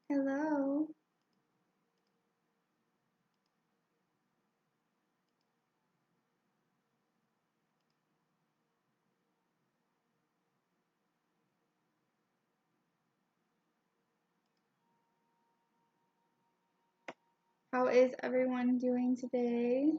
Hello. How is everyone doing today?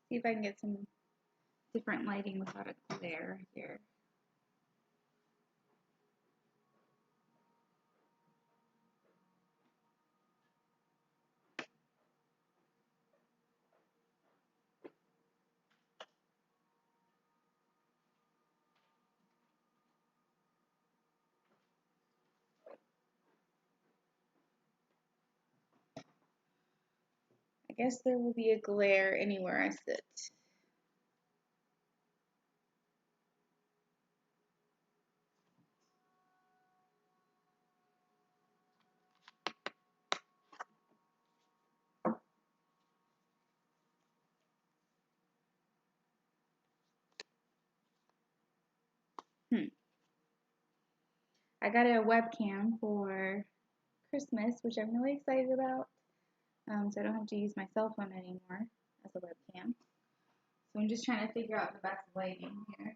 See if I can get some different lighting without a glare here. I guess there will be a glare anywhere I sit. I got a webcam for Christmas, which I'm really excited about. So I don't have to use my cell phone anymore as a webcam. So I'm just trying to figure out the best lighting here.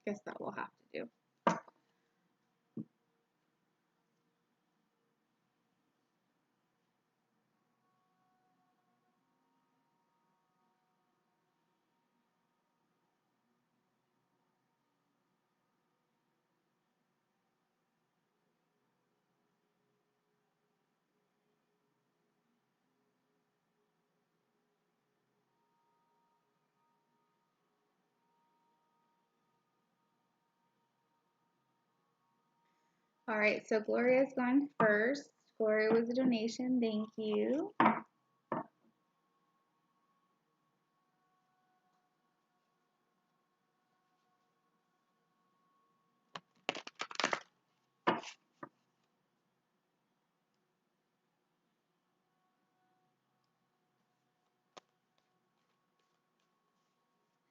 Guess that will have to do. All right, so Gloria's gone first. Gloria was a donation. Thank you.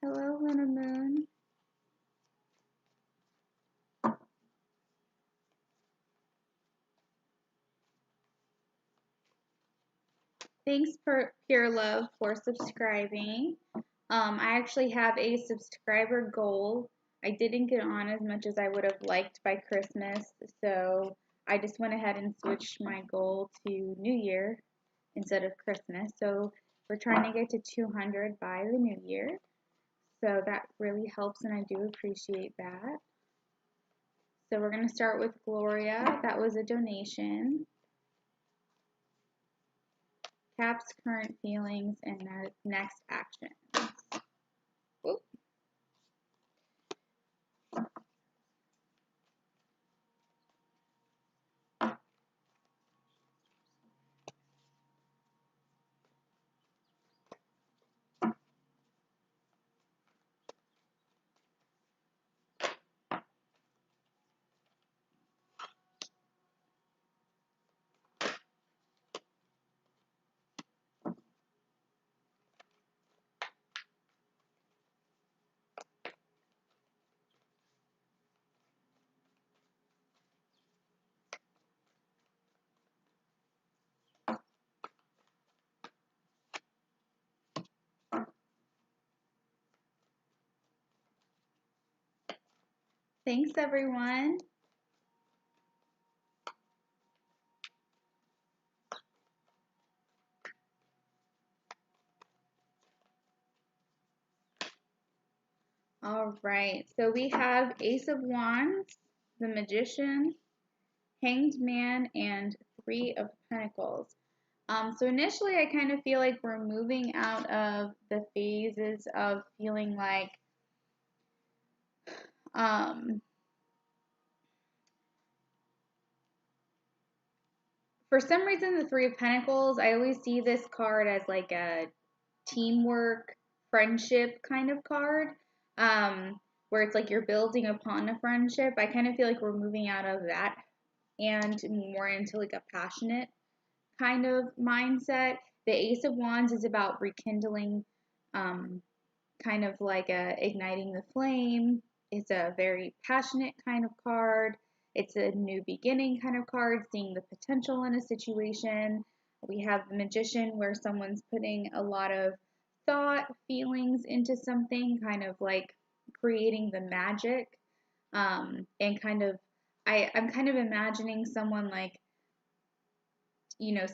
Hello, Luna Moon. Thanks for Pure Love for subscribing. I actually have a subscriber goal. I didn't get on as much as I would have liked by Christmas, so I just went ahead and switched my goal to New Year instead of Christmas. So we're trying to get to 200 by the New Year. So that really helps, and I do appreciate that. So we're going to start with Gloria. That was a donation. Cap's current feelings and next action. Oop. Thanks, everyone. All right, so we have Ace of Wands, the Magician, Hanged Man, and Three of Pentacles. So initially, I kind of feel like we're moving out of the phases of feeling like for some reason, the Three of Pentacles, I always see this card as like a teamwork, friendship kind of card, where it's like you're building upon a friendship. I kind of feel like we're moving out of that and more into like a passionate kind of mindset. The Ace of Wands is about rekindling, kind of like igniting the flame. It's a very passionate kind of card. It's a new beginning kind of card, seeing the potential in a situation. We have the Magician, where someone's putting a lot of thought, feelings into something, kind of like creating the magic. And kind of, I'm kind of imagining someone like,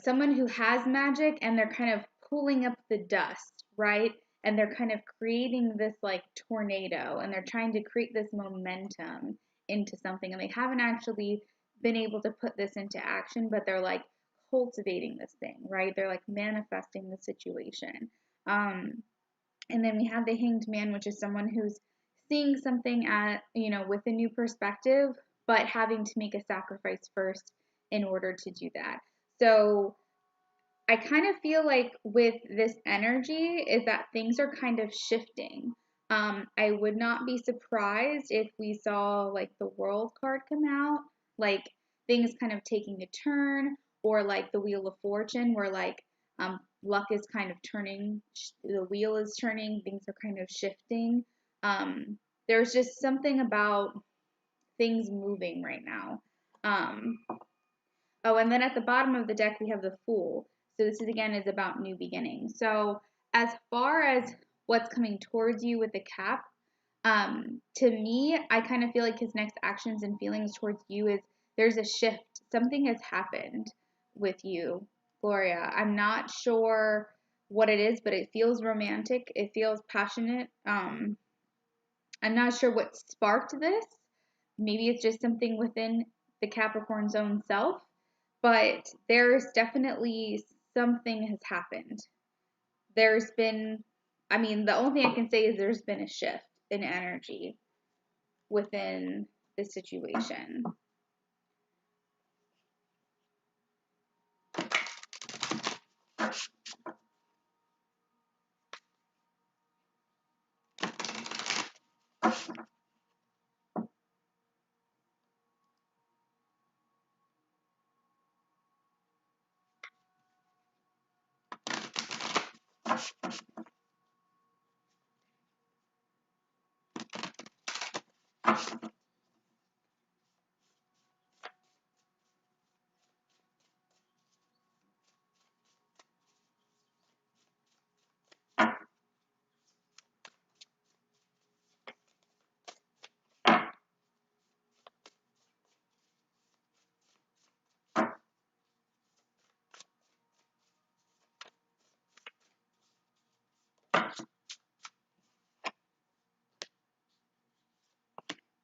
someone who has magic and they're kind of pulling up the dust, right? And they're kind of creating this like tornado and they're trying to create this momentum into something and they haven't actually been able to put this into action, but they're like cultivating this thing, right? They're like manifesting the situation. And then we have the Hanged Man, which is someone who's seeing something with a new perspective, but having to make a sacrifice first in order to do that. So I kind of feel like with this energy is that things are kind of shifting. I would not be surprised if we saw like the World card come out, like things kind of taking a turn, or like the Wheel of Fortune, where like luck is kind of turning, the wheel is turning, things are kind of shifting. There's just something about things moving right now. Oh, and then at the bottom of the deck, we have the Fool. So this is again is about new beginnings. So as far as what's coming towards you with the Cap, to me, I kind of feel like his next actions and feelings towards you is there's a shift. Something has happened with you, Gloria. I'm not sure what it is, but it feels romantic. It feels passionate. I'm not sure what sparked this. Maybe it's just something within the Capricorn's own self, but there's definitely something has happened. There's been, the only thing I can say is there's been a shift in energy within the situation.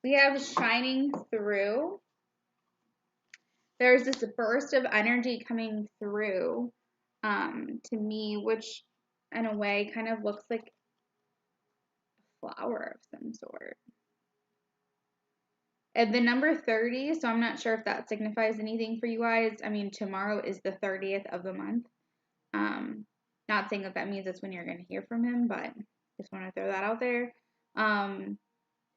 We have shining through. There's this burst of energy coming through to me, which in a way kind of looks like a flower of some sort. And the number 30, so I'm not sure if that signifies anything for you guys. Tomorrow is the 30th of the month. Not saying that means it's when you're going to hear from him, but just want to throw that out there.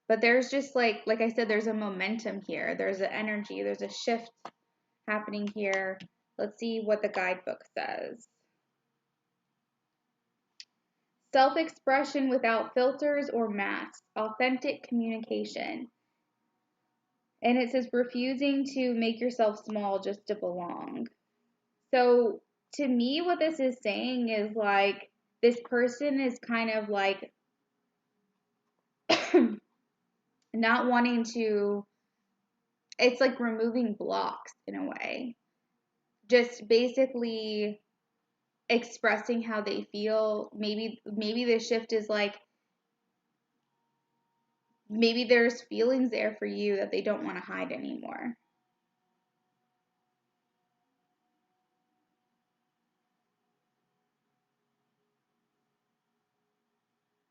But there's just like I said, there's a momentum here. There's an energy. There's a shift happening here. Let's see what the guidebook says. Self-expression without filters or masks. Authentic communication. And it says refusing to make yourself small just to belong. So to me, what this is saying is like this person is kind of like not wanting to, it's like removing blocks in a way. Just basically expressing how they feel. Maybe the shift is like, maybe there's feelings there for you that they don't want to hide anymore.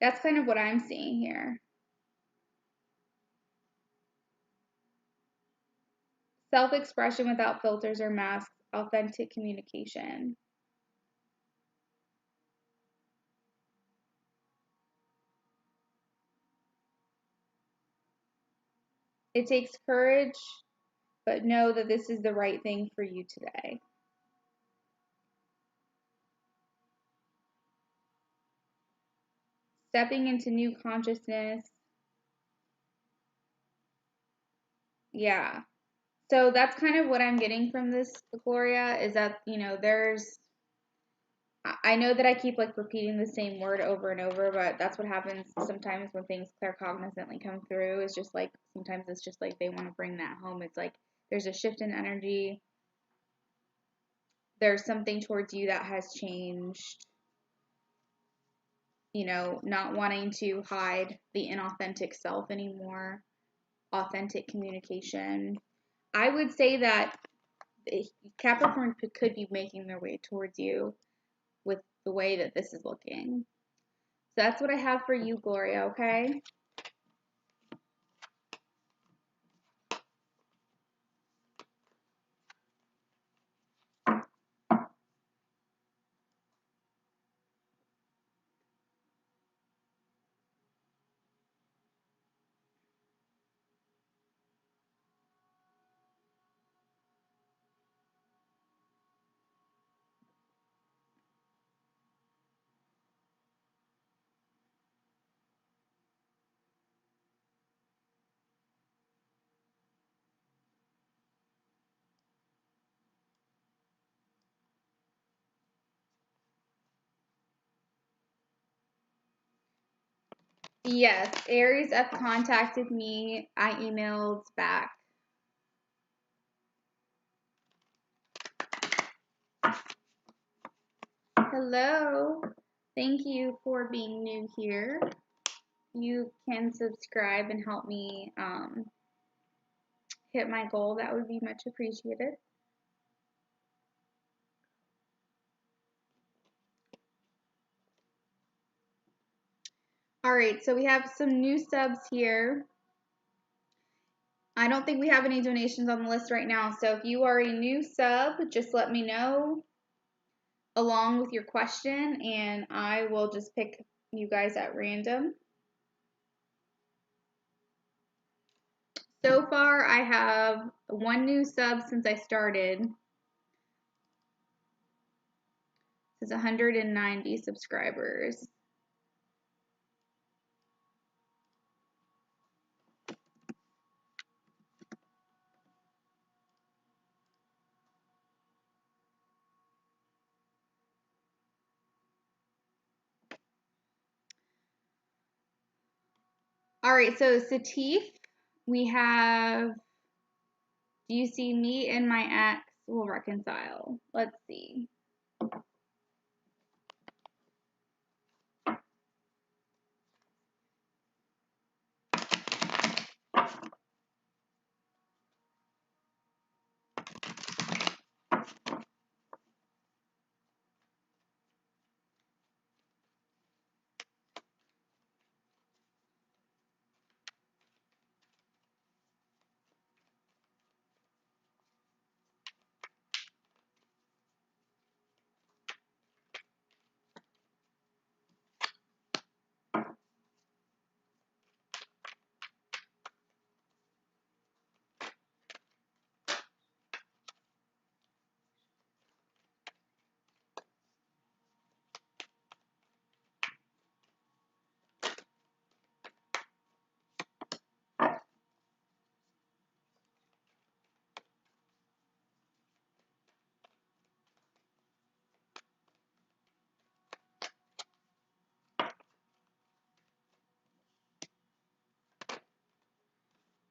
That's kind of what I'm seeing here. Self-expression without filters or masks, authentic communication. It takes courage, but know that this is the right thing for you today. Stepping into new consciousness. Yeah. So that's kind of what I'm getting from this, Gloria, is that, you know, I know that I keep like repeating the same word over and over, but that's what happens sometimes when things claircognizantly come through. Is just like, sometimes it's just like they want to bring that home. It's like there's a shift in energy. There's something towards you that has changed. You know, not wanting to hide the inauthentic self anymore. Authentic communication. I would say that Capricorn could be making their way towards you with the way that this is looking. So that's what I have for you, Gloria, okay? Yes, Aries F contacted me. I emailed back. Hello. Thank you for being new here. You can subscribe and help me hit my goal. That would be much appreciated. All right, so we have some new subs here. I don't think we have any donations on the list right now, so if you are a new sub, just let me know along with your question, and I will just pick you guys at random. So far, I have one new sub since I started. It's 190 subscribers. All right, so Satif, we have, do you see me and my ex will reconcile? Let's see.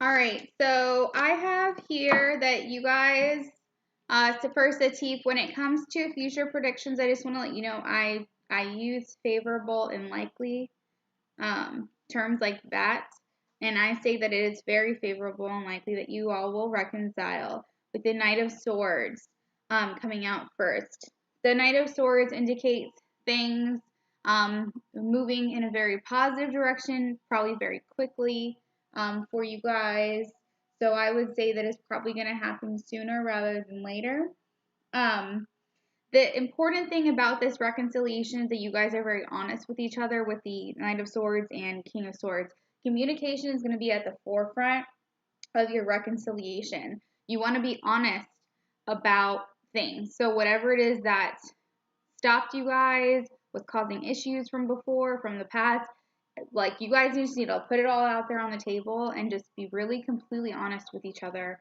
All right, so I have here that you guys, Satif, when it comes to future predictions, I just want to let you know I use favorable and likely terms like that, and I say that it is very favorable and likely that you all will reconcile with the Knight of Swords coming out first. The Knight of Swords indicates things moving in a very positive direction, probably very quickly for you guys. So I would say that it's probably going to happen sooner rather than later. The important thing about this reconciliation is that you guys are very honest with each other with the Knight of Swords and King of Swords. Communication is going to be at the forefront of your reconciliation. You want to be honest about things. So whatever it is that stopped you guys, was causing issues from before, from the past, like you guys just need to put it all out there on the table and just be really completely honest with each other.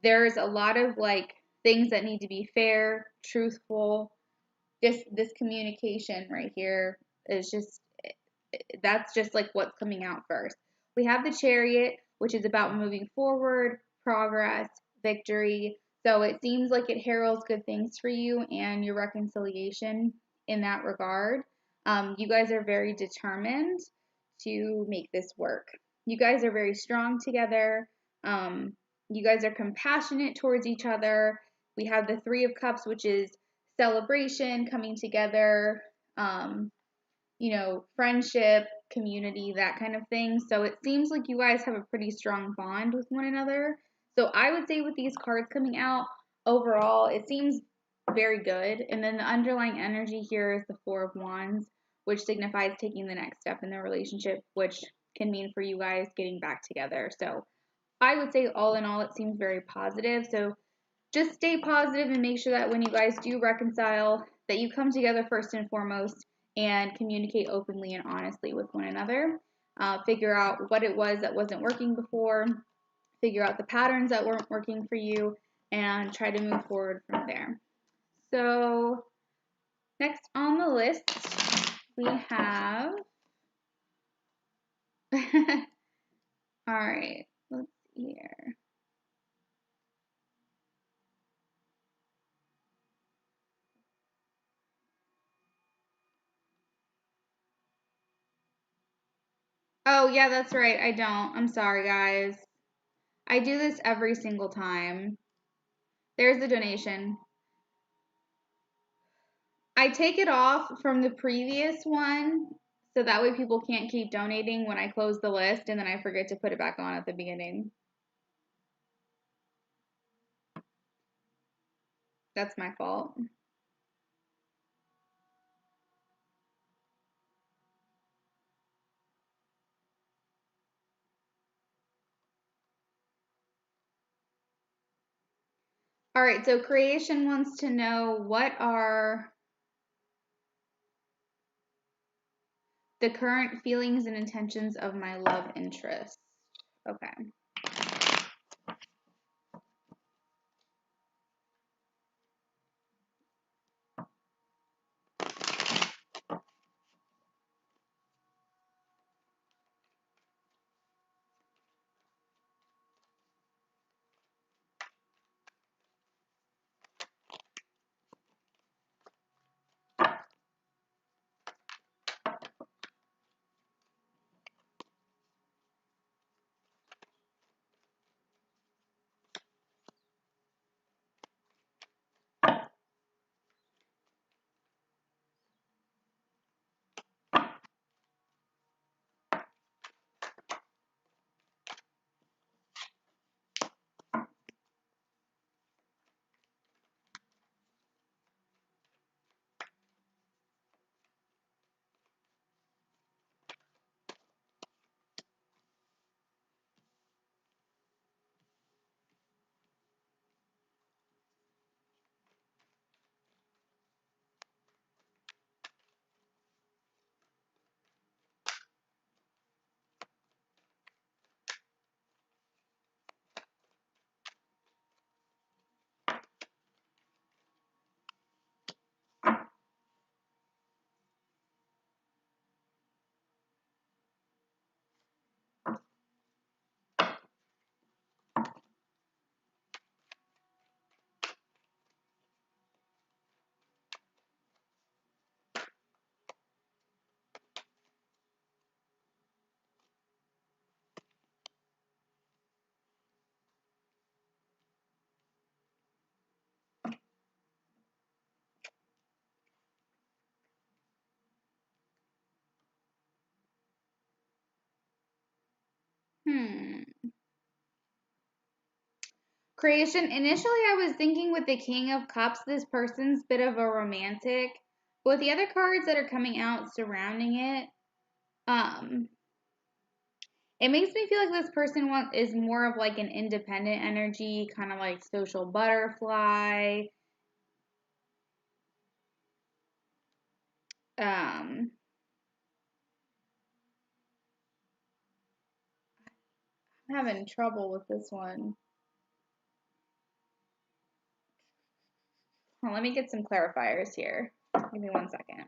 There's a lot of like things that need to be fair, truthful. This communication right here is just, that's just like what's coming out first. We have the Chariot, which is about moving forward, progress, victory. So it seems like it heralds good things for you and your reconciliation in that regard. You guys are very determined to make this work. You guys are very strong together. You guys are compassionate towards each other. We have the Three of Cups, which is celebration, coming together, friendship, community, that kind of thing. So it seems like you guys have a pretty strong bond with one another. So I would say with these cards coming out, overall, it seems very good. And then the underlying energy here is the Four of Wands, which signifies taking the next step in the relationship, which can mean for you guys getting back together. So I would say all in all, it seems very positive. So just stay positive and make sure that when you guys do reconcile, that you come together first and foremost and communicate openly and honestly with one another. Figure out what it was that wasn't working before, figure out the patterns that weren't working for you, and try to move forward from there. So next on the list, we have, all right, let's see here. Oh, yeah, that's right. I don't. I'm sorry, guys. I do this every single time. There's the donation. I take it off from the previous one so that way people can't keep donating when I close the list and then I forget to put it back on at the beginning. That's my fault. All right, so creation wants to know what are the current feelings and intentions of my love interest. Okay. Creation. Initially, I was thinking with the King of Cups, this person's a bit of a romantic. But with the other cards that are coming out surrounding it, it makes me feel like this person is more of like an independent energy, kind of like social butterfly. I'm having trouble with this one. Well, let me get some clarifiers here. Give me 1 second.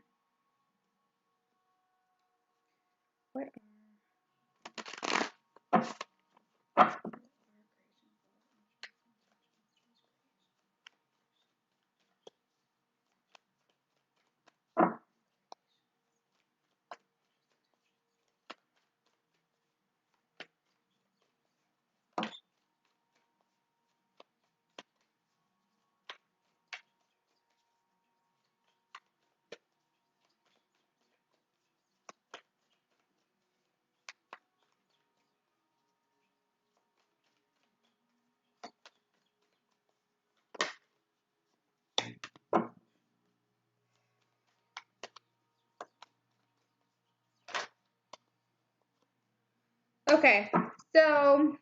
What Okay, so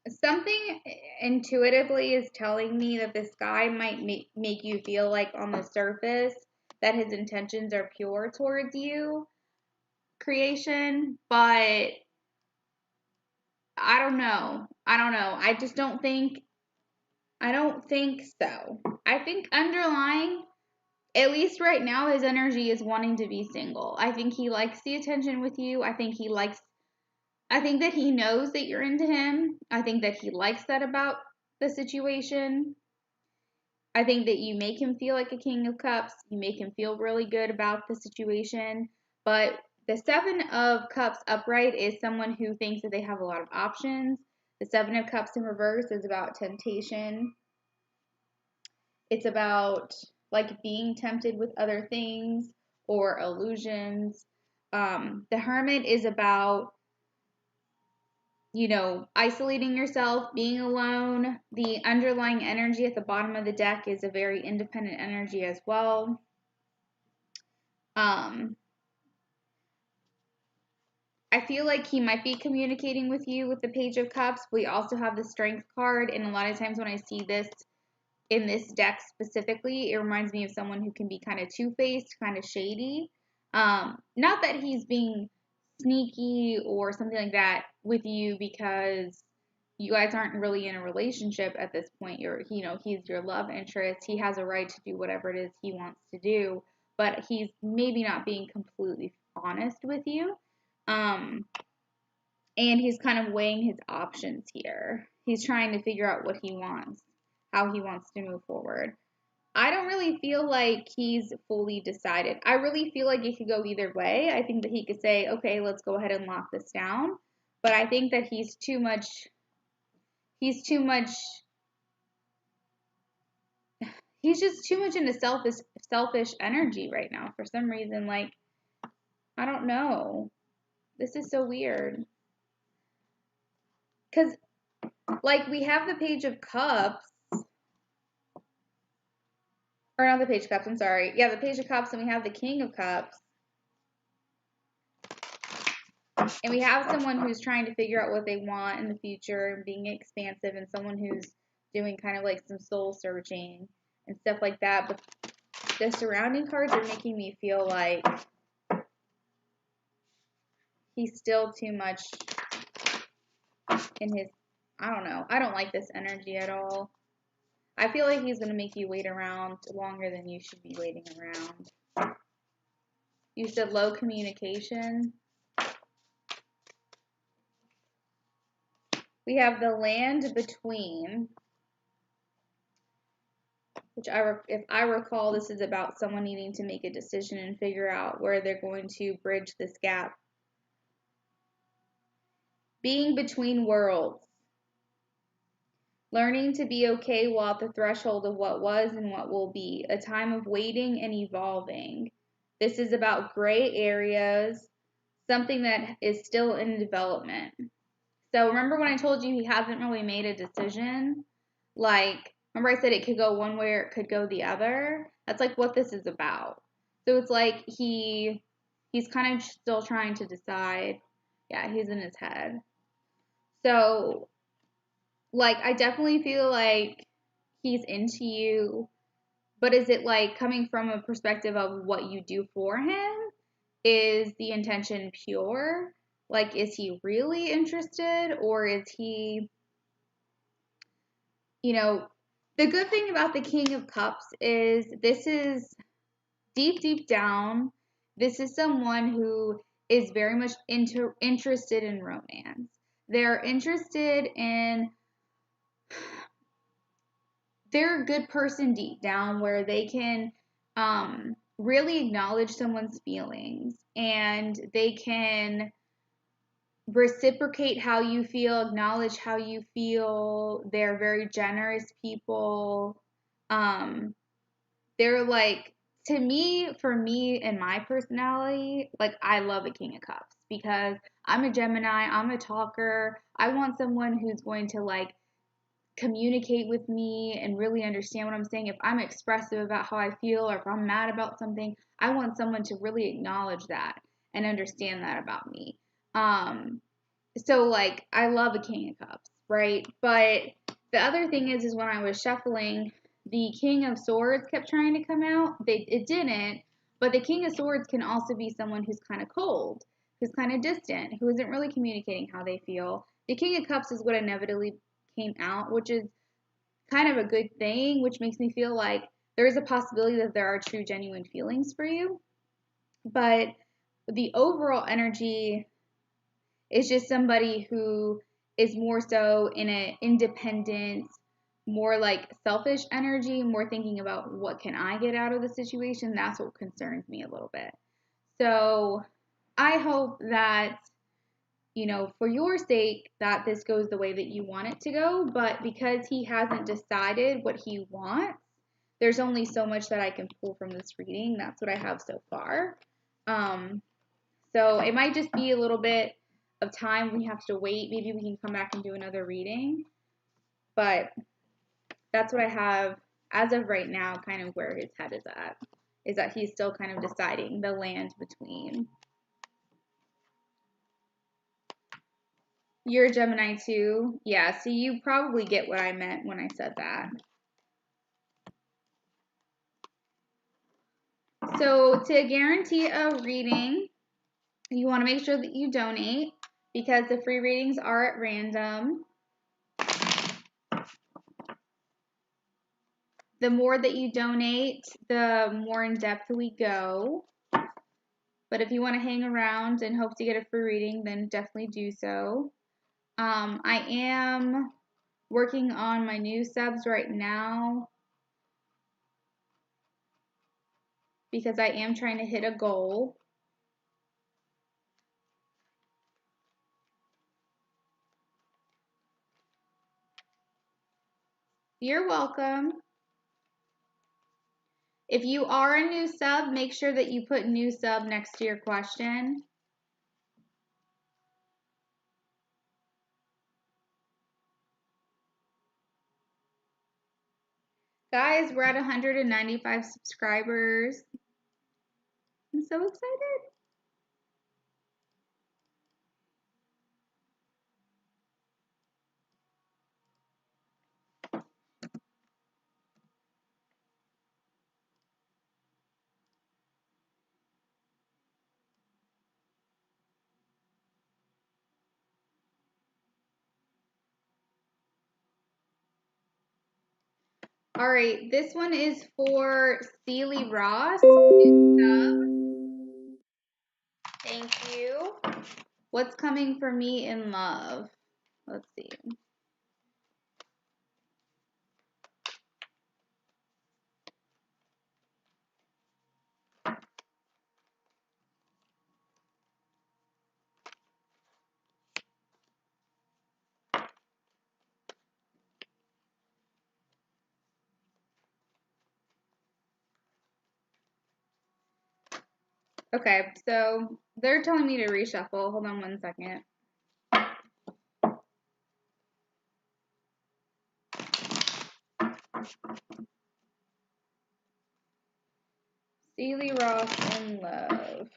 something intuitively is telling me that this guy might make you feel like on the surface that his intentions are pure towards you, creation, but I don't know. I just don't think, I don't think so. I think underlying, at least right now, his energy is wanting to be single. I think he likes the attention with you. I think that he knows that you're into him. I think that he likes that about the situation. I think that you make him feel like a king of cups. You make him feel really good about the situation. But the 7 of Cups upright is someone who thinks that they have a lot of options. The 7 of Cups in reverse is about temptation. It's about like being tempted with other things or illusions. The Hermit is about, isolating yourself, being alone. The underlying energy at the bottom of the deck is a very independent energy as well. I feel like he might be communicating with you with the Page of Cups. We also have the Strength card, and a lot of times when I see this in this deck specifically, it reminds me of someone who can be kind of two-faced, kind of shady. Not that he's being sneaky or something like that with you, because you guys aren't really in a relationship at this point. He's your love interest. He has a right to do whatever it is he wants to do, but he's maybe not being completely honest with you. And he's kind of weighing his options here. He's trying to figure out what he wants, how he wants to move forward. I don't really feel like he's fully decided. I really feel like it could go either way. I think that he could say, okay, let's go ahead and lock this down. But I think that he's just too much into selfish energy right now for some reason. Like, I don't know. This is so weird. Because, like, we have the Page of Cups. Or not the Page of Cups, I'm sorry. Yeah, the Page of Cups, and we have the King of Cups. And we have someone who's trying to figure out what they want in the future and being expansive, and someone who's doing kind of like some soul searching and stuff like that. But the surrounding cards are making me feel like he's still too much in his, I don't know. I don't like this energy at all. I feel like he's going to make you wait around longer than you should be waiting around. You said low communication. We have the Land Between, which if I recall, this is about someone needing to make a decision and figure out where they're going to bridge this gap. Being between worlds. Learning to be okay while at the threshold of what was and what will be. A time of waiting and evolving. This is about gray areas, something that is still in development. So remember when I told you he hasn't really made a decision? Like, remember I said it could go one way or it could go the other? That's like what this is about. So it's like he's kind of still trying to decide. Yeah, he's in his head. So, like, I definitely feel like he's into you, but is it like coming from a perspective of what you do for him? Is the intention pure? Like, is he really interested, or is he, the good thing about the King of Cups is this is deep down, this is someone who is very much interested in romance. They're interested in, they're a good person deep down where they can really acknowledge someone's feelings and they can reciprocate how you feel, acknowledge how you feel. They're very generous people. They're like, to me, for me and my personality, like I love a King of Cups because I'm a Gemini, I'm a talker. I want someone who's going to like communicate with me and really understand what I'm saying. If I'm expressive about how I feel or if I'm mad about something, I want someone to really acknowledge that and understand that about me. So like I love a King of Cups, right? But the other thing is when I was shuffling, the King of Swords kept trying to come out. It didn't, but the King of Swords can also be someone who's kind of cold, who's kind of distant, who isn't really communicating how they feel. The King of Cups is what inevitably came out, which is kind of a good thing, which makes me feel like there is a possibility that there are true, genuine feelings for you. But the overall energy is just somebody who is more so in an independent, more like selfish energy, more thinking about what can I get out of the situation. That's what concerns me a little bit. So I hope that, for your sake, that this goes the way that you want it to go. But because he hasn't decided what he wants, there's only so much that I can pull from this reading. That's what I have so far. So it might just be a little bit of time. We have to wait. Maybe we can come back and do another reading. But that's what I have as of right now, kind of where his head is at. Is that he's still kind of deciding the land between. You're a Gemini too? Yeah, so you probably get what I meant when I said that. So to guarantee a reading, you want to make sure that you donate because the free readings are at random. The more that you donate, the more in depth we go. But if you want to hang around and hope to get a free reading, then definitely do so. I am working on my new subs right now because I am trying to hit a goal. You're welcome. If you are a new sub, make sure that you put new sub next to your question. Guys, we're at 195 subscribers. I'm so excited. All right, this one is for Sealy Ross. Thank you. What's coming for me in love? Let's see. Okay, so they're telling me to reshuffle. Hold on one second. Sealy Ross in love.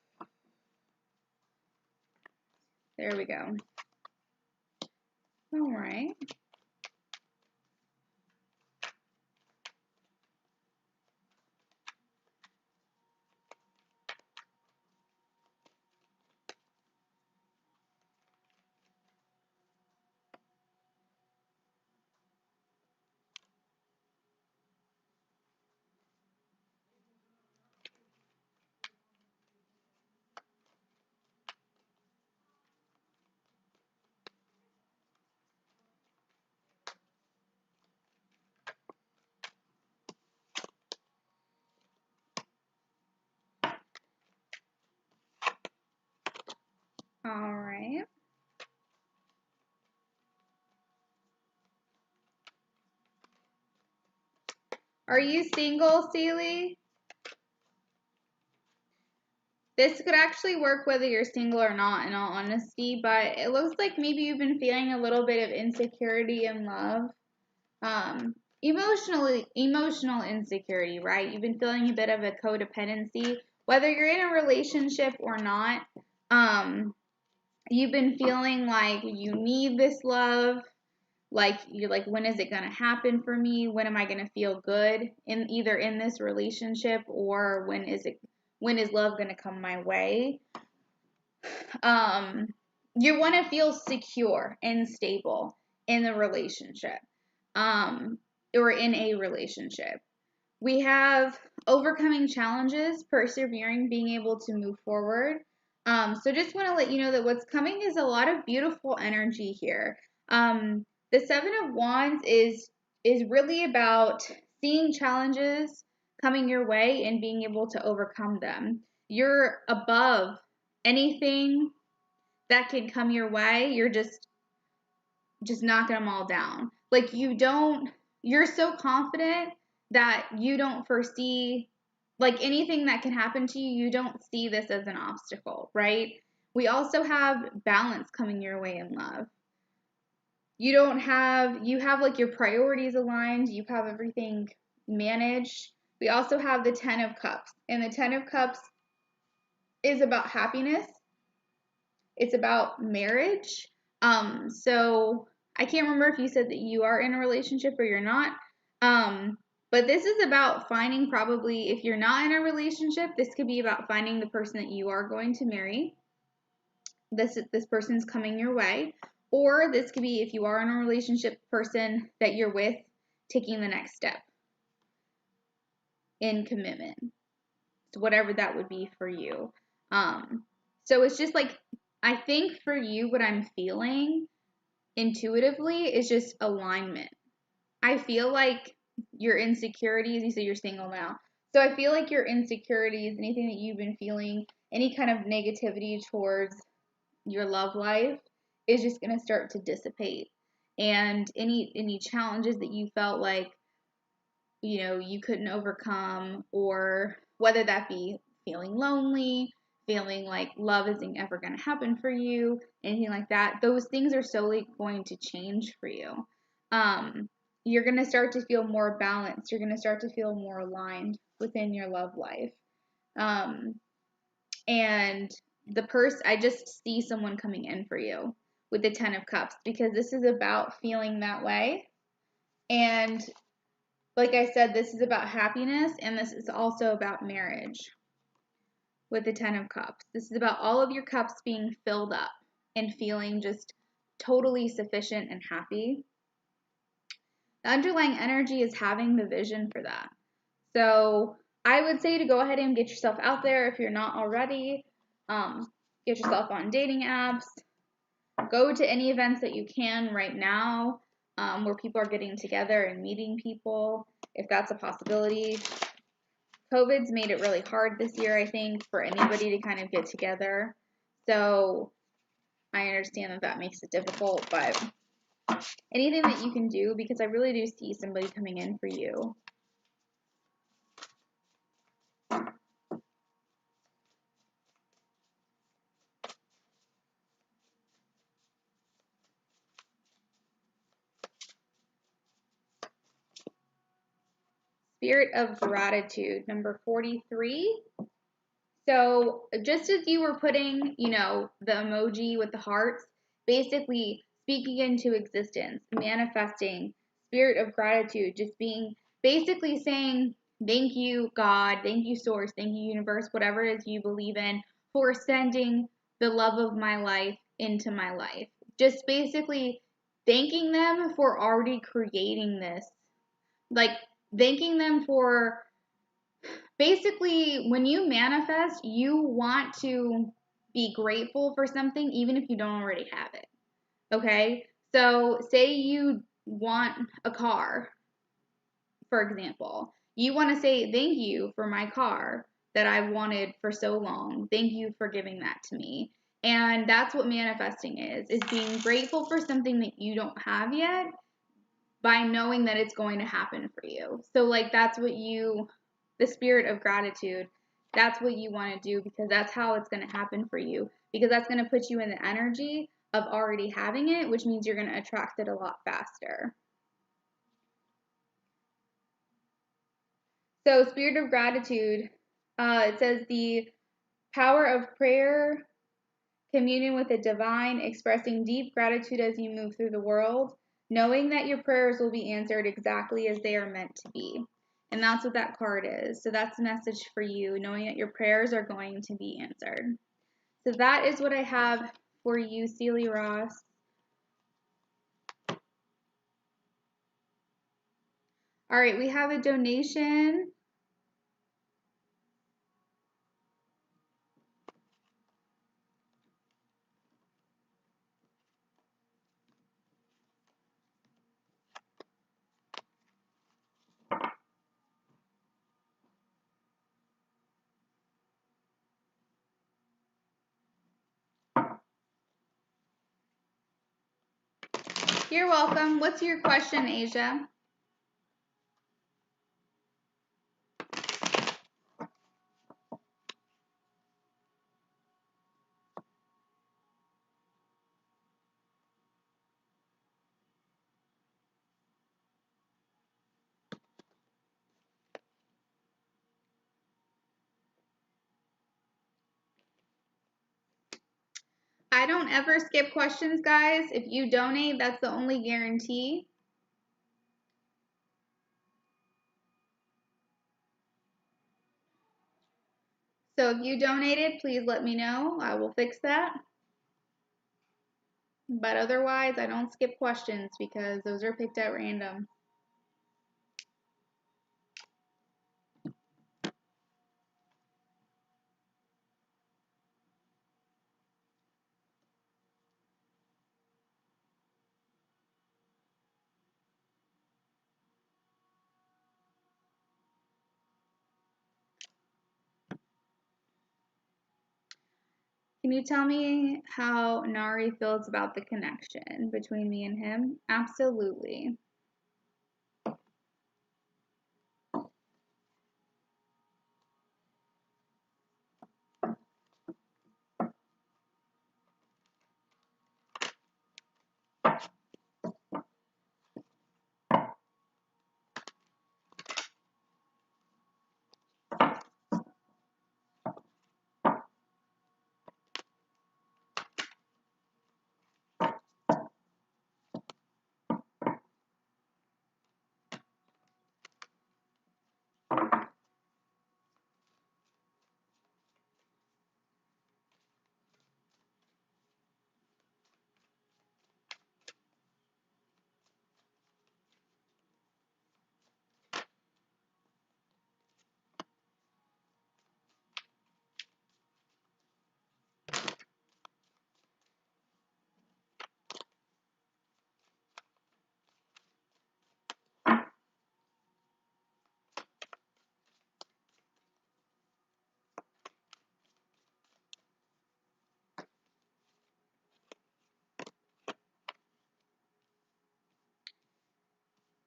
There we go. All right. All right. Are you single, Sealy? This could actually work whether you're single or not, in all honesty, but it looks like maybe you've been feeling a little bit of insecurity in love. Emotional insecurity, right? You've been feeling a bit of a codependency, whether you're in a relationship or not. You've been feeling like you need this love. Like you're like, when is it going to happen for me? When am I going to feel good in either in this relationship, or when is love going to come my way? You want to feel secure and stable in the relationship, or in a relationship. We have overcoming challenges, persevering, being able to move forward. So just want to let you know that what's coming is a lot of beautiful energy here. The Seven of Wands is really about seeing challenges coming your way and being able to overcome them. You're above anything that can come your way. You're just knocking them all down. Like you're so confident that you don't foresee like anything that can happen to you. You don't see this as an obstacle, right? We also have balance coming your way in love. You have like your priorities aligned, you have everything managed. We also have the 10 of Cups, and the 10 of Cups is about happiness. It's about marriage. So I can't remember if you said that you are in a relationship or you're not. But this is about finding, probably if you're not in a relationship, this could be about finding the person that you are going to marry. This person's coming your way. Or this could be, if you are in a relationship, person that you're with taking the next step in commitment. So whatever that would be for you. So it's just like, I think for you, what I'm feeling intuitively is just alignment. I feel like your insecurities, you say you're single now. So I feel like your insecurities, anything that you've been feeling, any kind of negativity towards your love life is just going to start to dissipate. And any challenges that you felt like, you couldn't overcome, or whether that be feeling lonely, feeling like love isn't ever going to happen for you, anything like that, those things are slowly going to change for you. You're going to start to feel more balanced. You're going to start to feel more aligned within your love life. And I just see someone coming in for you with the 10 of Cups, because this is about feeling that way. And like I said, this is about happiness, and this is also about marriage with the 10 of Cups. This is about all of your cups being filled up and feeling just totally sufficient and happy. The underlying energy is having the vision for that. So I would say to go ahead and get yourself out there if you're not already. Get yourself on dating apps. Go to any events that you can right now, where people are getting together and meeting people, if that's a possibility. COVID's made it really hard this year, I think, for anybody to kind of get together. So I understand that makes it difficult, but anything that you can do, because I really do see somebody coming in for you. Spirit of gratitude, number 43. So just as you were putting, the emoji with the hearts, basically speaking into existence, manifesting, spirit of gratitude, just being, basically saying, thank you, God, thank you, Source, thank you, Universe, whatever it is you believe in, for sending the love of my life into my life. Just basically thanking them for already creating this. Like, thanking them for, basically, when you manifest, you want to be grateful for something even if you don't already have it. Okay? So, say you want a car, for example. You want to say, thank you for my car that I've wanted for so long. Thank you for giving that to me. And that's what manifesting is being grateful for something that you don't have yet by knowing that it's going to happen for you. So, like, that's what the spirit of gratitude, that's what you want to do, because that's how it's going to happen for you. Because that's going to put you in the energy of already having it, which means you're going to attract it a lot faster. So, spirit of gratitude, it says the power of prayer, communion with the divine, expressing deep gratitude as you move through the world, knowing that your prayers will be answered exactly as they are meant to be. And that's what that card is. So that's the message for you, knowing that your prayers are going to be answered. So that is what I have for you, Celie Ross. All right, we have a donation. You're welcome. What's your question, Asia? I don't ever skip questions, guys. If you donate, that's the only guarantee. So if you donated, please let me know. I will fix that. But otherwise, I don't skip questions because those are picked at random. Can you tell me how Nari feels about the connection between me and him? Absolutely.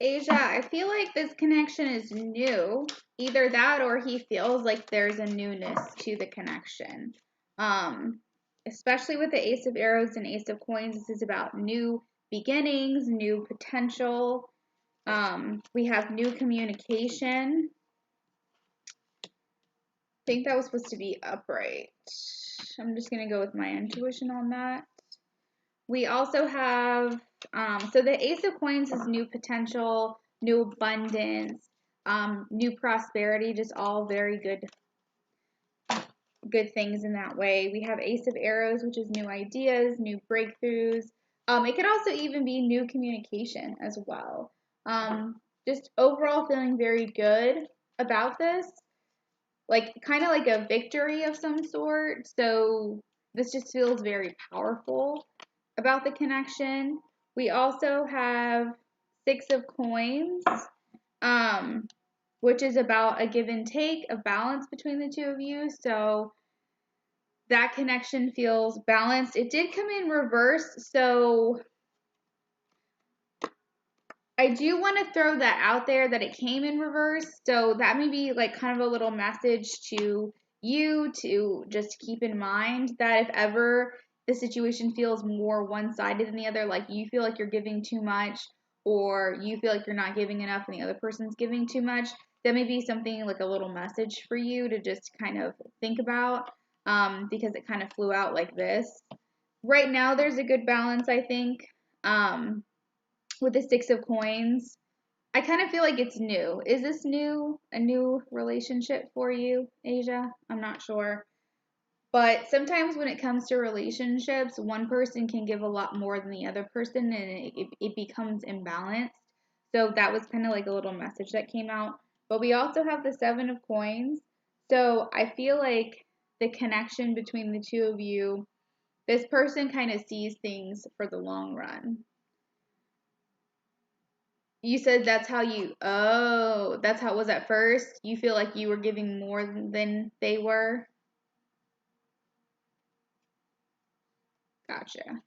Asia, I feel like this connection is new. Either that or he feels like there's a newness to the connection. Especially with the Ace of Arrows and Ace of Coins, this is about new beginnings, new potential. We have new communication. I think that was supposed to be upright. I'm just going to go with my intuition on that. We also have, so the Ace of Coins is new potential, new abundance, new prosperity, just all very good things in that way. We have Ace of Arrows, which is new ideas, new breakthroughs. It could also even be new communication as well. Just overall feeling very good about this. Like, kind of like a victory of some sort. So this just feels very powerful about the connection. We also have Six of Coins, which is about a give and take, a balance between the two of you. So that connection feels balanced. It did come in reverse, so I do want to throw that out there that it came in reverse. So that may be like kind of a little message to you to just keep in mind that if ever the situation feels more one-sided than the other, like you feel like you're giving too much or you feel like you're not giving enough and the other person's giving too much, that may be something like a little message for you to just kind of think about, because it kind of flew out like this. Right now there's a good balance, I think, with the Six of Coins. I kind of feel like it's new. Is this new? A new relationship for you, Asia? I'm not sure. But sometimes when it comes to relationships, one person can give a lot more than the other person and it becomes imbalanced. So that was kind of like a little message that came out. But we also have the Seven of Coins. So I feel like the connection between the two of you, this person kind of sees things for the long run. You said that's how that's how it was at first. You feel like you were giving more than they were. Gotcha.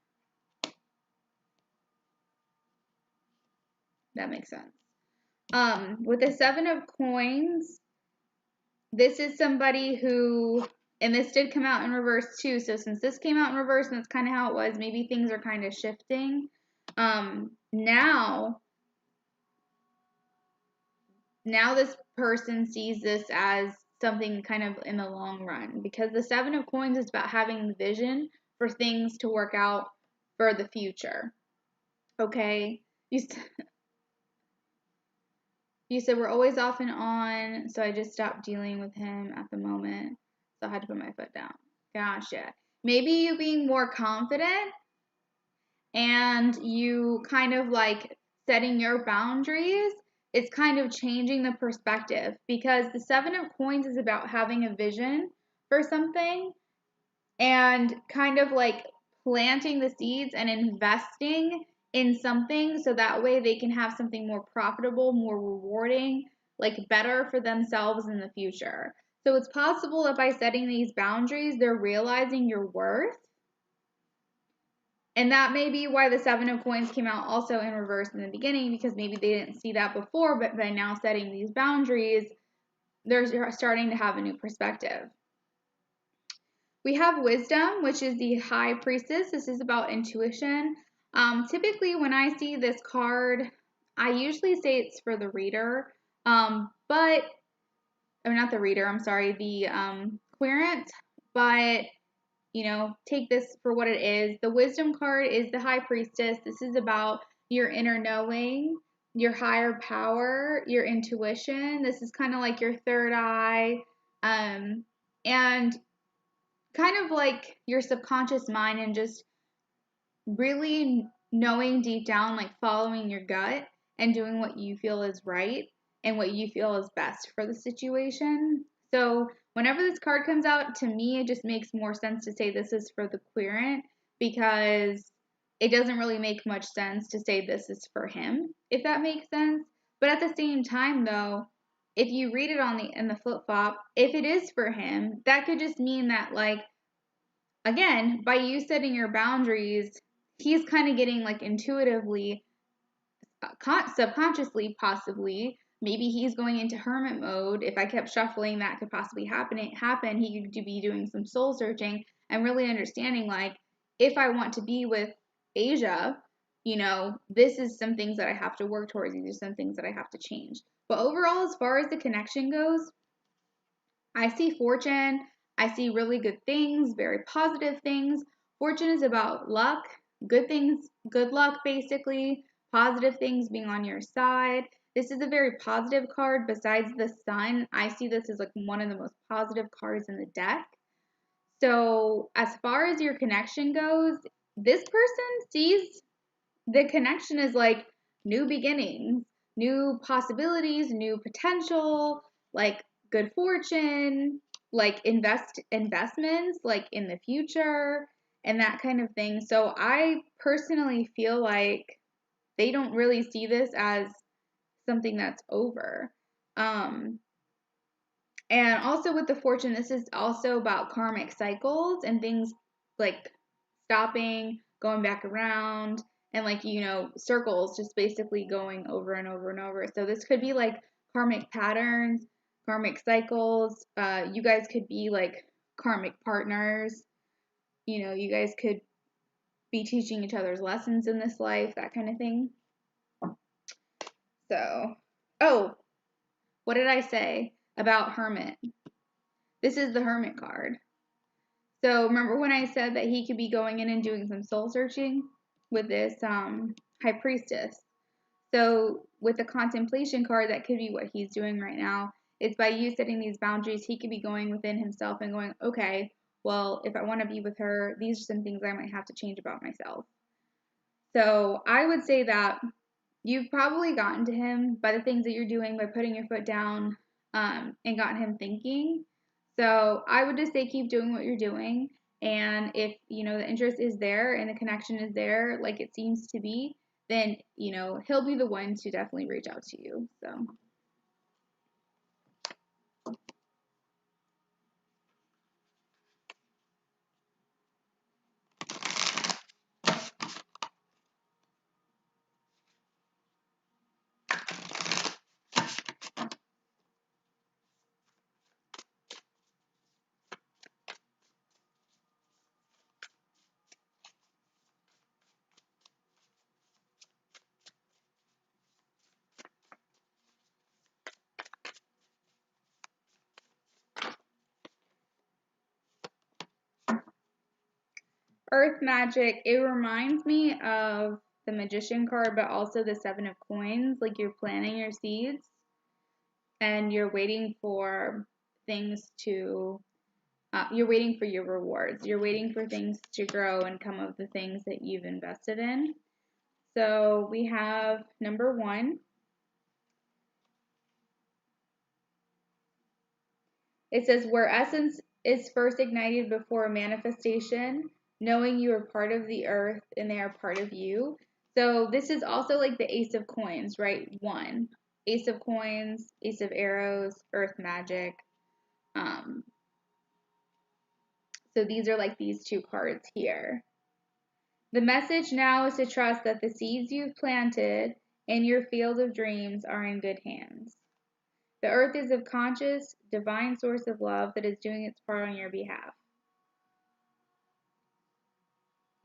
That makes sense. With the Seven of Coins, this is somebody who, and this did come out in reverse too. So since this came out in reverse, and that's kind of how it was, maybe things are kind of shifting. Now this person sees this as something kind of in the long run, because the Seven of Coins is about having the vision for things to work out for the future. Okay? You said we're always off and on, so I just stopped dealing with him at the moment, so I had to put my foot down. Gotcha. Maybe you being more confident and you kind of like setting your boundaries, it's kind of changing the perspective, because the Seven of Coins is about having a vision for something and kind of like planting the seeds and investing in something so that way they can have something more profitable, more rewarding, like better for themselves in the future. So it's possible that by setting these boundaries, they're realizing your worth. And that may be why the Seven of Coins came out also in reverse in the beginning, because maybe they didn't see that before, but by now setting these boundaries, they're starting to have a new perspective. We have Wisdom, which is the High Priestess. This is about intuition. Typically, when I see this card, I usually say it's for the reader, but, or not the reader, I'm sorry, the querent, but you know, take this for what it is. The Wisdom card is the High Priestess. This is about your inner knowing, your higher power, your intuition. This is kind of like your third eye, and kind of like your subconscious mind, and just really knowing deep down, like following your gut and doing what you feel is right and what you feel is best for the situation. So whenever this card comes out, to me, it just makes more sense to say this is for the querent, because it doesn't really make much sense to say this is for him, if that makes sense. But at the same time, though, if you read it on in the flip-flop, if it is for him, that could just mean that, like, again, by you setting your boundaries, he's kind of getting, like, intuitively, subconsciously, possibly, maybe he's going into hermit mode. If I kept shuffling, that could possibly happen. He could be doing some soul searching and really understanding, like, if I want to be with Asia, this is some things that I have to work towards. These are some things that I have to change. But overall, as far as the connection goes, I see fortune. I see really good things, very positive things. Fortune is about luck, good things, good luck, basically, positive things being on your side. This is a very positive card. Besides the sun, I see this as like one of the most positive cards in the deck. So as far as your connection goes, this person sees the connection as like new beginnings, new possibilities, new potential, like good fortune, like investments like in the future and that kind of thing. So I personally feel like they don't really see this as something that's over. And also with the fortune, this is also about karmic cycles and things like stopping, going back around, and like, circles just basically going over and over and over. So this could be like karmic patterns, karmic cycles. You guys could be like karmic partners. You guys could be teaching each other's lessons in this life, that kind of thing. So, oh, what did I say about Hermit? This is the Hermit card. So remember when I said that he could be going in and doing some soul searching with this High Priestess? So with the Contemplation card, that could be what he's doing right now. It's by you setting these boundaries, he could be going within himself and going, okay, well, if I want to be with her, these are some things I might have to change about myself. So I would say that you've probably gotten to him by the things that you're doing, by putting your foot down, and gotten him thinking. So I would just say keep doing what you're doing. And if, the interest is there and the connection is there, like it seems to be, then, he'll be the one to definitely reach out to you. So. Earth magic, it reminds me of the Magician card, but also the Seven of Coins. Like you're planting your seeds and you're waiting for things to, you're waiting for your rewards. You're waiting for things to grow and come of the things that you've invested in. So we have number 1. It says, where essence is first ignited before manifestation, knowing you are part of the earth and they are part of you. So this is also like the Ace of Coins, right? 1. Ace of Coins, Ace of Arrows, Earth Magic. So these are like these 2 cards here. The message now is to trust that the seeds you've planted in your field of dreams are in good hands. The earth is a conscious, divine source of love that is doing its part on your behalf.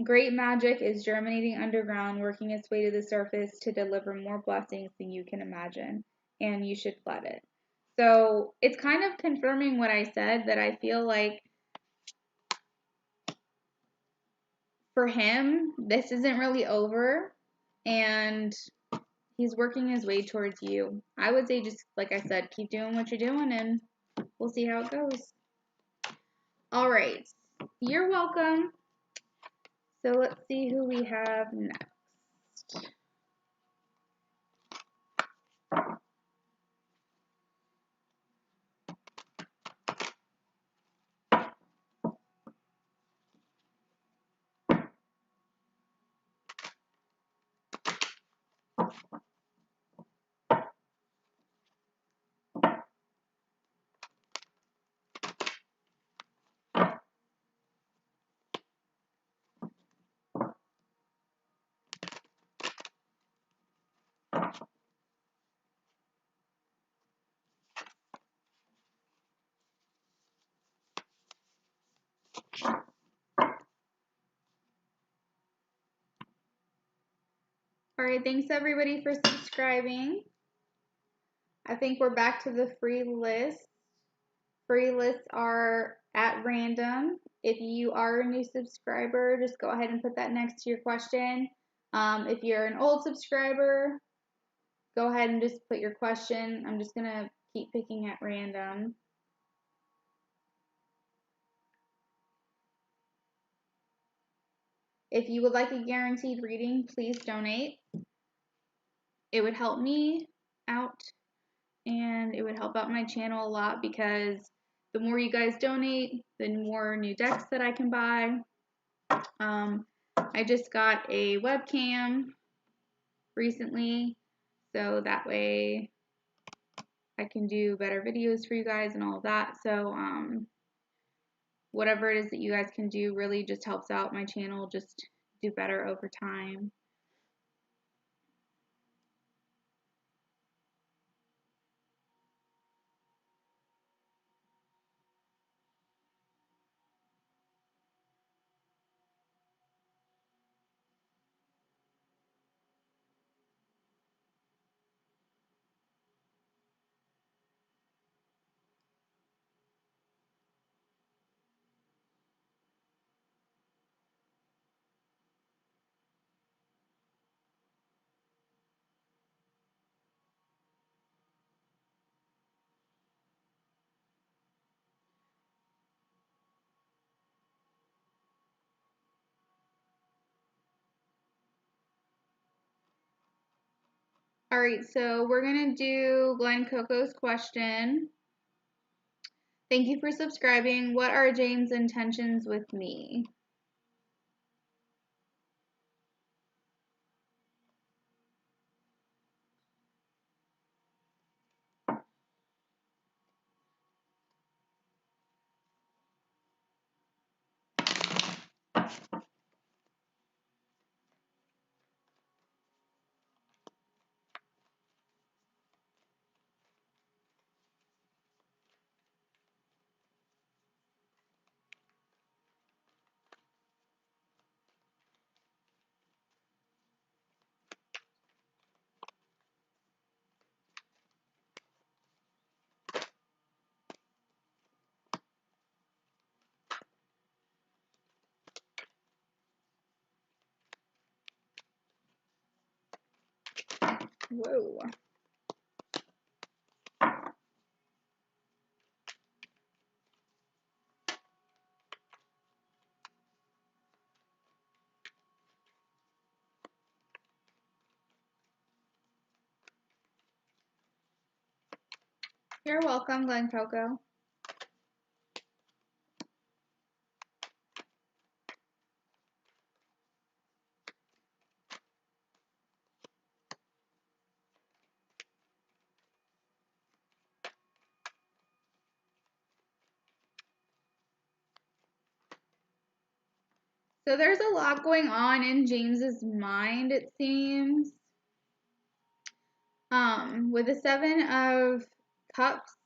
Great magic is germinating underground, working its way to the surface to deliver more blessings than you can imagine, and you should flood it. So it's kind of confirming what I said, that I feel like for him, this isn't really over, and he's working his way towards you. I would say just, like I said, keep doing what you're doing, and we'll see how it goes. All right. You're welcome. So let's see who we have next. Alright, thanks everybody for subscribing. I think we're back to the free list. Free lists are at random. If you are a new subscriber, just go ahead and put that next to your question. If you're an old subscriber, go ahead and just put your question. I'm just going to keep picking at random. If you would like a guaranteed reading, please donate. It would help me out and it would help out my channel a lot because the more you guys donate, the more new decks that I can buy. I just got a webcam recently, so that way I can do better videos for you guys and all of that. So whatever it is that you guys can do really just helps out my channel just do better over time. Alright, so we're going to do Glenn Coco's question. Thank you for subscribing. What are James' intentions with me? Whoa. You're welcome, Glenn Coco. So there's a lot going on in James's mind, it seems. With the Seven of Cups,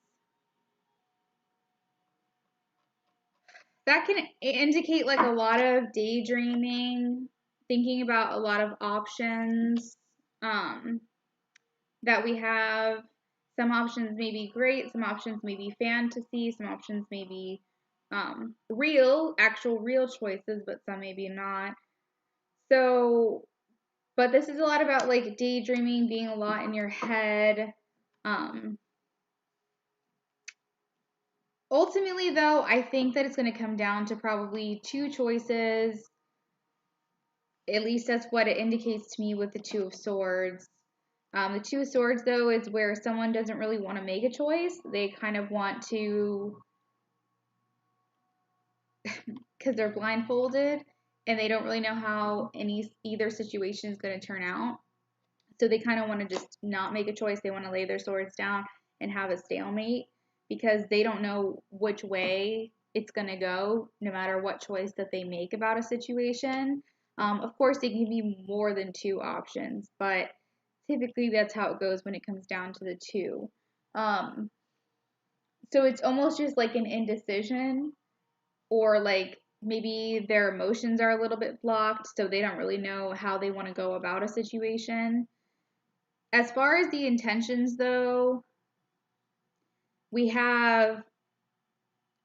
that can indicate like a lot of daydreaming, thinking about a lot of options that we have. Some options may be great, some options may be fantasy, some options may be actual real choices, but some maybe not. So, but this is a lot about like daydreaming, being a lot in your head. Ultimately, though, I think that it's going to come down to probably two choices. At least that's what it indicates to me with the Two of Swords. The Two of Swords, though, is where someone doesn't really want to make a choice. They kind of want to, because they're blindfolded, and they don't really know how either situation is going to turn out. So they kind of want to just not make a choice. They want to lay their swords down and have a stalemate because they don't know which way it's going to go no matter what choice that they make about a situation. Of course, they can give you more than two options, but typically that's how it goes when it comes down to the two. So it's almost just like an indecision or like maybe their emotions are a little bit blocked, so they don't really know how they want to go about a situation. As far as the intentions, though, we have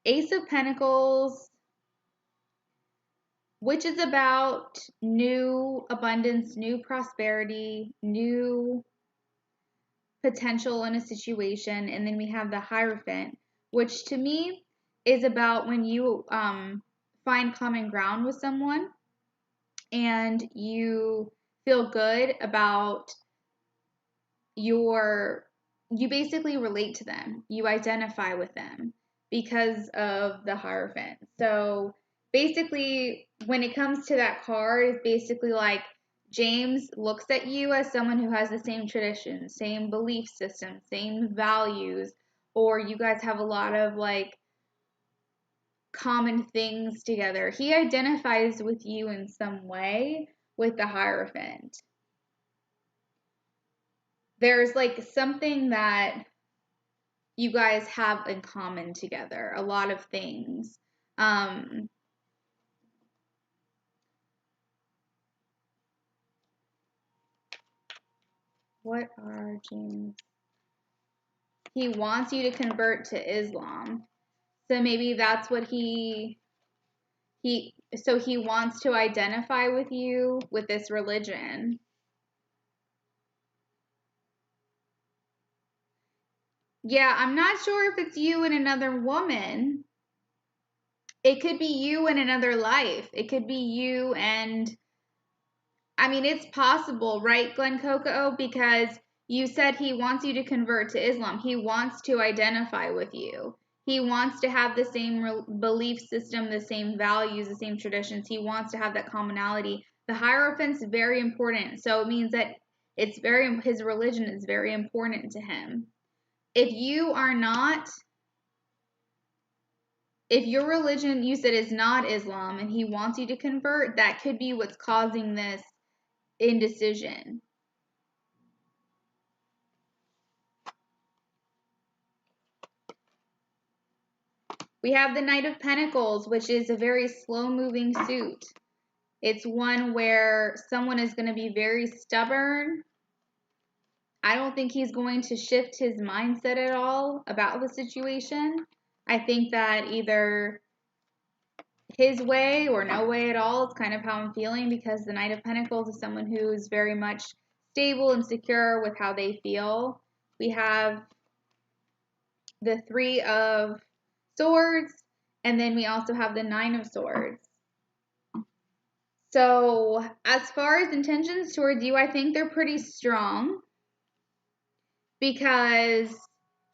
Ace of Pentacles, which is about new abundance, new prosperity, new potential in a situation. And then we have the Hierophant, which to me is about when you find common ground with someone and you feel good about you basically relate to them. You identify with them because of the Hierophant. So basically, when it comes to that card, it's basically like James looks at you as someone who has the same traditions, same belief system, same values, or you guys have a lot of like common things together. He identifies with you in some way with the Hierophant. There's like something that you guys have in common together, a lot of things. What are James? He wants you to convert to Islam. So maybe that's what he wants to identify with you with this religion. Yeah, I'm not sure if it's you and another woman. It could be you in another life. It could be you and I mean, it's possible, right, Glenn Coco? Because you said he wants you to convert to Islam. He wants to identify with you. He wants to have the same belief system, the same values, the same traditions. He wants to have that commonality. The Hierophant's very important. So it means that his religion is very important to him. If you are not, if your religion you said is not Islam and he wants you to convert, that could be what's causing this indecision. We have the Knight of Pentacles, which is a very slow-moving suit. It's one where someone is going to be very stubborn. I don't think he's going to shift his mindset at all about the situation. I think that either his way or no way at all is kind of how I'm feeling, because the Knight of Pentacles is someone who's very much stable and secure with how they feel. We have the Three of Swords, and then we also have the Nine of Swords. So as far as intentions towards you, I think they're pretty strong because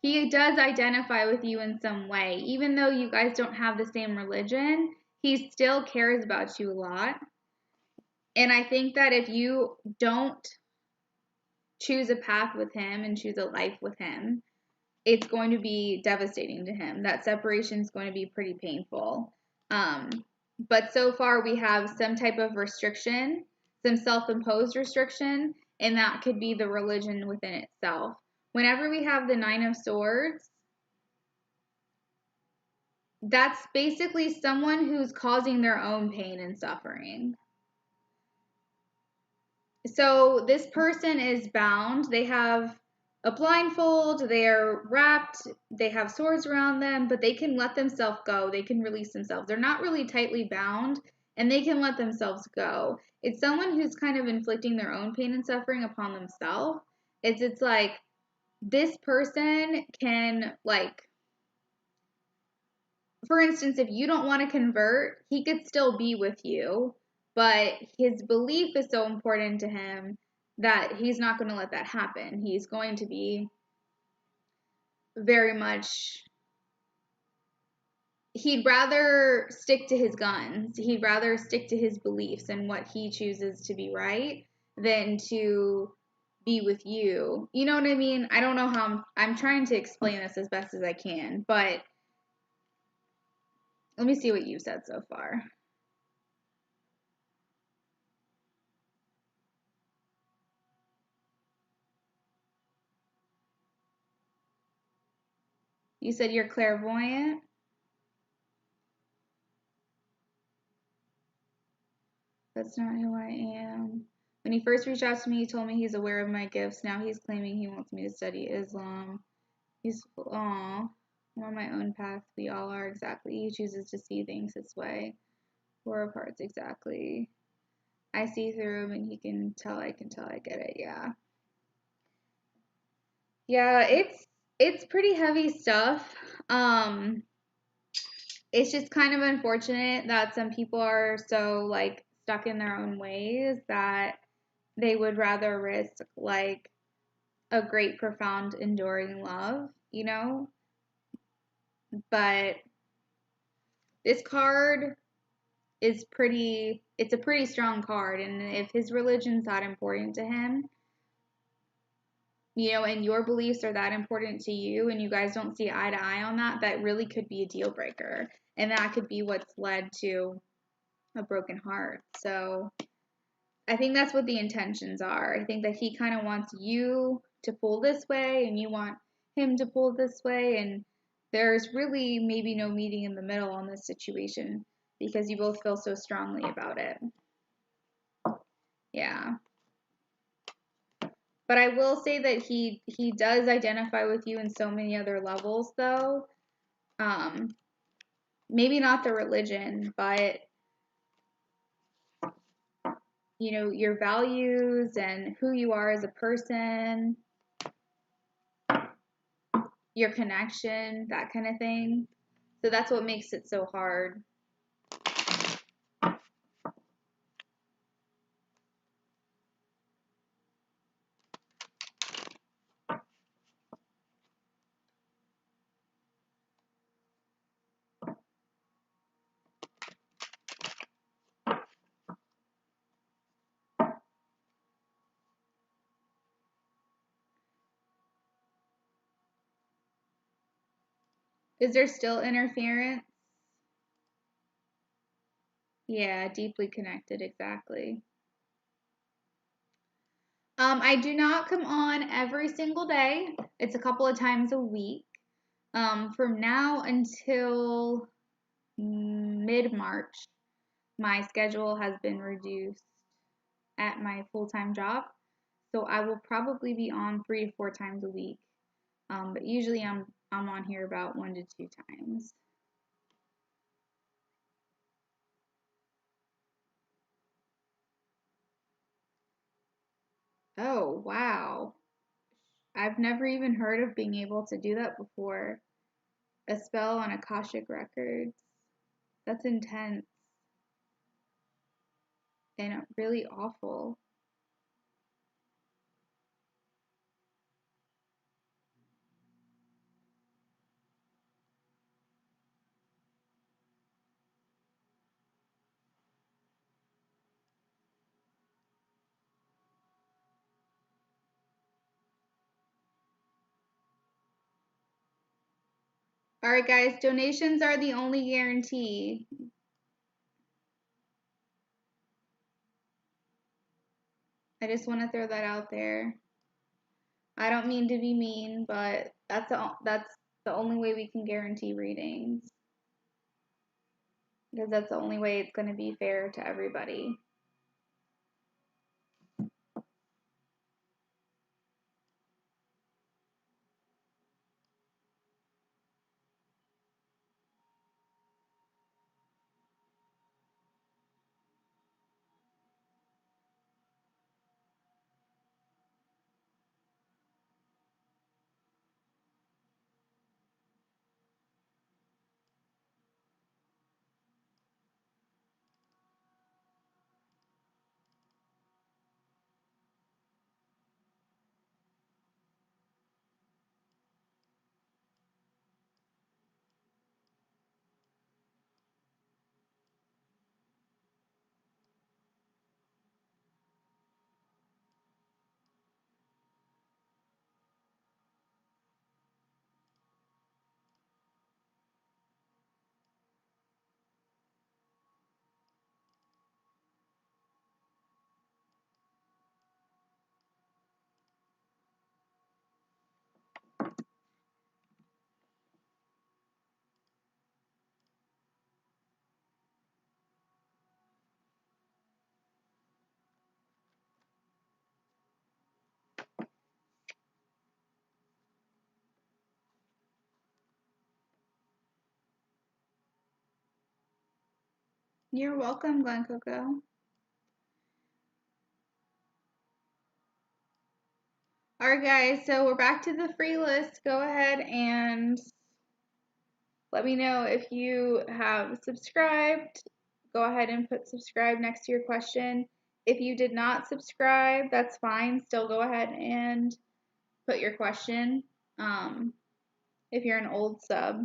he does identify with you in some way. Even though you guys don't have the same religion, he still cares about you a lot. And I think that if you don't choose a path with him and choose a life with him, it's going to be devastating to him. That separation is going to be pretty painful. But so far we have some type of restriction, some self-imposed restriction, and that could be the religion within itself. Whenever we have the Nine of Swords, that's basically someone who's causing their own pain and suffering. So this person is bound. They have a blindfold, they are wrapped, they have swords around them, but they can let themselves go. They can release themselves. They're not really tightly bound, and they can let themselves go. It's someone who's kind of inflicting their own pain and suffering upon themselves. It's like this person can, like, for instance, if you don't want to convert, he could still be with you, but his belief is so important to him that he's not going to let that happen. He's going to be very much, he'd rather stick to his guns. He'd rather stick to his beliefs and what he chooses to be right than to be with you. You know what I mean? I don't know how I'm trying to explain this as best as I can, but let me see what you said so far. You said you're clairvoyant? That's not who I am. When he first reached out to me, he told me he's aware of my gifts. Now he's claiming he wants me to study Islam. I'm on my own path. We all are exactly. He chooses to see things this way. We're apart exactly. I see through him and he can tell I get it. Yeah. Yeah, it's pretty heavy stuff. It's just kind of unfortunate that some people are so like stuck in their own ways that they would rather risk like a great, profound, enduring love, you know? But this card is it's a pretty strong card. And if his religion's that important to him, you know, and your beliefs are that important to you, and you guys don't see eye to eye on that, that really could be a deal breaker. And that could be what's led to a broken heart. So I think that's what the intentions are. I think that he kind of wants you to pull this way and you want him to pull this way. And there's really maybe no meeting in the middle on this situation because you both feel so strongly about it. Yeah. But I will say that he does identify with you in so many other levels though. Maybe not the religion, but you know, your values and who you are as a person, your connection, that kind of thing. So that's what makes it so hard. Is there still interference? Yeah, deeply connected, exactly. I do not come on every single day. It's a couple of times a week. From now until mid-March, my schedule has been reduced at my full-time job. So I will probably be on 3 to 4 times a week. But usually I'm on here about 1 to 2 times. Oh, wow. I've never even heard of being able to do that before. A spell on Akashic Records. That's intense and really awful. All right, guys, donations are the only guarantee. I just want to throw that out there. I don't mean to be mean, but that's the only way we can guarantee readings. Because that's the only way it's going to be fair to everybody. You're welcome, Glen Coco. Alright guys, so we're back to the free list. Go ahead and let me know if you have subscribed. Go ahead and put subscribe next to your question. If you did not subscribe, that's fine. Still go ahead and put your question if you're an old sub.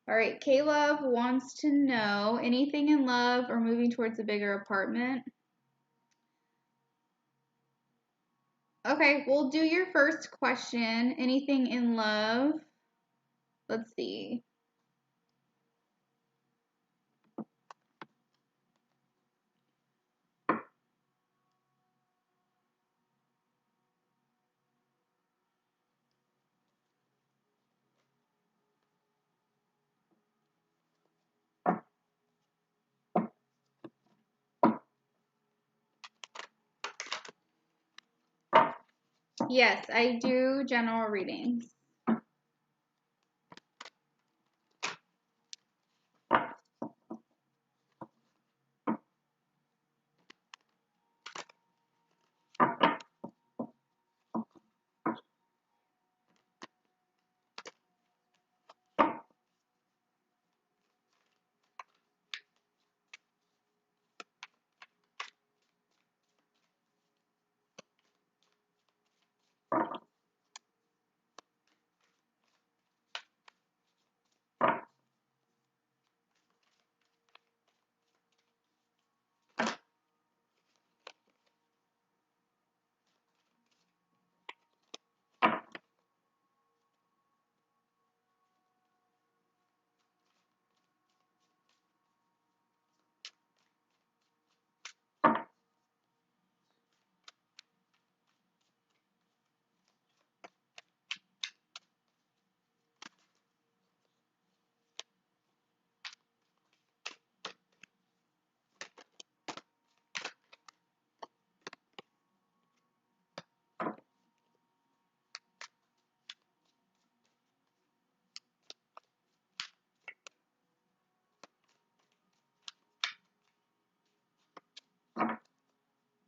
All right, Caleb wants to know anything in love or moving towards a bigger apartment. Okay, we'll do your first question. Anything in love? Let's see. Yes, I do general readings.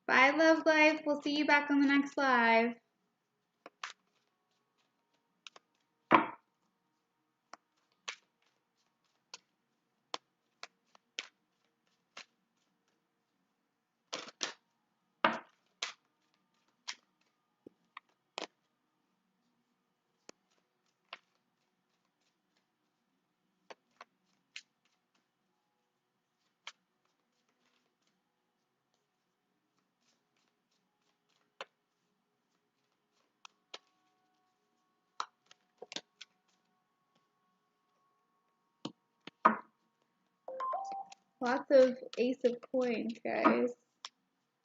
Bye, Love Life. We'll see you back on the next live. Lots of Ace of Coins, guys.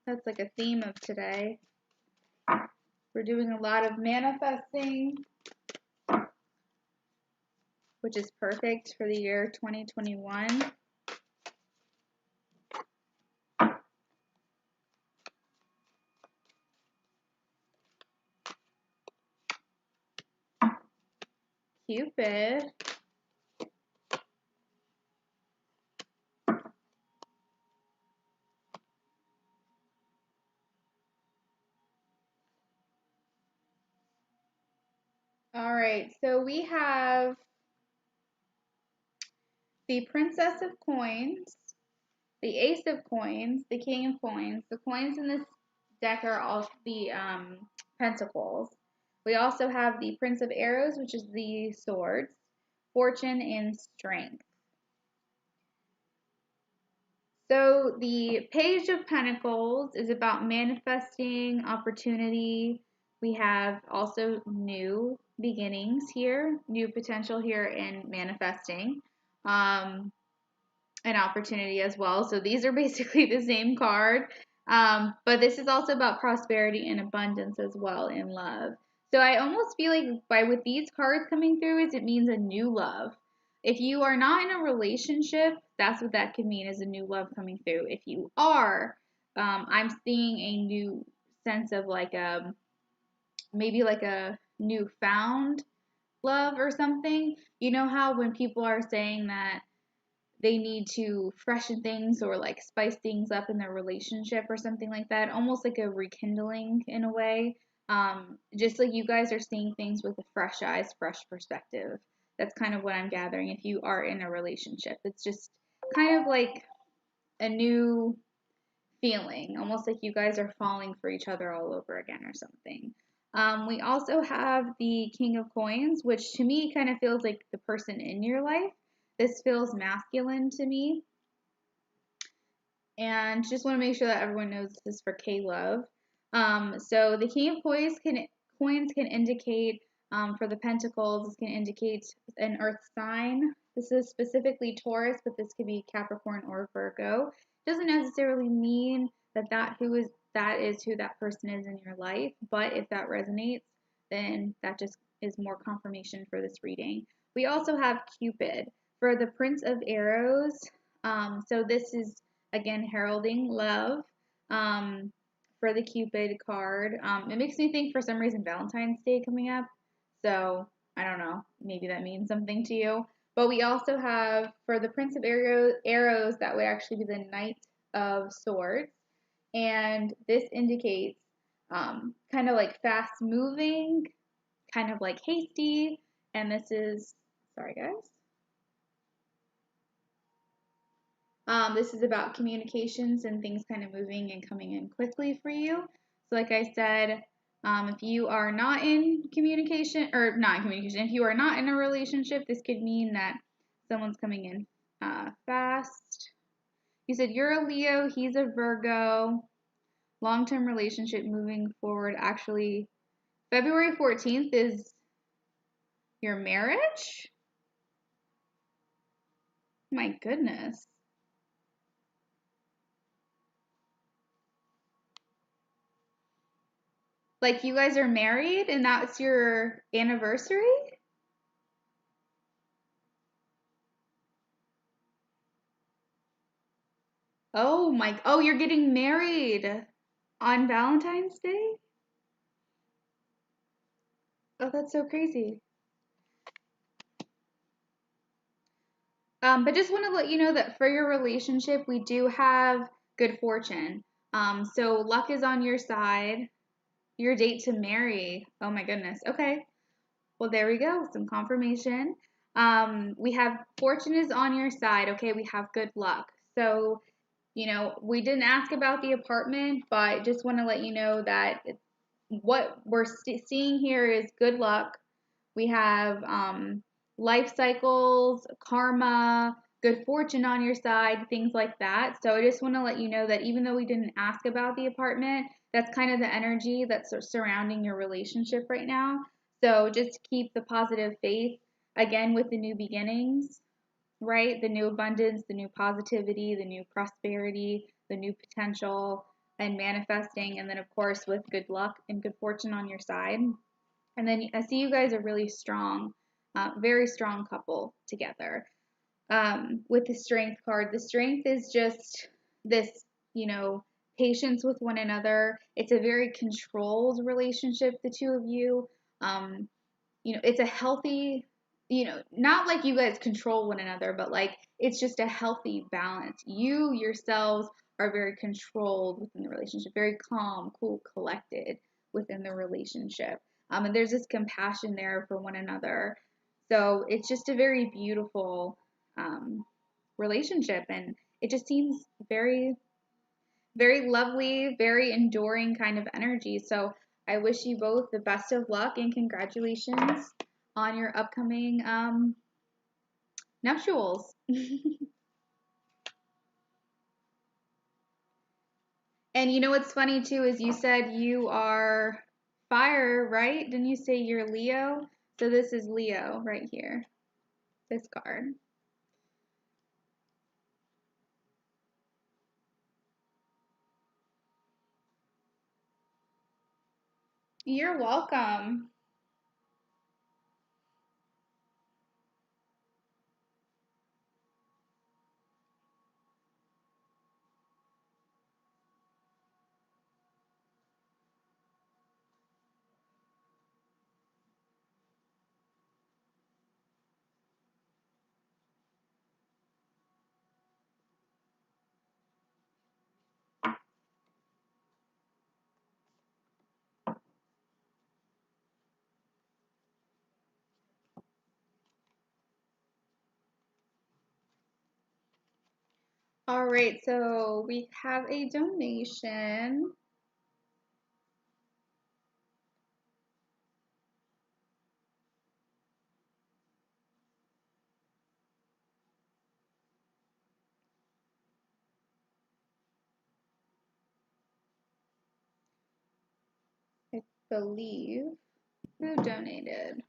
That's like a theme of today. We're doing a lot of manifesting, which is perfect for the year 2021. Cupid. All right, so we have the Princess of Coins, the Ace of Coins, the King of Coins. The coins in this deck are all the pentacles. We also have the Prince of Arrows, which is the swords, fortune, and strength. So the Page of Pentacles is about manifesting opportunity. We have also new beginnings here, new potential here in manifesting, an opportunity as well. So these are basically the same card, but this is also about prosperity and abundance as well in love. So I almost feel like with these cards coming through is it means a new love. If you are not in a relationship, that's what that could mean, is a new love coming through. If you are, I'm seeing a new sense of maybe like a newfound love or something. You know how when people are saying that they need to freshen things or like spice things up in their relationship or something like that, almost like a rekindling in a way. Just like you guys are seeing things with a fresh eyes, fresh perspective. That's kind of what I'm gathering if you are in a relationship. It's just kind of like a new feeling, almost like you guys are falling for each other all over again or something. We also have the King of Coins, which to me kind of feels like the person in your life. This feels masculine to me. And just want to make sure that everyone knows this is for K-Love. So the King of Coins can indicate, for the Pentacles, this can indicate an Earth sign. This is specifically Taurus, but this could be Capricorn or Virgo. Doesn't necessarily mean that that is who that person is in your life, but if that resonates, then that just is more confirmation for this reading. We also have Cupid for the Prince of Arrows. So this is again heralding love. For the Cupid card, it makes me think for some reason Valentine's Day coming up. So I don't know, maybe that means something to you. But we also have for the Prince of Arrows, that would actually be the Knight of Swords. And this indicates kind of like fast moving, kind of like hasty. And this is, sorry guys. This is about communications and things kind of moving and coming in quickly for you. So like I said, if you are not in communication, or not in communication, if you are not in a relationship, this could mean that someone's coming in fast. You said you're a Leo, he's a Virgo. Long-term relationship moving forward. Actually, February 14th is your marriage? My goodness. Like you guys are married and that's your anniversary? Oh, you're getting married on Valentine's Day? Oh, that's so crazy. But just want to let you know that for your relationship, we do have good fortune. So luck is on your side. Your date to marry. Oh my goodness. Okay. Well, there we go. Some confirmation. We have fortune is on your side. Okay. We have good luck. So, we didn't ask about the apartment, but just want to let you know that what we're seeing here is good luck. We have life cycles, karma, good fortune on your side, things like that. So I just want to let you know that even though we didn't ask about the apartment, that's kind of the energy that's surrounding your relationship right now. So just keep the positive faith again with the new beginnings, right? The new abundance, the new positivity, the new prosperity, the new potential, and manifesting. And then, of course, with good luck and good fortune on your side. And then I see you guys are really strong, very strong couple together. With the strength card, the strength is just this, patience with one another. It's a very controlled relationship, the two of you. It's a healthy, not like you guys control one another, but like it's just a healthy balance. You yourselves are very controlled within the relationship, very calm, cool, collected within the relationship. And there's this compassion there for one another. So it's just a very beautiful relationship. And it just seems very, very lovely, very enduring kind of energy. So I wish you both the best of luck and congratulations on your upcoming nuptials. And what's funny too is you said you are fire, right? Didn't you say you're Leo? So this is Leo right here, this card. You're welcome. All right, so we have a donation. I believe. Who donated?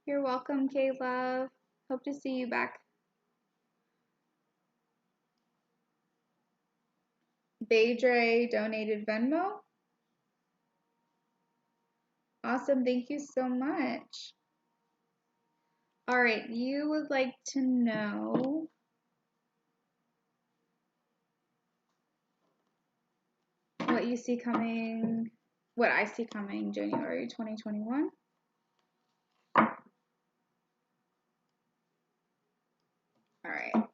You're welcome, K-Love. Hope to see you back. Beije donated Venmo. Awesome, thank you so much. All right, you would like to know what you see coming, what I see coming January 2021. All right.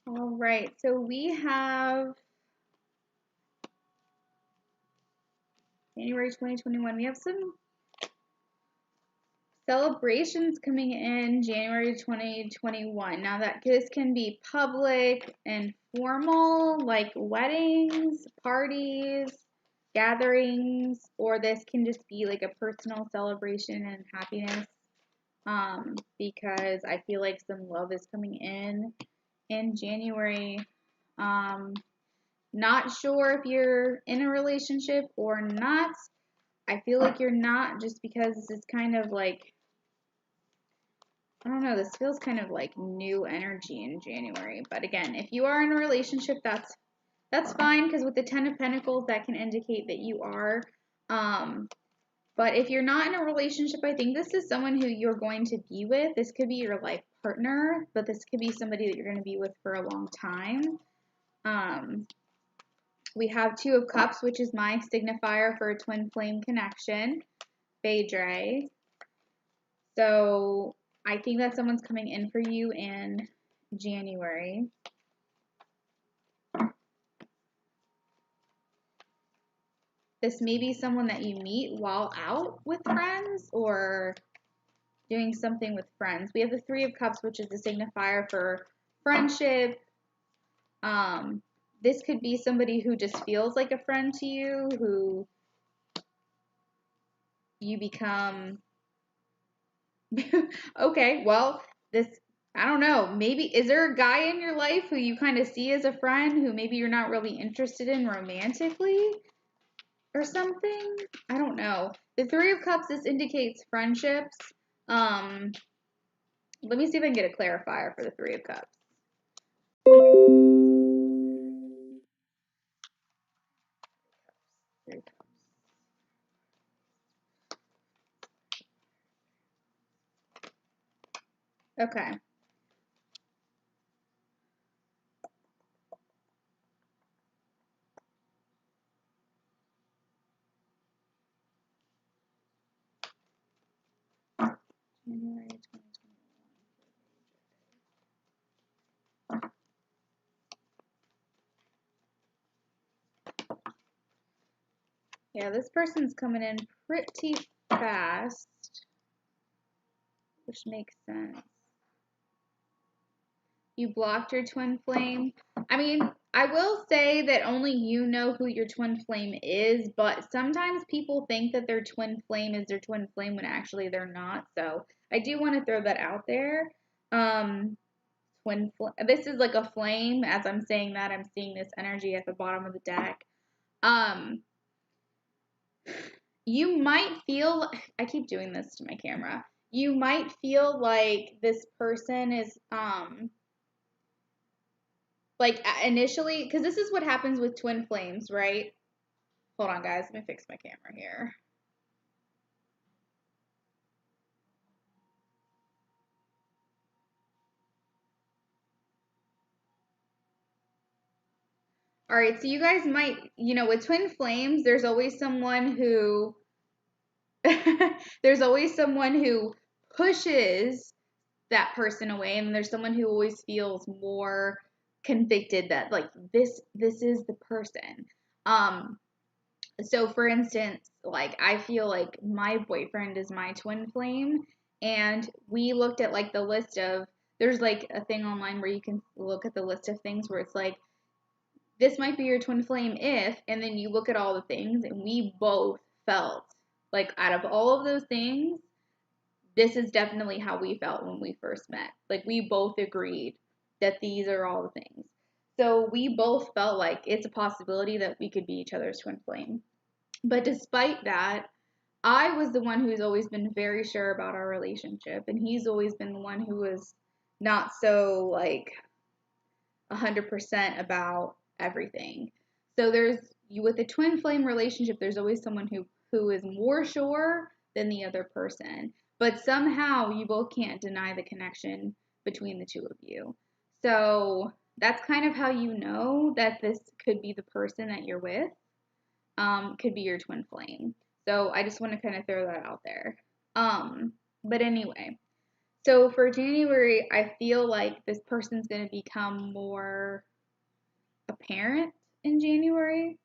All right, so we have January 2021. We have some celebrations coming in January 2021. Now that this can be public and formal, like weddings, parties, gatherings, or this can just be like a personal celebration and happiness. Because I feel like some love is coming in January. Not sure if you're in a relationship or not. I feel like you're not, just because this is kind of like, I don't know, this feels kind of like new energy in January. But again, if you are in a relationship, that's fine, because with the Ten of Pentacles, that can indicate that you are. But if you're not in a relationship, I think this is someone who you're going to be with. This could be your life partner, but this could be somebody that you're going to be with for a long time. We have Two of Cups, which is my signifier for a twin flame connection, Beije. So I think that someone's coming in for you in January. This may be someone that you meet while out with friends or doing something with friends. We have the Three of Cups, which is the signifier for friendship. This could be somebody who just feels like a friend to you, who you become. Okay, well, this, I don't know. Maybe, is there a guy in your life who you kind of see as a friend who maybe you're not really interested in romantically? or something. I don't know. The Three of Cups, this indicates friendships. Let me see if I can get a clarifier for the Three of Cups. Okay. January 2021. Yeah, this person's coming in pretty fast, which makes sense. You blocked your twin flame. I mean, I will say that only you know who your twin flame is, but sometimes people think that their twin flame is their twin flame when actually they're not. So I do want to throw that out there. This is like a flame. As I'm saying that, I'm seeing this energy at the bottom of the deck. You might feel, I keep doing this to my camera. You might feel like this person is, like initially, because this is what happens with twin flames, right? Hold on, guys. Let me fix my camera here. All right, so you guys might, with twin flames, there's always someone who, there's always someone who pushes that person away, and there's someone who always feels more convicted that like this is the person. So for instance, like I feel like my boyfriend is my twin flame, and we looked at like the list of, there's like a thing online where you can look at the list of things where it's like, this might be your twin flame if, and then you look at all the things, and we both felt like out of all of those things, this is definitely how we felt when we first met. Like we both agreed that these are all the things. So we both felt like it's a possibility that we could be each other's twin flame. But despite that, I was the one who's always been very sure about our relationship, and he's always been the one who was not so like 100% about everything. So with a twin flame relationship, there's always someone who is more sure than the other person. But somehow you both can't deny the connection between the two of you. So that's kind of how you know that this could be the person that you're with, could be your twin flame. So I just want to kind of throw that out there. But anyway, so for January, I feel like this person's going to become more apparent in January.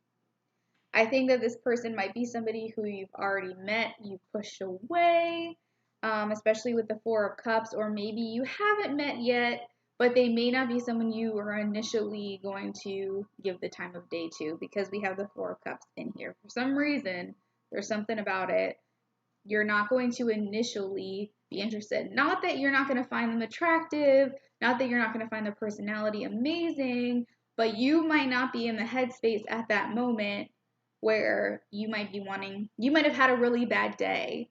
I think that this person might be somebody who you've already met, you've pushed away, especially with the Four of Cups, or maybe you haven't met yet, but they may not be someone you are initially going to give the time of day to, because we have the Four of Cups in here. For some reason, there's something about it. You're not going to initially be interested. Not that you're not going to find them attractive, not that you're not going to find their personality amazing, but you might not be in the headspace at that moment where you might have had a really bad day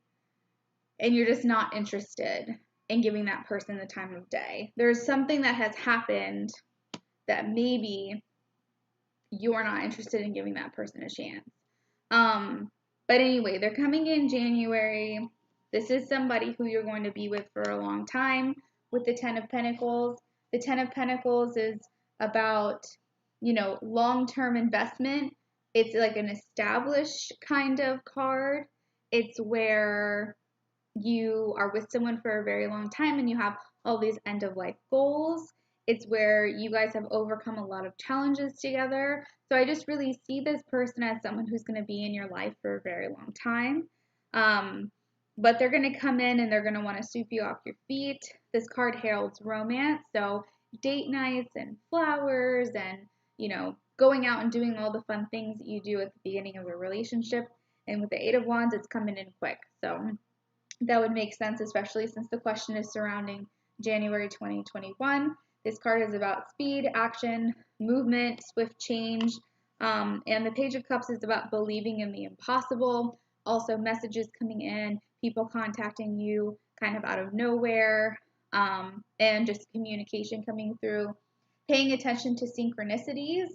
and you're just not interested in giving that person the time of day. There's something that has happened that maybe you're not interested in giving that person a chance. But anyway, they're coming in January. This is somebody who you're going to be with for a long time with the Ten of Pentacles. The Ten of Pentacles is about, long-term investment. It's like an established kind of card. It's where you are with someone for a very long time and you have all these end-of-life goals. It's where you guys have overcome a lot of challenges together. So I just really see this person as someone who's going to be in your life for a very long time. But they're going to come in and they're going to want to sweep you off your feet. This card heralds romance. So date nights and flowers and, going out and doing all the fun things that you do at the beginning of a relationship. And with the Eight of Wands, it's coming in quick. So that would make sense, especially since the question is surrounding January 2021. This card is about speed, action, movement, swift change. And the Page of Cups is about believing in the impossible. Also, messages coming in, people contacting you kind of out of nowhere, and just communication coming through. Paying attention to synchronicities.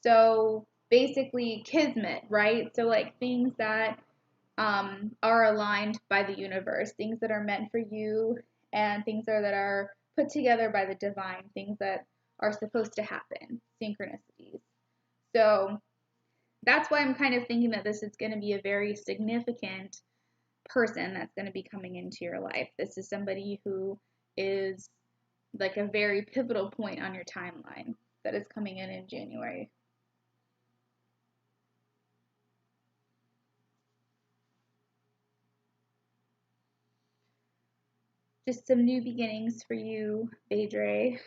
So, basically, kismet, right? So, like things that are aligned by the universe, things that are meant for you, and things that are put together by the divine, things that are supposed to happen, synchronicities. So that's why I'm kind of thinking that this is going to be a very significant person that's going to be coming into your life. This is somebody who is like a very pivotal point on your timeline that is coming in January. Just some new beginnings for you, Beije.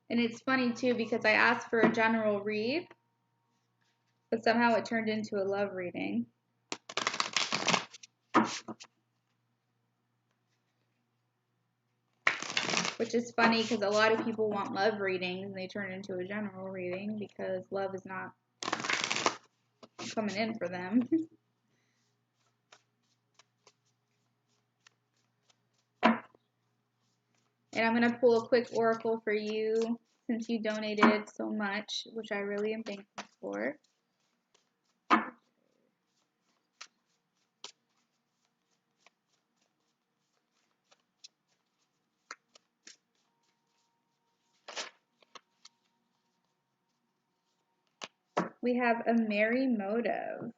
And it's funny too because I asked for a general read, but somehow it turned into a love reading. Which is funny because a lot of people want love readings and they turn into a general reading because love is not coming in for them. And I'm going to pull a quick oracle for you since you donated so much, which I really am thankful for. We have a merry motive.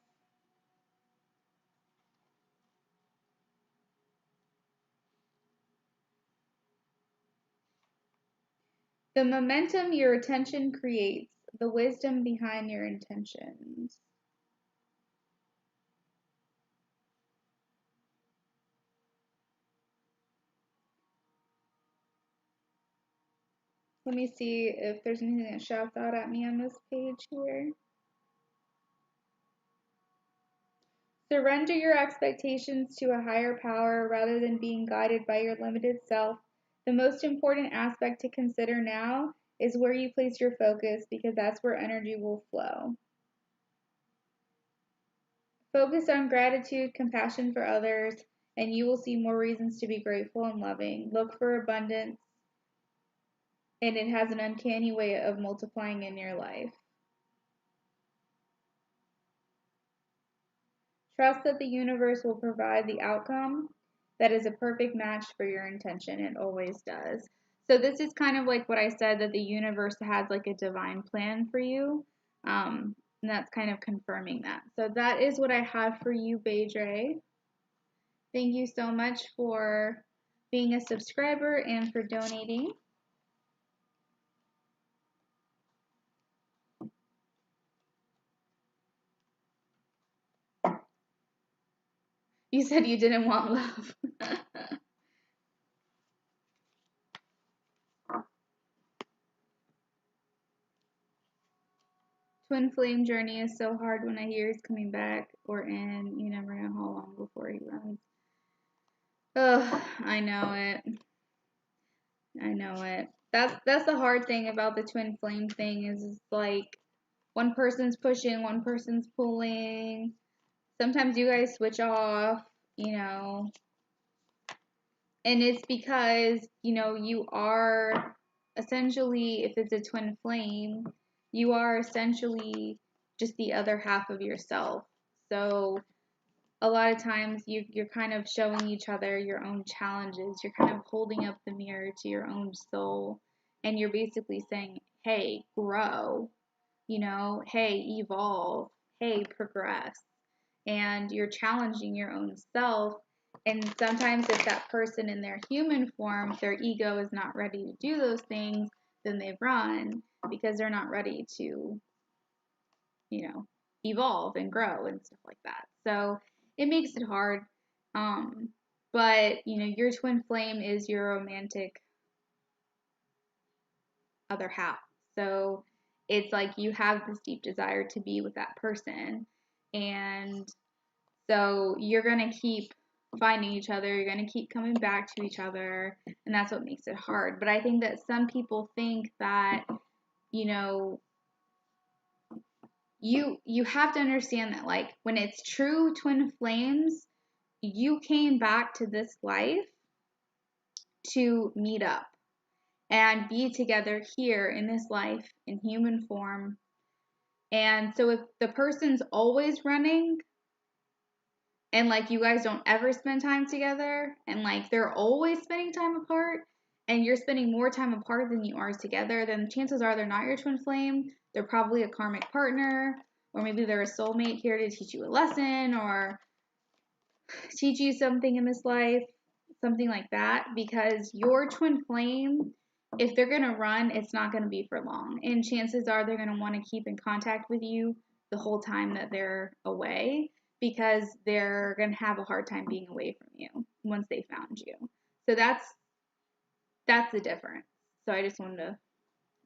The momentum your attention creates, the wisdom behind your intentions. Let me see if there's anything that shouts out at me on this page here. Surrender your expectations to a higher power rather than being guided by your limited self. The most important aspect to consider now is where you place your focus because that's where energy will flow. Focus on gratitude, compassion for others, and you will see more reasons to be grateful and loving. Look for abundance, and it has an uncanny way of multiplying in your life. Trust that the universe will provide the outcome that is a perfect match for your intention. It always does. So this is kind of like what I said, that the universe has like a divine plan for you. And that's kind of confirming that. So that is what I have for you, Beije. Thank you so much for being a subscriber and for donating. You said you didn't want love. Twin flame journey is so hard when I hear he's coming back or in. You never know how long before he runs. Ugh, I know it. I know it. That's the hard thing about the twin flame thing is like one person's pushing, one person's pulling. Sometimes you guys switch off, you know. And it's because, you know, you are essentially, if it's a twin flame, you are essentially just the other half of yourself. So a lot of times you're kind of showing each other your own challenges. You're kind of holding up the mirror to your own soul. And you're basically saying, hey, grow, you know, hey, evolve, hey, progress. And you're challenging your own self. And sometimes if that person in their human form, their ego is not ready to do those things, then they run because they're not ready to, you know, evolve and grow and stuff like that. So it makes it hard. But you know, your twin flame is your romantic other half. So it's like you have this deep desire to be with that person. And so you're going to keep finding each other. You're going to keep coming back to each other. And that's what makes it hard. But I think that some people think that, you know, you have to understand that, like, when it's true twin flames, you came back to this life to meet up and be together here in this life in human form. And so if the person's always running and like you guys don't ever spend time together and like they're always spending time apart and you're spending more time apart than you are together, then chances are they're not your twin flame. They're probably a karmic partner, or maybe they're a soulmate here to teach you a lesson or teach you something in this life, something like that, because your twin flame, if they're going to run, it's not going to be for long. And chances are they're going to want to keep in contact with you the whole time that they're away, because they're going to have a hard time being away from you once they found you. So that's the difference. So I just wanted to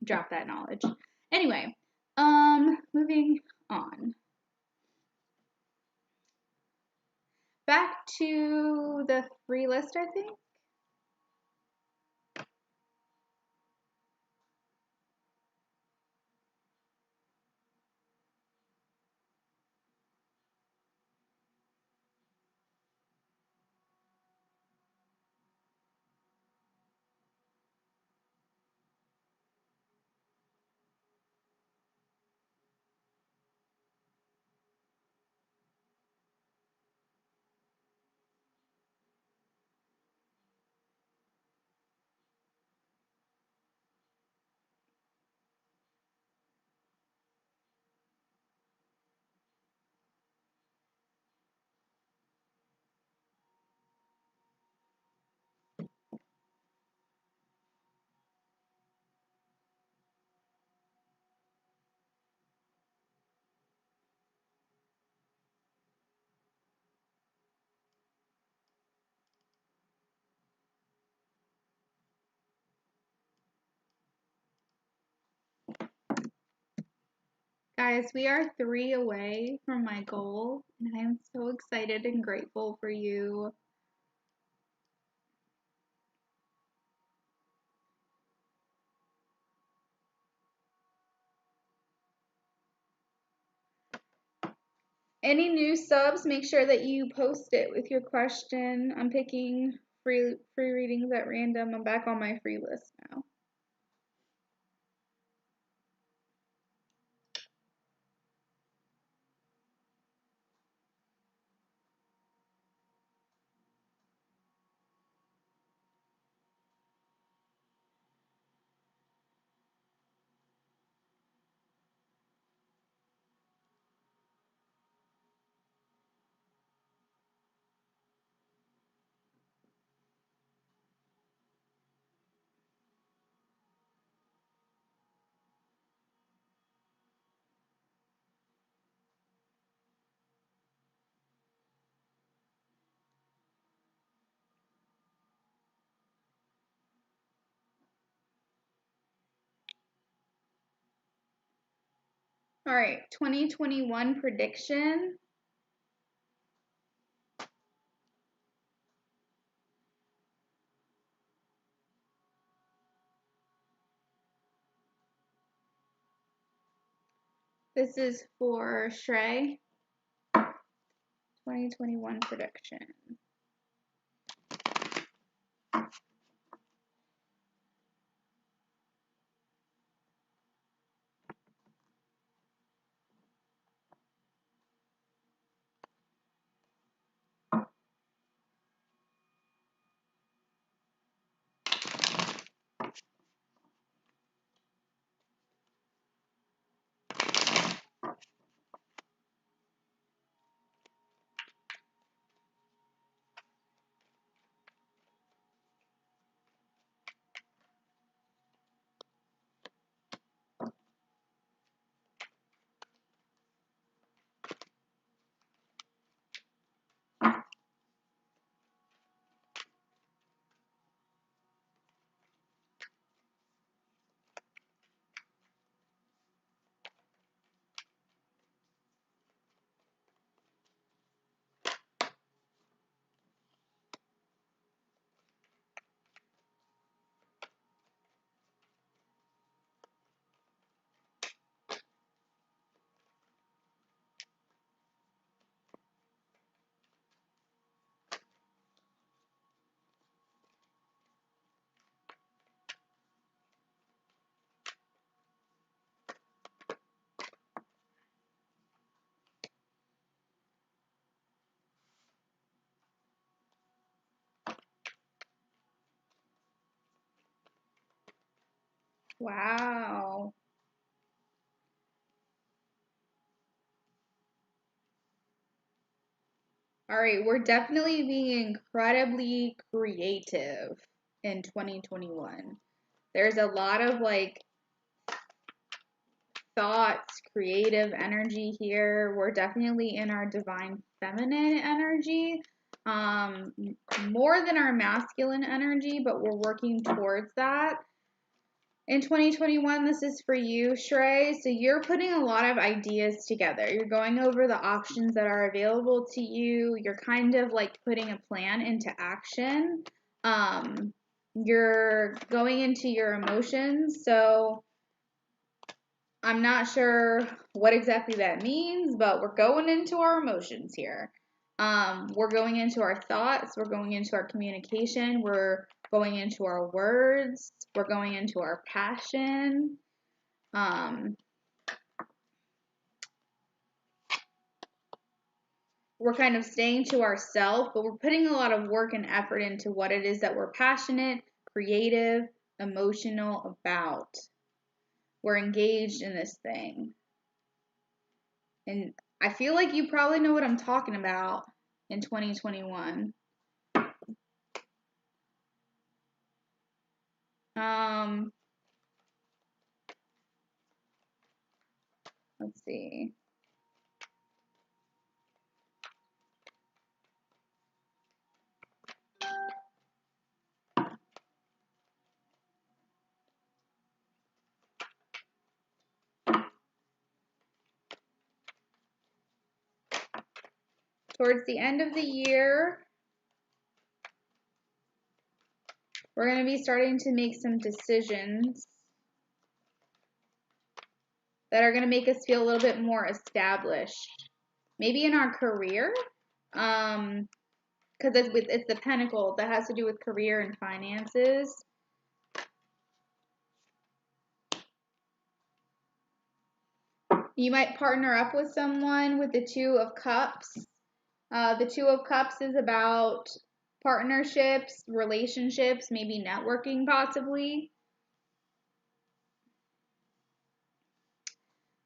drop that knowledge. Anyway, moving on. Back to the free list, I think. Guys, we are 3 away from my goal, and I am so excited and grateful for you. Any new subs, make sure that you post it with your question. I'm picking free readings at random. I'm back on my free list now. All right, 2021 prediction. This is for Shrey. 2021 prediction. Wow. All right, we're definitely being incredibly creative in 2021. There's a lot of like thoughts, creative energy here. We're definitely in our divine feminine energy, um, more than our masculine energy, but we're working towards that. In 2021, this is for you, Shrey. So you're putting a lot of ideas together. You're going over the options that are available to you. You're kind of like putting a plan into action. You're going into your emotions. So I'm not sure what exactly that means, but we're going into our emotions here. We're going into our thoughts. We're going into our communication. We're going into our words. We're going into our passion. We're kind of staying to ourselves, but we're putting a lot of work and effort into what it is that we're passionate, creative, emotional about. We're engaged in this thing. And I feel like you probably know what I'm talking about in 2021. Let's see. Towards the end of the year, we're going to be starting to make some decisions that are going to make us feel a little bit more established. Maybe in our career, because it's the pentacle that has to do with career and finances. You might partner up with someone with the Two of Cups. The Two of Cups is about partnerships, relationships, maybe networking possibly.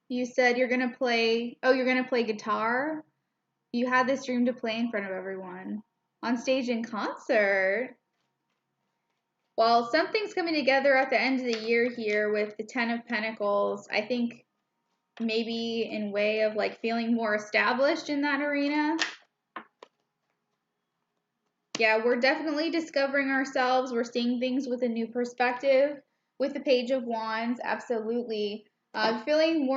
You said you're going to play, oh, you're going to play guitar. You had this dream to play in front of everyone on stage in concert. Well, something's coming together at the end of the year here with the Ten of Pentacles. I think maybe in way of like feeling more established in that arena. Yeah, we're definitely discovering ourselves. We're seeing things with a new perspective. With the Page of Wands, absolutely. Feeling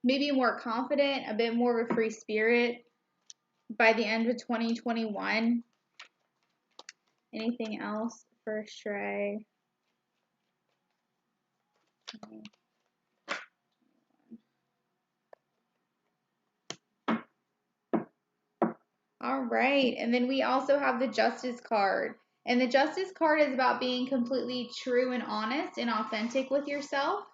maybe more confident, a bit more of a free spirit by the end of 2021. Anything else for Shrey? All right, and then we also have the Justice card. And the Justice card is about being completely true and honest and authentic with yourself.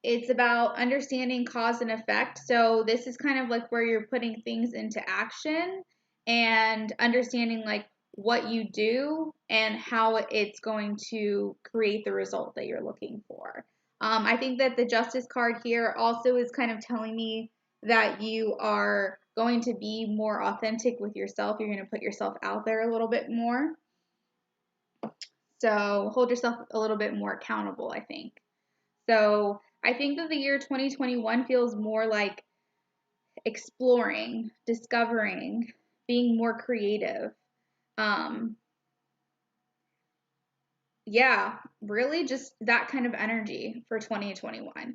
It's about understanding cause and effect. So this is kind of like where you're putting things into action and understanding like what you do and how it's going to create the result that you're looking for. I think that the Justice card here also is kind of telling me that you are going to be more authentic with yourself. You're going to put yourself out there a little bit more. So hold yourself a little bit more accountable, I think. So I think that the year 2021 feels more like exploring, discovering, being more creative. Yeah, really just that kind of energy for 2021.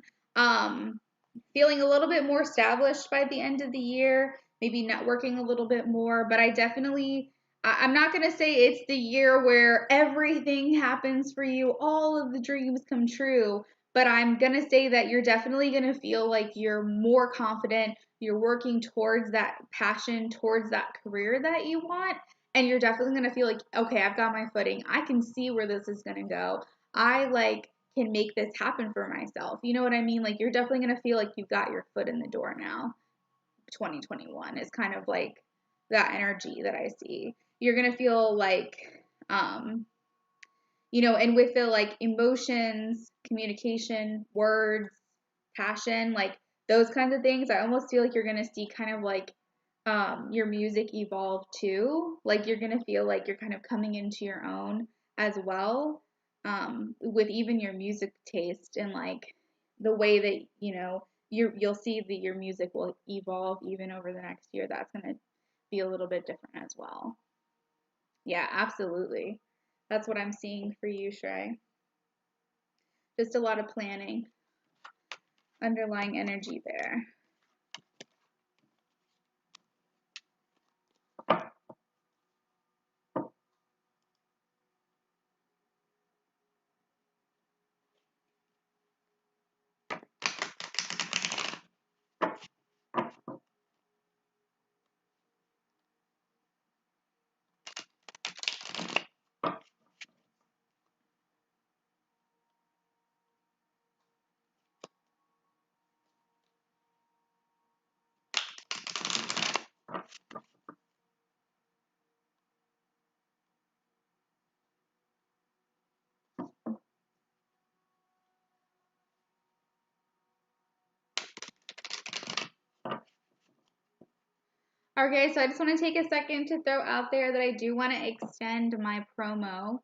Feeling a little bit more established by the end of the year, maybe networking a little bit more, but I'm not going to say it's the year where everything happens for you, all of the dreams come true, but I'm going to say that you're definitely going to feel like you're more confident, you're working towards that passion, towards that career that you want, and you're definitely going to feel like, okay, I've got my footing. I can see where this is going to go. I can make this happen for myself. You know what I mean? Like you're definitely going to feel like you've got your foot in the door now. 2021 is kind of like that energy that I see. You're going to feel like you know, and with the like emotions, communication, words, passion, like those kinds of things, I almost feel like you're going to see kind of like your music evolve too. Like you're going to feel like you're kind of coming into your own as well, with even your music taste and like the way that, you know, you'll see that your music will evolve even over the next year. That's going to be a little bit different as well. Yeah, absolutely. That's what I'm seeing for you, Shrey. Just a lot of planning, underlying energy there. Okay, so I just want to take a second to throw out there that I do want to extend my promo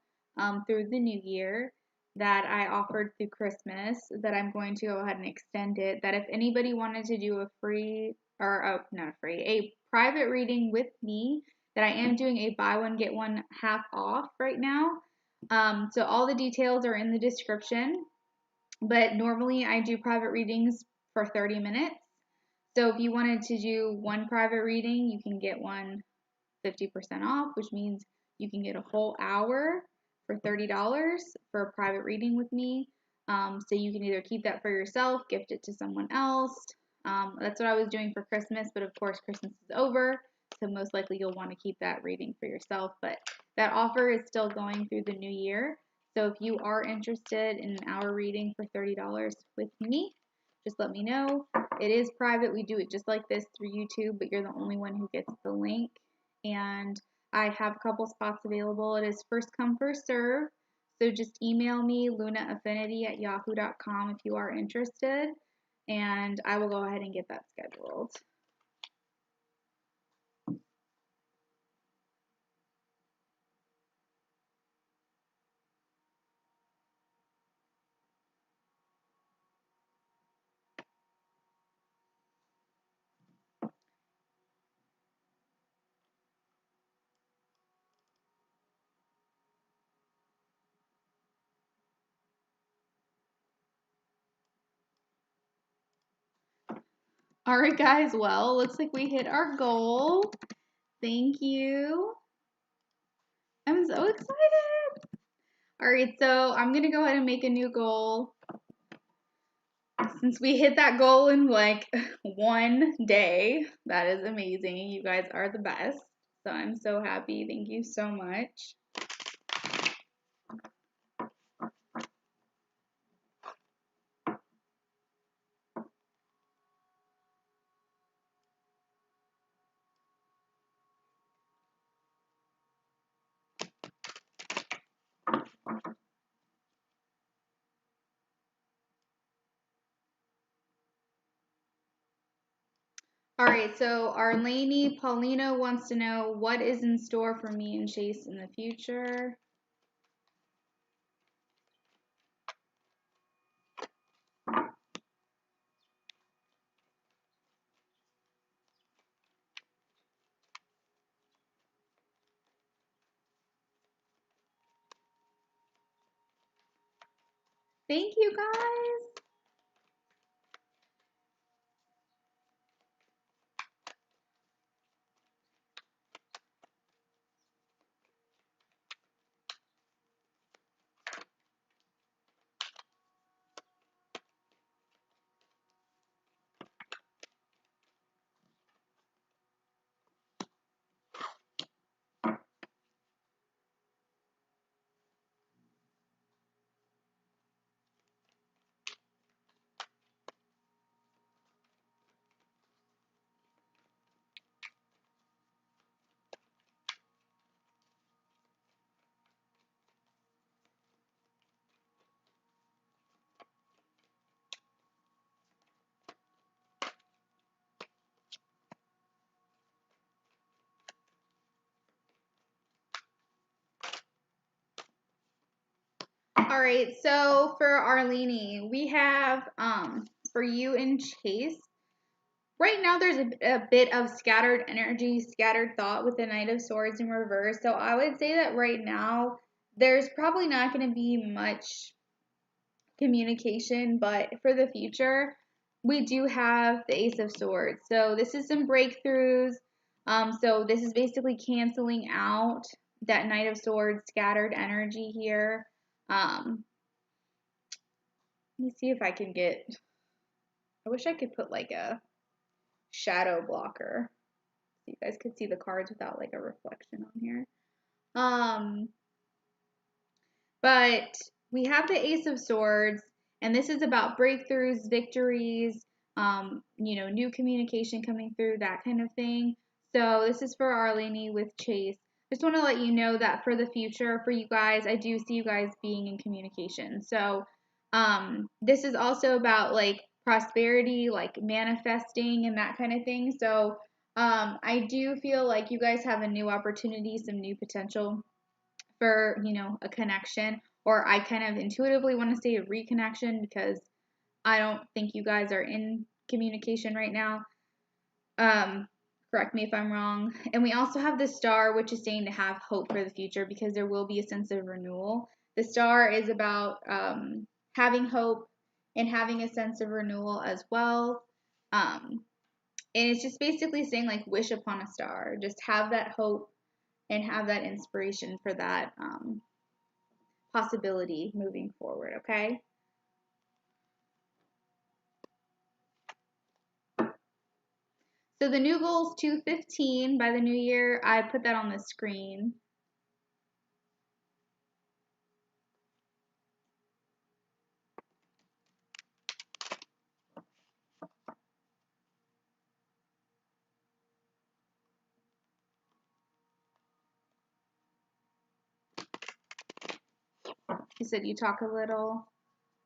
through the new year that I offered through Christmas, that I'm going to go ahead and extend it. That if anybody wanted to do a free, or not a free, a private reading with me, that I am doing a buy one, get one half off right now. So all the details are in the description, but normally I do private readings for 30 minutes. So if you wanted to do one private reading, you can get one 50% off, which means you can get a whole hour for $30 for a private reading with me. So you can either keep that for yourself, gift it to someone else. That's what I was doing for Christmas, but of course Christmas is over, so most likely you'll want to keep that reading for yourself. But that offer is still going through the new year. So if you are interested in an hour reading for $30 with me, just let me know. It is private. We do it just like this through YouTube, but you're the only one who gets the link. And I have a couple spots available. It is first come, first serve. So just email me, lunaaffinity@yahoo.com, if you are interested, and I will go ahead and get that scheduled. All right, guys. Well, looks like we hit our goal. Thank you. I'm so excited. All right, so I'm going to go ahead and make a new goal. Since we hit that goal in like one day, that is amazing. You guys are the best. So I'm so happy. Thank you so much. All right, so our Lainey Paulino wants to know what is in store for me and Chase in the future. Thank you, guys. All right, so for Arlene, we have for you and Chase. Right now, there's a bit of scattered energy, scattered thought with the Knight of Swords in reverse. So I would say that right now, there's probably not going to be much communication, but for the future, we do have the Ace of Swords. So this is some breakthroughs. So this is basically canceling out that Knight of Swords scattered energy here. Let me see if I can get, I wish I could put like a shadow blocker so you guys could see the cards without like a reflection on here. But we have the Ace of Swords, and this is about breakthroughs, victories, new communication coming through, that kind of thing. So this is for Arlene with Chase. Just want to let you know that for the future, for you guys, I do see you guys being in communication. So this is also about like prosperity, like manifesting and that kind of thing. So I do feel like you guys have a new opportunity, some new potential for, a connection, or I kind of intuitively want to say a reconnection because I don't think you guys are in communication right now. Correct me if I'm wrong. And we also have the star, which is saying to have hope for the future because there will be a sense of renewal. The star is about having hope and having a sense of renewal as well. And it's just basically saying like wish upon a star. Just have that hope and have that inspiration for that possibility moving forward, okay? So the new goal is 215 by the new year. I put that on the screen. You said you talk a little.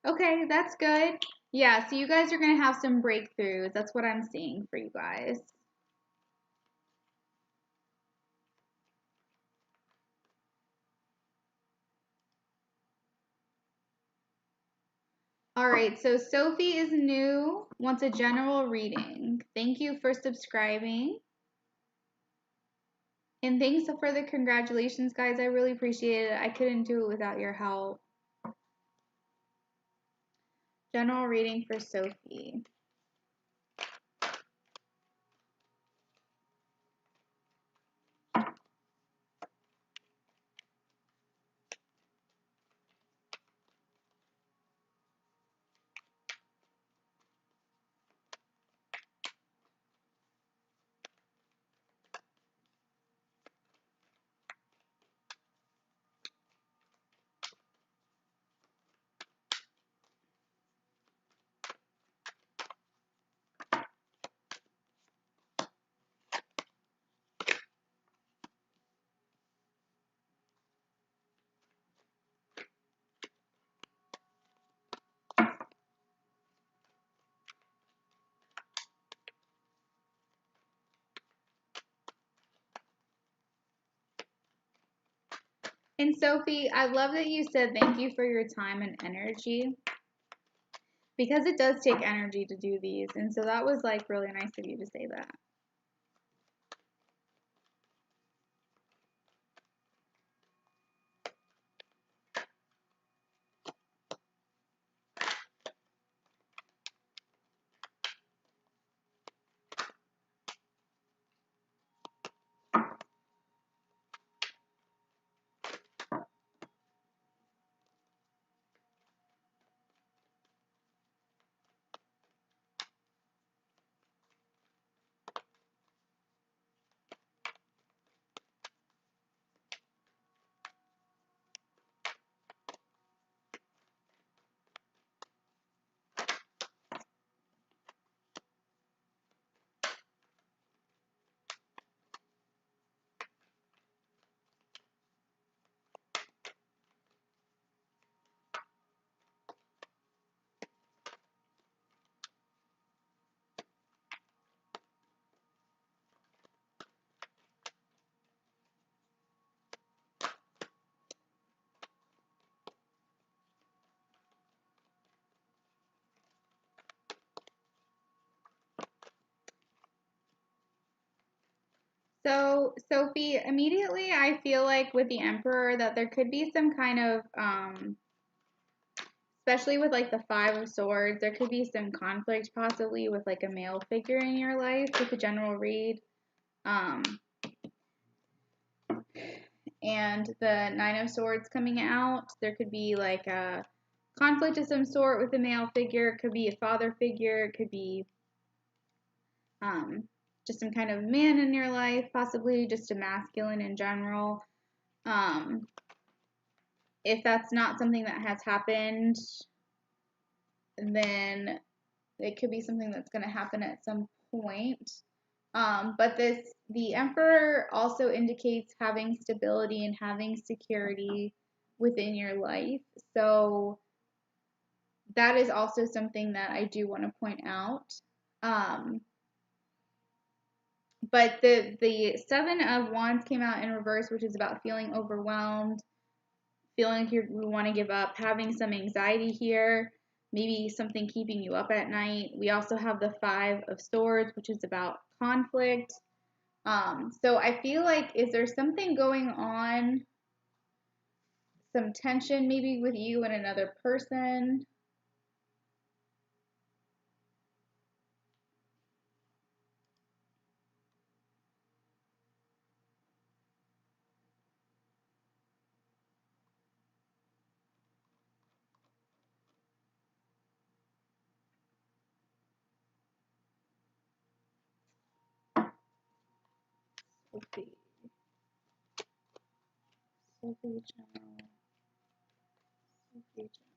Okay, that's good. Yeah, so you guys are going to have some breakthroughs. That's what I'm seeing for you guys. All right, so Sophie is new, wants a general reading. Thank you for subscribing. And thanks for the congratulations, guys. I really appreciate it. I couldn't do it without your help. General reading for Sophie. And Sophie, I love that you said thank you for your time and energy because it does take energy to do these. And so that was like really nice of you to say that. So, Sophie, immediately I feel like with the Emperor that there could be some kind of, especially with like the Five of Swords, there could be some conflict possibly with like a male figure in your life with the general read. And the Nine of Swords coming out, there could be like a conflict of some sort with a male figure. It could be a father figure. It could be just some kind of man in your life, possibly just a masculine in general. If that's not something that has happened, then it could be something that's going to happen at some point. But the Emperor also indicates having stability and having security within your life. So that is also something that I do want to point out. But the Seven of Wands came out in reverse, which is about feeling overwhelmed, feeling like you want to give up, having some anxiety here, maybe something keeping you up at night. We also have the Five of Swords, which is about conflict. So I feel like, is there something going on, some tension maybe with you and another person? Sophie. Sophie General. Sophie General.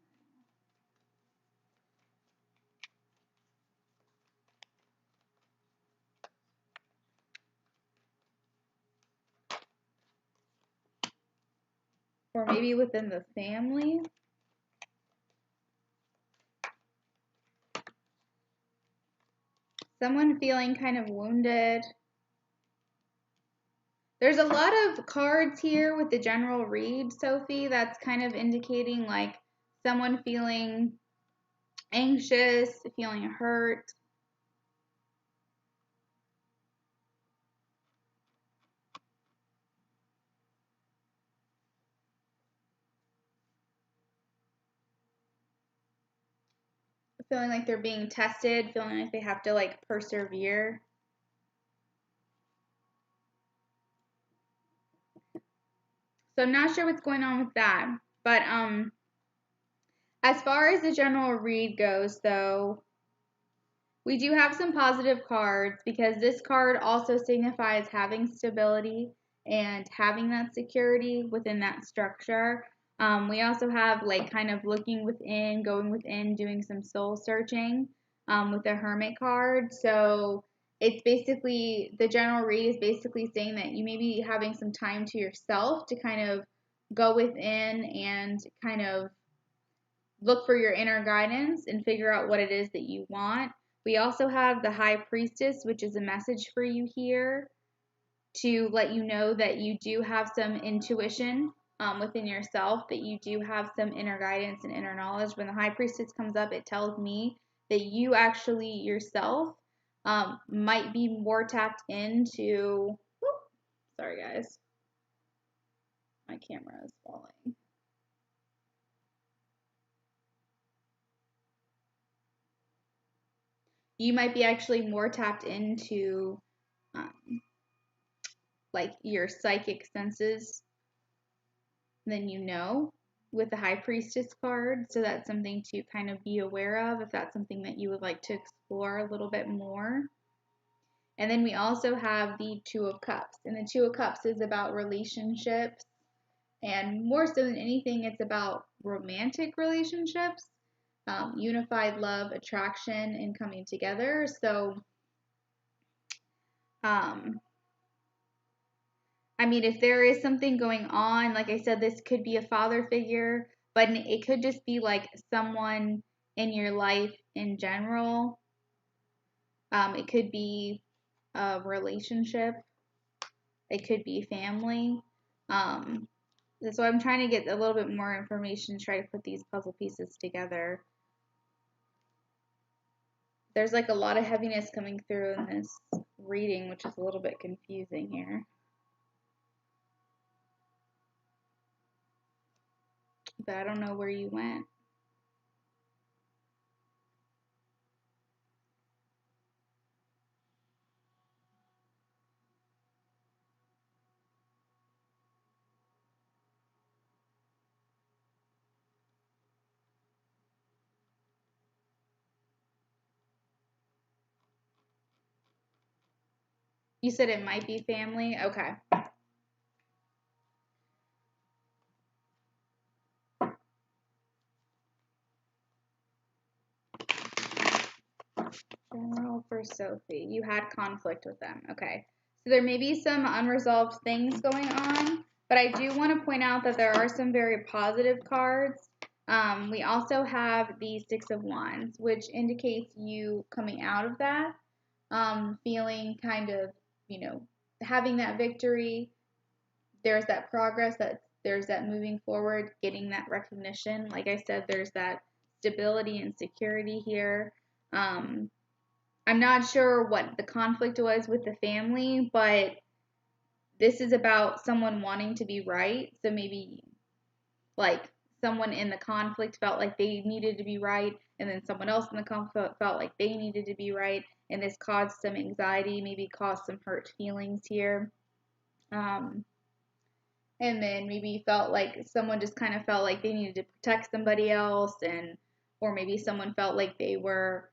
Or maybe within the family. Someone feeling kind of wounded. There's a lot of cards here with the general read, Sophie, that's kind of indicating like someone feeling anxious, feeling hurt. Feeling like they're being tested, feeling like they have to like persevere. So I'm not sure what's going on with that. But as far as the general read goes though, we do have some positive cards because this card also signifies having stability and having that security within that structure. We also have like kind of looking within, going within, doing some soul searching with the Hermit card. So it's basically, the general read is basically saying that you may be having some time to yourself to kind of go within and kind of look for your inner guidance and figure out what it is that you want. We also have the High Priestess, which is a message for you here to let you know that you do have some intuition within yourself, that you do have some inner guidance and inner knowledge. When the High Priestess comes up, it tells me that you actually yourself might be more tapped into, sorry guys, my camera is falling. You might be actually more tapped into like your psychic senses than you know with the High Priestess card. So that's something to kind of be aware of if that's something that you would like to explore a little bit more. And then we also have the Two of Cups. And the Two of Cups is about relationships. And more so than anything, it's about romantic relationships, unified love, attraction, and coming together. So, I mean, if there is something going on, like I said, this could be a father figure, but it could just be like someone in your life in general. It could be a relationship. It could be family. So I'm trying to get a little bit more information to try to put these puzzle pieces together. There's like a lot of heaviness coming through in this reading, which is a little bit confusing here. but I don't know where you went. You said it might be family? Okay. General for Sophie. You had conflict with them. Okay. So there may be some unresolved things going on, but I do want to point out that there are some very positive cards. We also have the Six of Wands, which indicates you coming out of that, feeling kind of, having that victory. There's that progress, there's that moving forward, getting that recognition. Like I said, there's that stability and security here. I'm not sure what the conflict was with the family, but this is about someone wanting to be right. So maybe like someone in the conflict felt like they needed to be right, and then someone else in the conflict felt like they needed to be right, and this caused some anxiety, maybe caused some hurt feelings here. And then maybe felt like someone just kind of felt like they needed to protect somebody else, and or maybe someone felt like they were,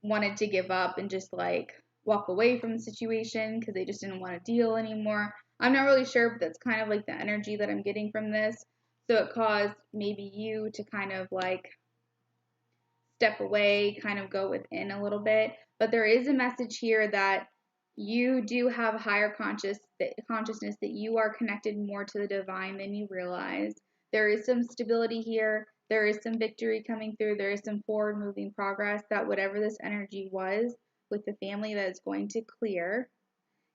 wanted to give up and just like walk away from the situation because they just didn't want to deal anymore. I'm not really sure, but that's kind of like the energy that I'm getting from this. So it caused maybe you to kind of like step away, kind of go within a little bit. But there is a message here that you do have a higher consciousness, that you are connected more to the divine than you realize. There is some stability here. There is some victory coming through. There is some forward moving progress, that whatever this energy was with the family, that is going to clear.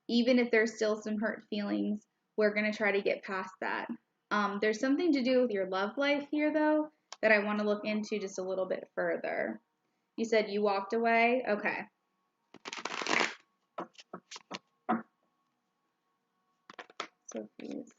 Even if there's still some hurt feelings, we're going to try to get past that. There's something to do with your love life here, though, that I want to look into just a little bit further. You said you walked away? Okay. Sophie's.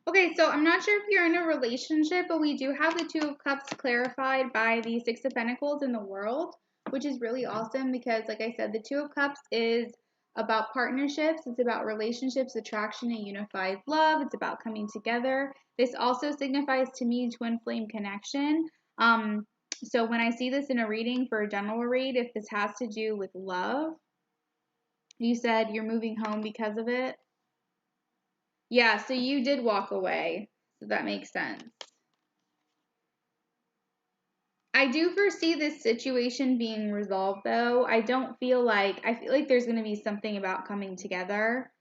Okay, so I'm not sure if you're in a relationship, but we do have the Two of Cups clarified by the Six of Pentacles in the world, which is really awesome because, like I said, the Two of Cups is about partnerships. It's about relationships, attraction, and unified love. It's about coming together. This also signifies to me twin flame connection. So when I see this in a reading for a general read, if this has to do with love, you said you're moving home because of it. Yeah, so you did walk away. So that makes sense. I do foresee this situation being resolved, though. I feel like there's going to be something about coming together.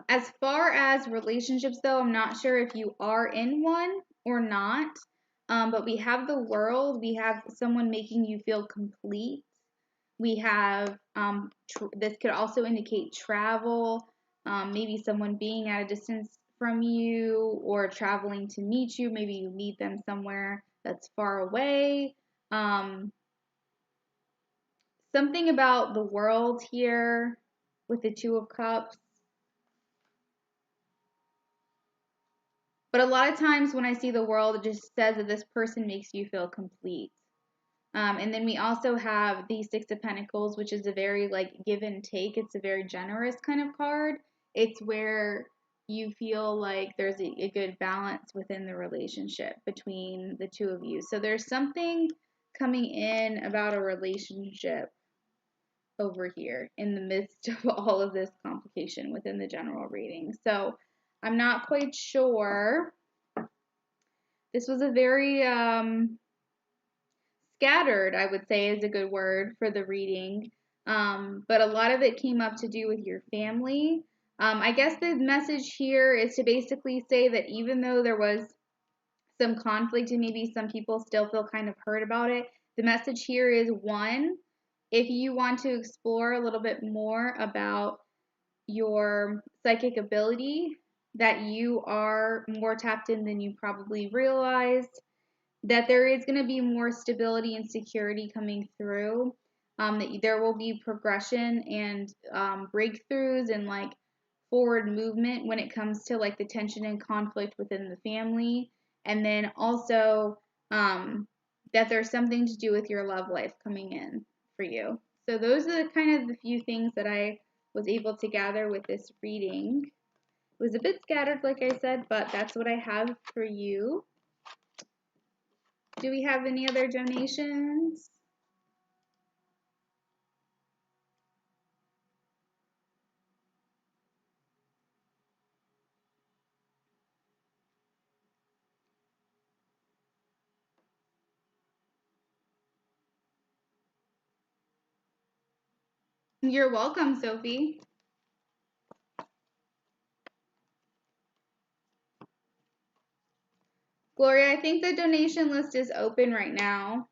As far as relationships, though, I'm not sure if you are in one or not. But we have the World. We have someone making you feel complete. We have, this could also indicate travel, maybe someone being at a distance from you or traveling to meet you. Maybe you meet them somewhere that's far away. Something about the World here with the Two of Cups. But a lot of times when I see the World, it just says that this person makes you feel complete. And then we also have the Six of Pentacles, which is a very like give and take. It's a very generous kind of card. It's where you feel like there's a good balance within the relationship between the two of you. So there's something coming in about a relationship over here in the midst of all of this complication within the general reading. So I'm not quite sure. This was a very scattered, I would say is a good word for the reading. But a lot of it came up to do with your family. I guess the message here is to basically say that even though there was some conflict and maybe some people still feel kind of hurt about it, the message here is one, if you want to explore a little bit more about your psychic ability, that you are more tapped in than you probably realized, that there is going to be more stability and security coming through, that there will be progression and breakthroughs and like forward movement when it comes to like the tension and conflict within the family. And then also that there's something to do with your love life coming in for you. So those are the kind of the few things that I was able to gather with this reading. It was a bit scattered, like I said, but that's what I have for you. Do we have any other donations? You're welcome, Sophie. Gloria, I think the donation list is open right now.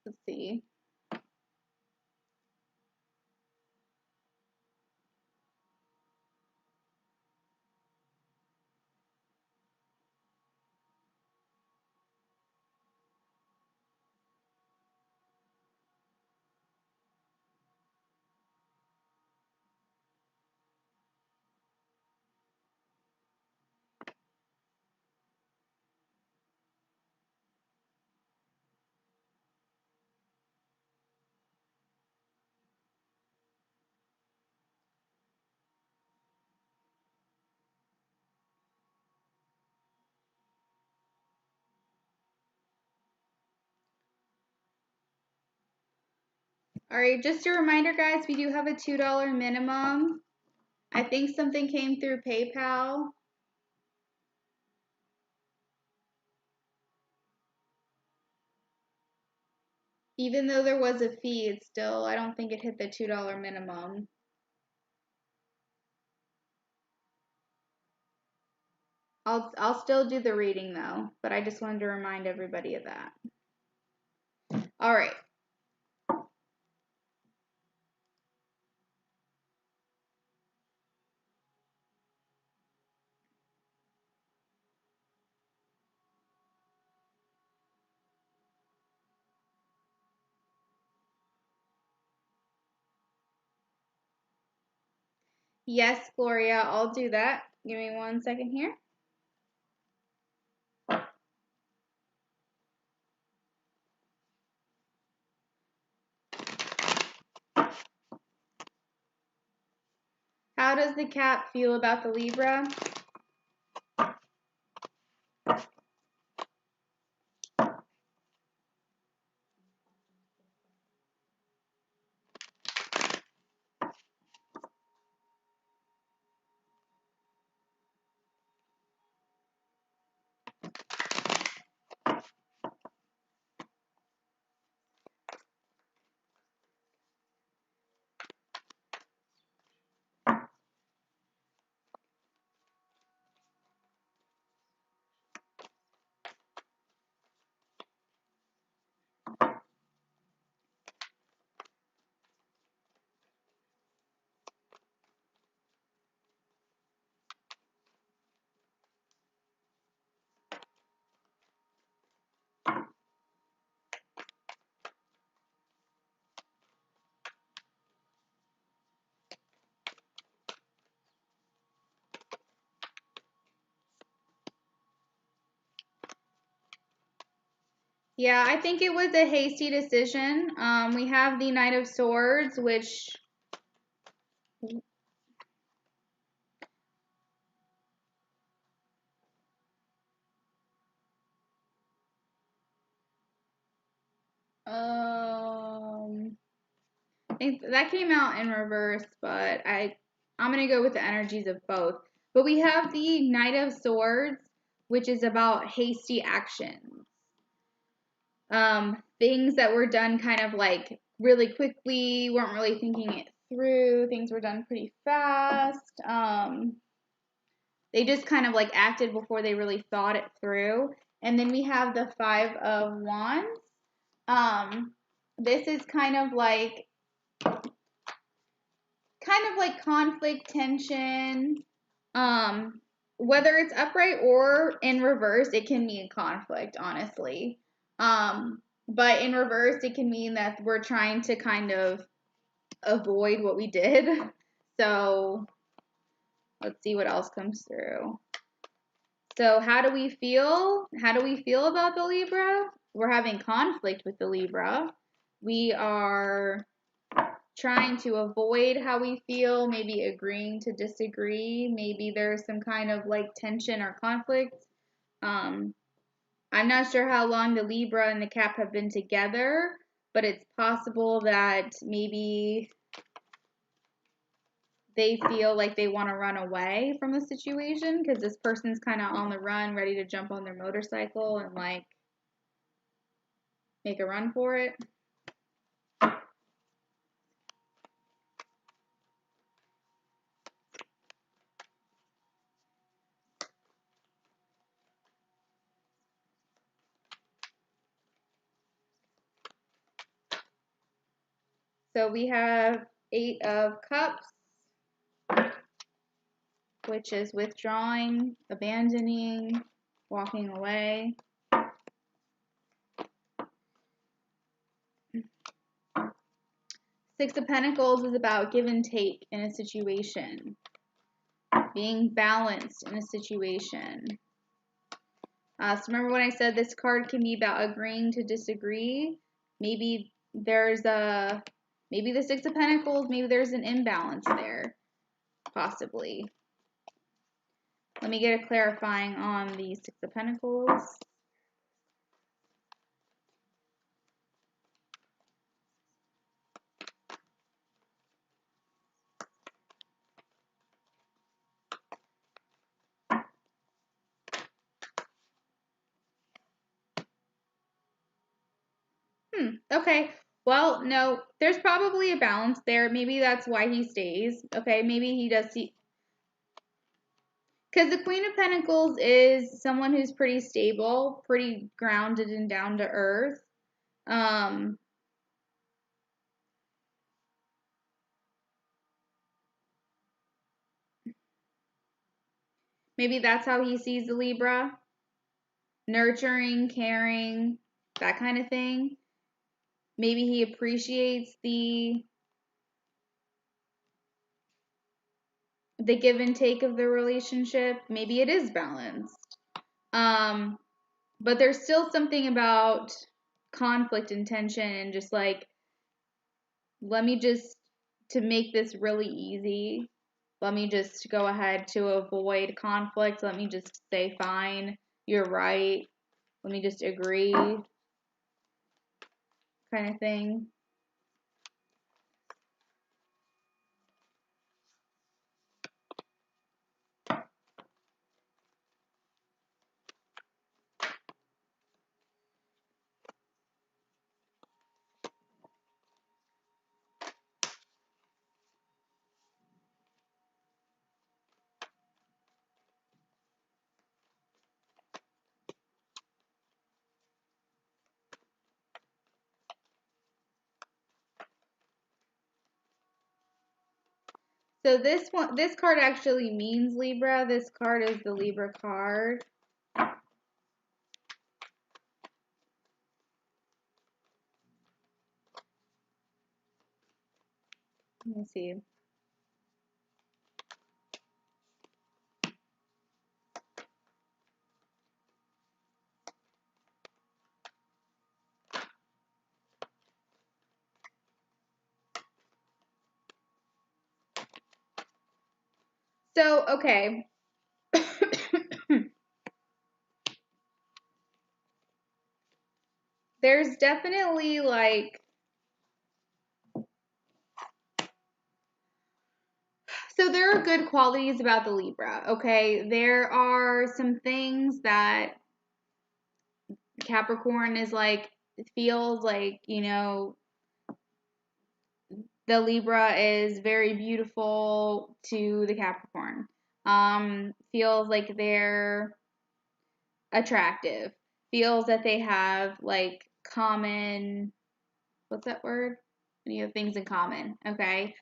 Let's see. All right, just a reminder, guys, we do have a $2 minimum. I think something came through PayPal. Even though there was a fee, it's still, I don't think it hit the $2 minimum. I'll still do the reading though, but I just wanted to remind everybody of that. All right. Yes, Gloria, I'll do that. Give me 1 second here. How does the cat feel about the Libra? Yeah, I think it was a hasty decision. We have the Knight of Swords, which that came out in reverse, but I'm gonna go with the energies of both. But we have the Knight of Swords, which is about hasty actions. Things that were done kind of like really quickly, weren't really thinking it through. Things were done pretty fast. They just kind of like acted before they really thought it through. And then we have the Five of Wands. This is kind of like conflict, tension. Whether it's upright or in reverse, it can mean conflict, honestly. But in reverse, it can mean that we're trying to kind of avoid what we did. So let's see what else comes through. So how do we feel? How do we feel about the Libra? We're having conflict with the Libra. We are trying to avoid how we feel, maybe agreeing to disagree. Maybe there's some kind of like tension or conflict. I'm not sure how long the Libra and the Cap have been together, but it's possible that maybe they feel like they want to run away from the situation because this person's kind of on the run, ready to jump on their motorcycle and like make a run for it. So we have Eight of Cups, which is withdrawing, abandoning, walking away. Six of Pentacles is about give and take in a situation, being balanced in a situation. So remember when I said this card can be about agreeing to disagree? Maybe there's maybe the Six of Pentacles, maybe there's an imbalance there, possibly. Let me get a clarifying on the Six of Pentacles. Okay. Well, no, there's probably a balance there. Maybe that's why he stays. Okay, maybe he does see. Because the Queen of Pentacles is someone who's pretty stable, pretty grounded and down to earth. Maybe that's how he sees the Libra. Nurturing, caring, that kind of thing. Maybe he appreciates the give and take of the relationship. Maybe it is balanced. But there's still something about conflict and tension and just like, let me just, to make this really easy, let me just go ahead to avoid conflict. Let me just say, fine, you're right. Let me just agree, kind of thing. So this card actually means Libra. This card is the Libra card. Let me see. So, okay. There's definitely like, so there are good qualities about the Libra, okay? There are some things that Capricorn is like, feels like, you know, the Libra is very beautiful to the Capricorn. Feels like they're attractive. Feels that they have like common, what's that word? You have things in common, okay?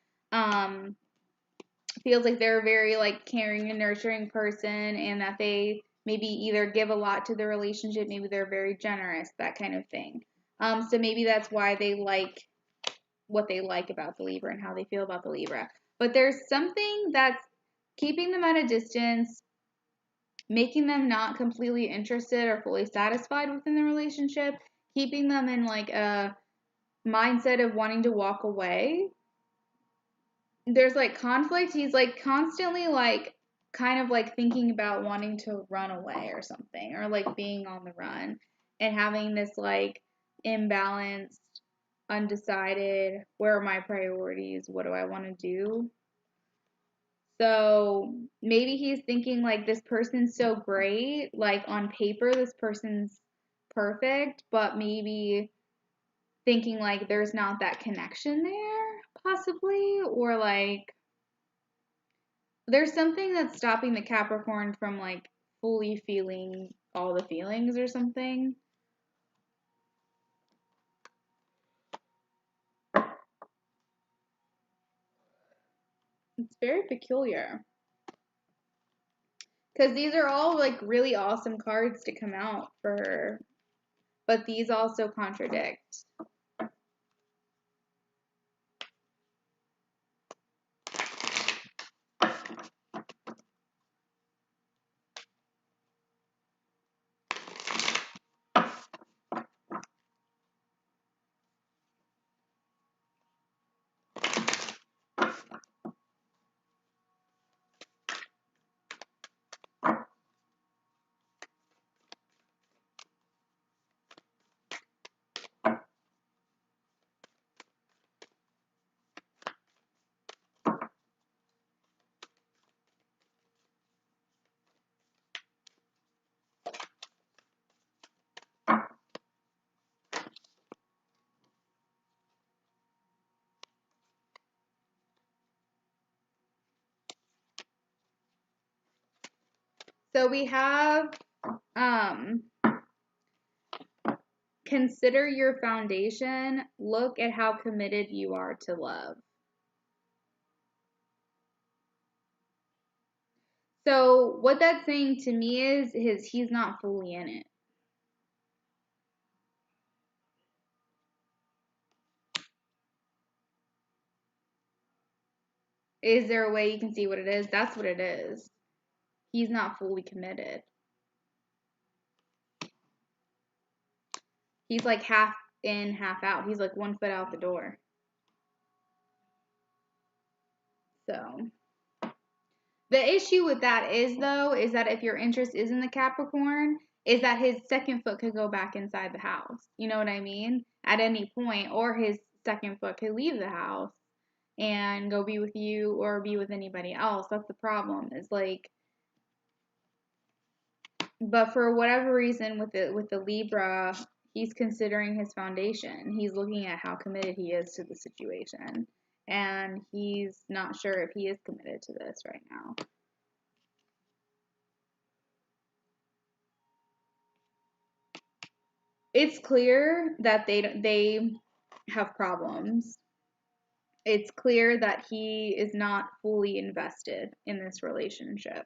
Feels like they're a very like caring and nurturing person, and that they maybe either give a lot to the relationship, maybe they're very generous, that kind of thing. So maybe that's why they like what they like about the Libra and how they feel about the Libra. But there's something that's keeping them at a distance, making them not completely interested or fully satisfied within the relationship, keeping them in like a mindset of wanting to walk away. There's like conflict. He's like constantly like kind of like thinking about wanting to run away or something, or like being on the run and having this like imbalanced, undecided, where are my priorities? What do I want to do? So maybe he's thinking like this person's so great, like on paper this person's perfect, but maybe thinking like there's not that connection there, possibly, or like there's something that's stopping the Capricorn from like fully feeling all the feelings or something. It's very peculiar. Because these are all like really awesome cards to come out for her, but these also contradict. So we have consider your foundation. Look at how committed you are to love. So what that's saying to me is he's not fully in it. Is there a way you can see what it is? That's what it is. He's not fully committed. He's like half in, half out. He's like 1 foot out the door. So the issue with that is though, is that if your interest is in the Capricorn, is that his second foot could go back inside the house. You know what I mean? At any point, or his second foot could leave the house and go be with you or be with anybody else. That's the problem. Is like, but for whatever reason with the Libra, he's considering his foundation. He's looking at how committed he is to the situation, and he's not sure if he is committed to this right now. It's clear that they have problems. It's clear that he is not fully invested in this relationship.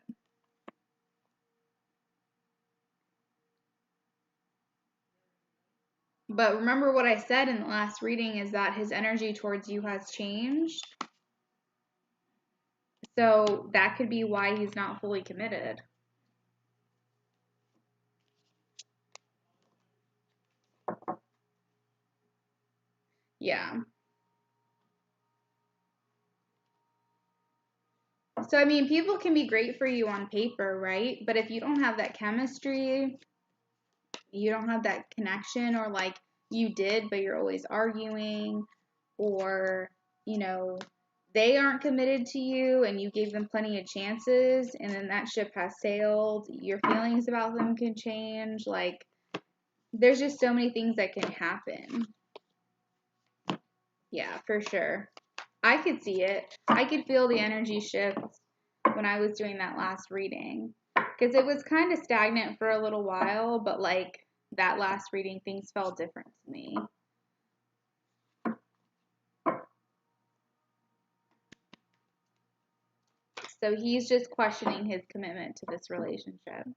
But remember what I said in the last reading is that his energy towards you has changed. So that could be why he's not fully committed. Yeah. So, I mean, people can be great for you on paper, right? But if you don't have that chemistry, you don't have that connection, or like you did, but you're always arguing, or, you know, they aren't committed to you and you gave them plenty of chances and then that ship has sailed, your feelings about them can change. Like, there's just so many things that can happen. Yeah, for sure. I could see it. I could feel the energy shift when I was doing that last reading. Because it was kind of stagnant for a little while, but like that last reading, things felt different to me. So he's just questioning his commitment to this relationship.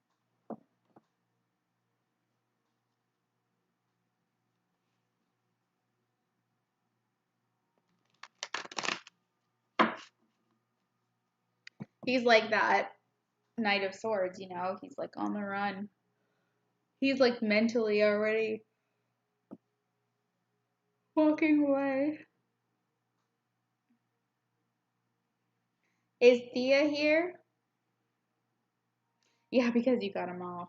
He's like that Knight of Swords, you know? He's like on the run. He's like mentally already walking away. Is Thea here? Yeah, because you got him off.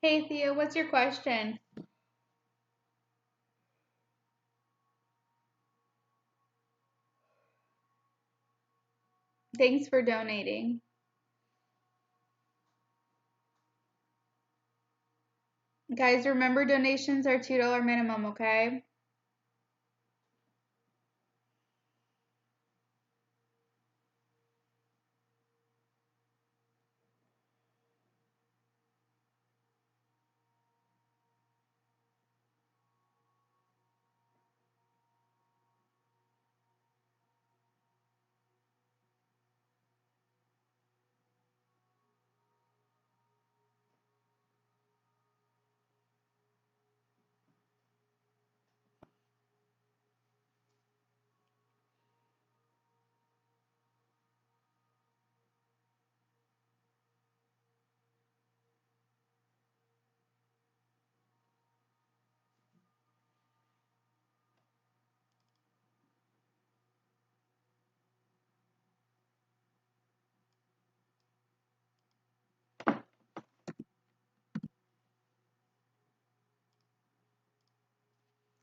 Hey Thea, what's your question? Thanks for donating. Guys, remember donations are $2 minimum, okay?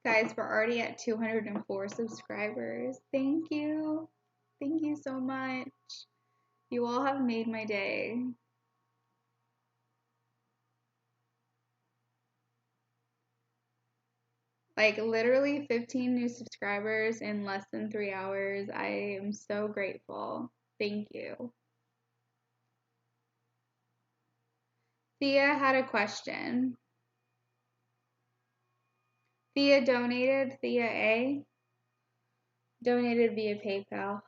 Guys, we're already at 204 subscribers. Thank you. Thank you so much. You all have made my day. Like, literally 15 new subscribers in less than 3 hours. I am so grateful. Thank you. Thea had a question. Thea donated. Thea A donated via PayPal.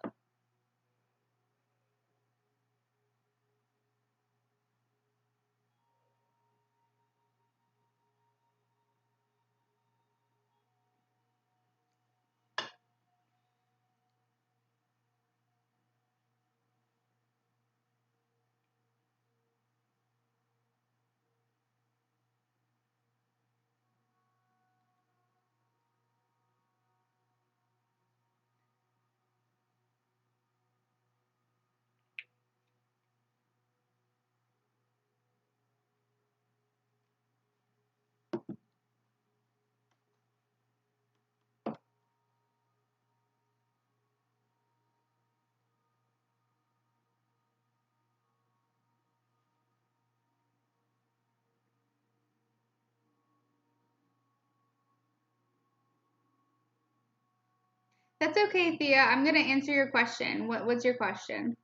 That's okay, Thea. I'm going to answer your question. What's your question?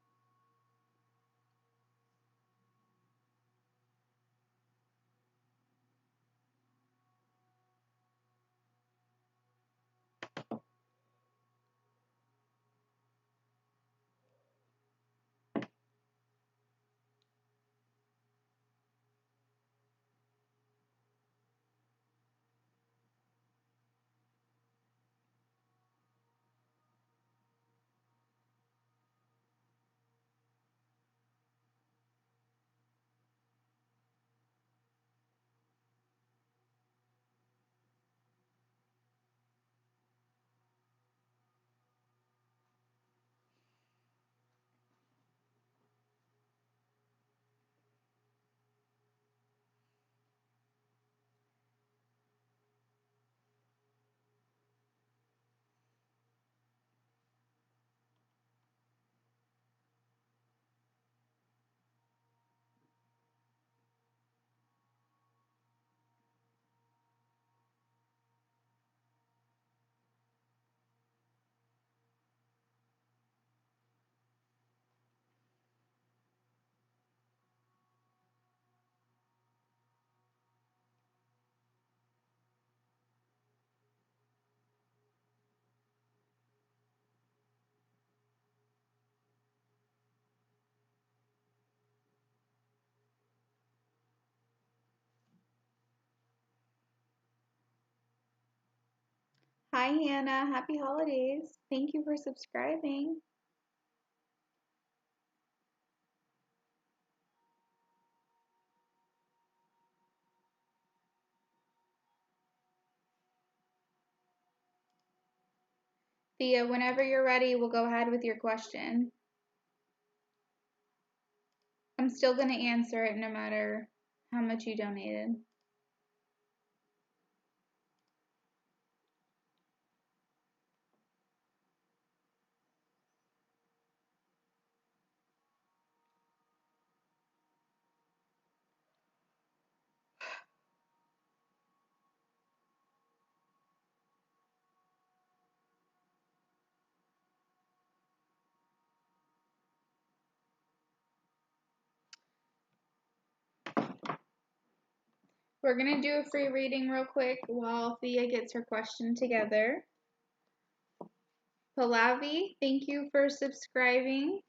Hi, Hannah. Happy holidays. Thank you for subscribing. Thea, whenever you're ready, we'll go ahead with your question. I'm still going to answer it no matter how much you donated. We're going to do a free reading real quick while Thea gets her question together. Palavi, thank you for subscribing.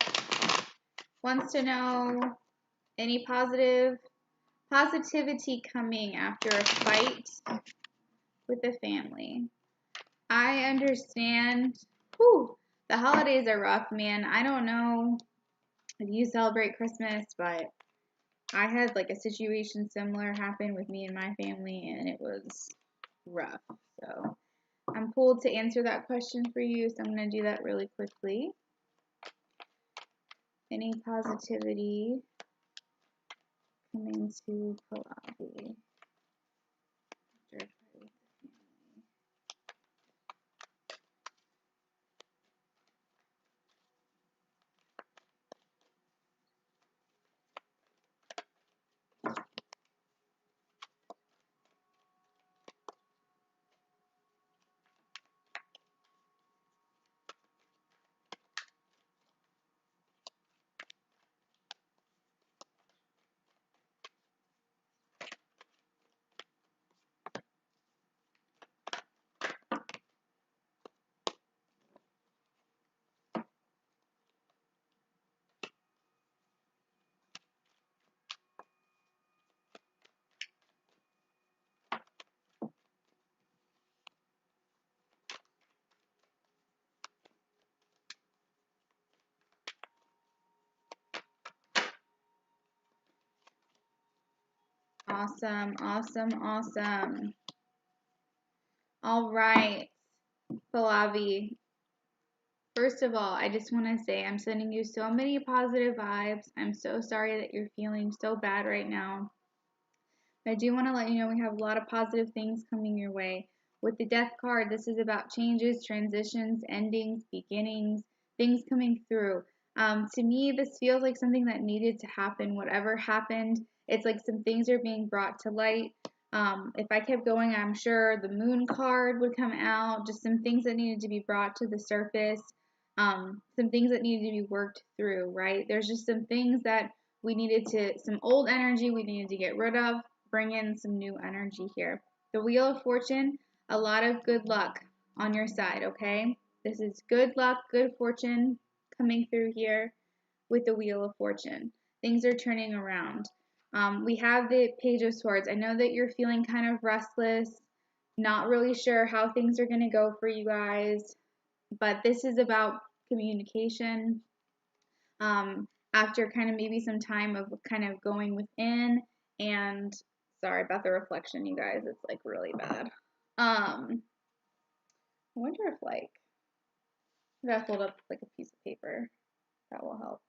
Wants to know any positivity coming after a fight with the family. I understand. Whew, the holidays are rough, man. I don't know if you celebrate Christmas, but I had like a situation similar happen with me and my family, and it was rough. So I'm pulled to answer that question for you, so I'm going to do that really quickly. Any positivity coming to Palavi? Awesome, awesome, awesome. All right, Palavi. First of all, I just want to say I'm sending you so many positive vibes. I'm so sorry that you're feeling so bad right now. I do want to let you know we have a lot of positive things coming your way. With the death card, this is about changes, transitions, endings, beginnings, things coming through. To me, this feels like something that needed to happen. Whatever happened, it's like some things are being brought to light. If I kept going, I'm sure the moon card would come out, just some things that needed to be brought to the surface, some things that needed to be worked through, right? There's just some things that we needed to, some old energy we needed to get rid of, bring in some new energy here. The Wheel of Fortune, a lot of good luck on your side, okay? This is good luck, good fortune coming through here with the Wheel of Fortune. Things are turning around. We have the Page of Swords. I know that you're feeling kind of restless, not really sure how things are going to go for you guys, but this is about communication. After kind of maybe some time of kind of going within, and sorry about the reflection, you guys, it's like really bad. I wonder if like, I gotta hold up like a piece of paper. That will help.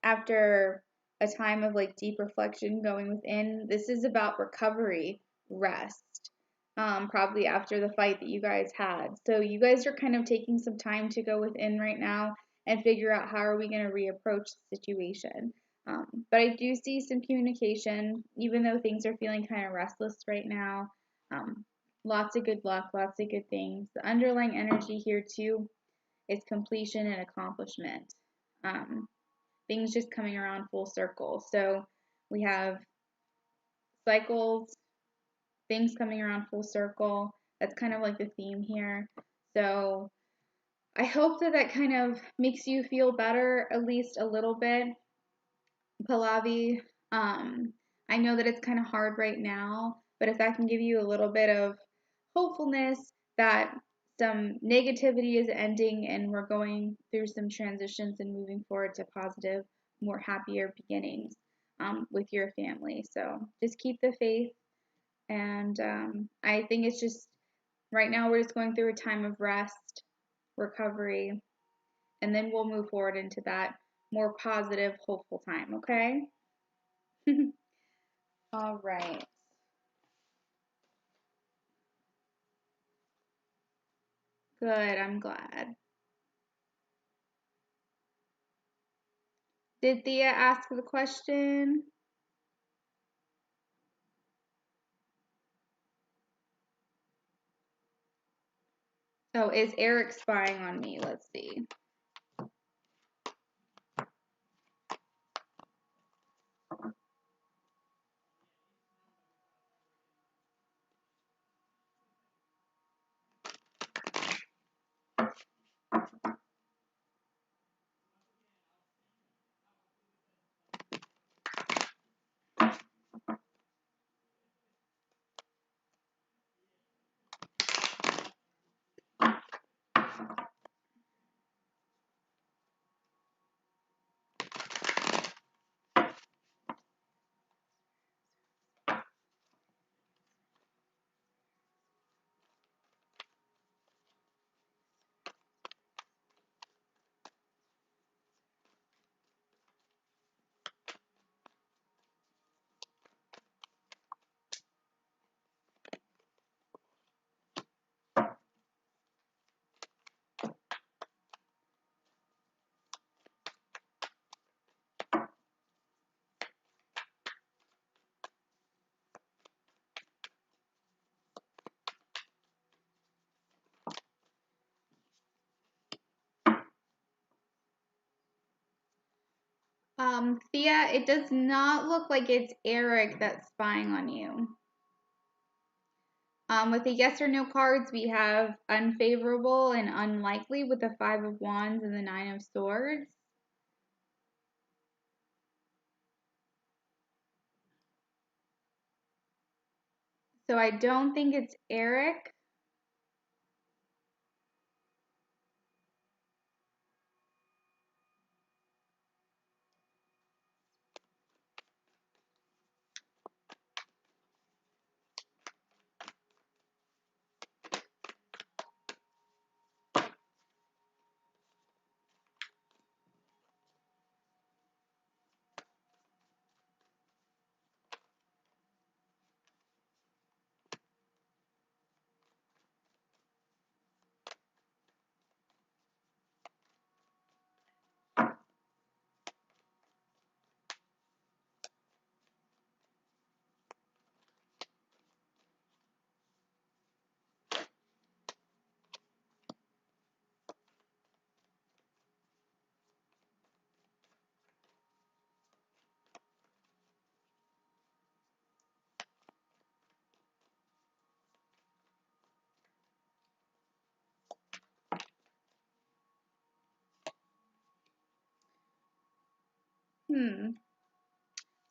After a time of like deep reflection going within, this is about recovery, rest, probably after the fight that you guys had. So you guys are kind of taking some time to go within right now and figure out how are we going to reapproach the situation. But I do see some communication, even though things are feeling kind of restless right now. Lots of good luck, lots of good things. The underlying energy here too is completion and accomplishment. Things just coming around full circle. So we have cycles, things coming around full circle. That's kind of like the theme here. So I hope that that kind of makes you feel better, at least a little bit. Palavi, I know that it's kind of hard right now, but if that can give you a little bit of hopefulness that some negativity is ending and we're going through some transitions and moving forward to positive, more happier beginnings with your family. So just keep the faith. And I think it's just right now we're just going through a time of rest, recovery, and then we'll move forward into that more positive, hopeful time, okay? All right. Good, I'm glad. Did Thea ask the question? Oh, is Eric spying on me? Let's see. Thea, it does not look like it's Eric that's spying on you. With the yes or no cards, we have unfavorable and unlikely with the Five of Wands and the Nine of Swords. So I don't think it's Eric.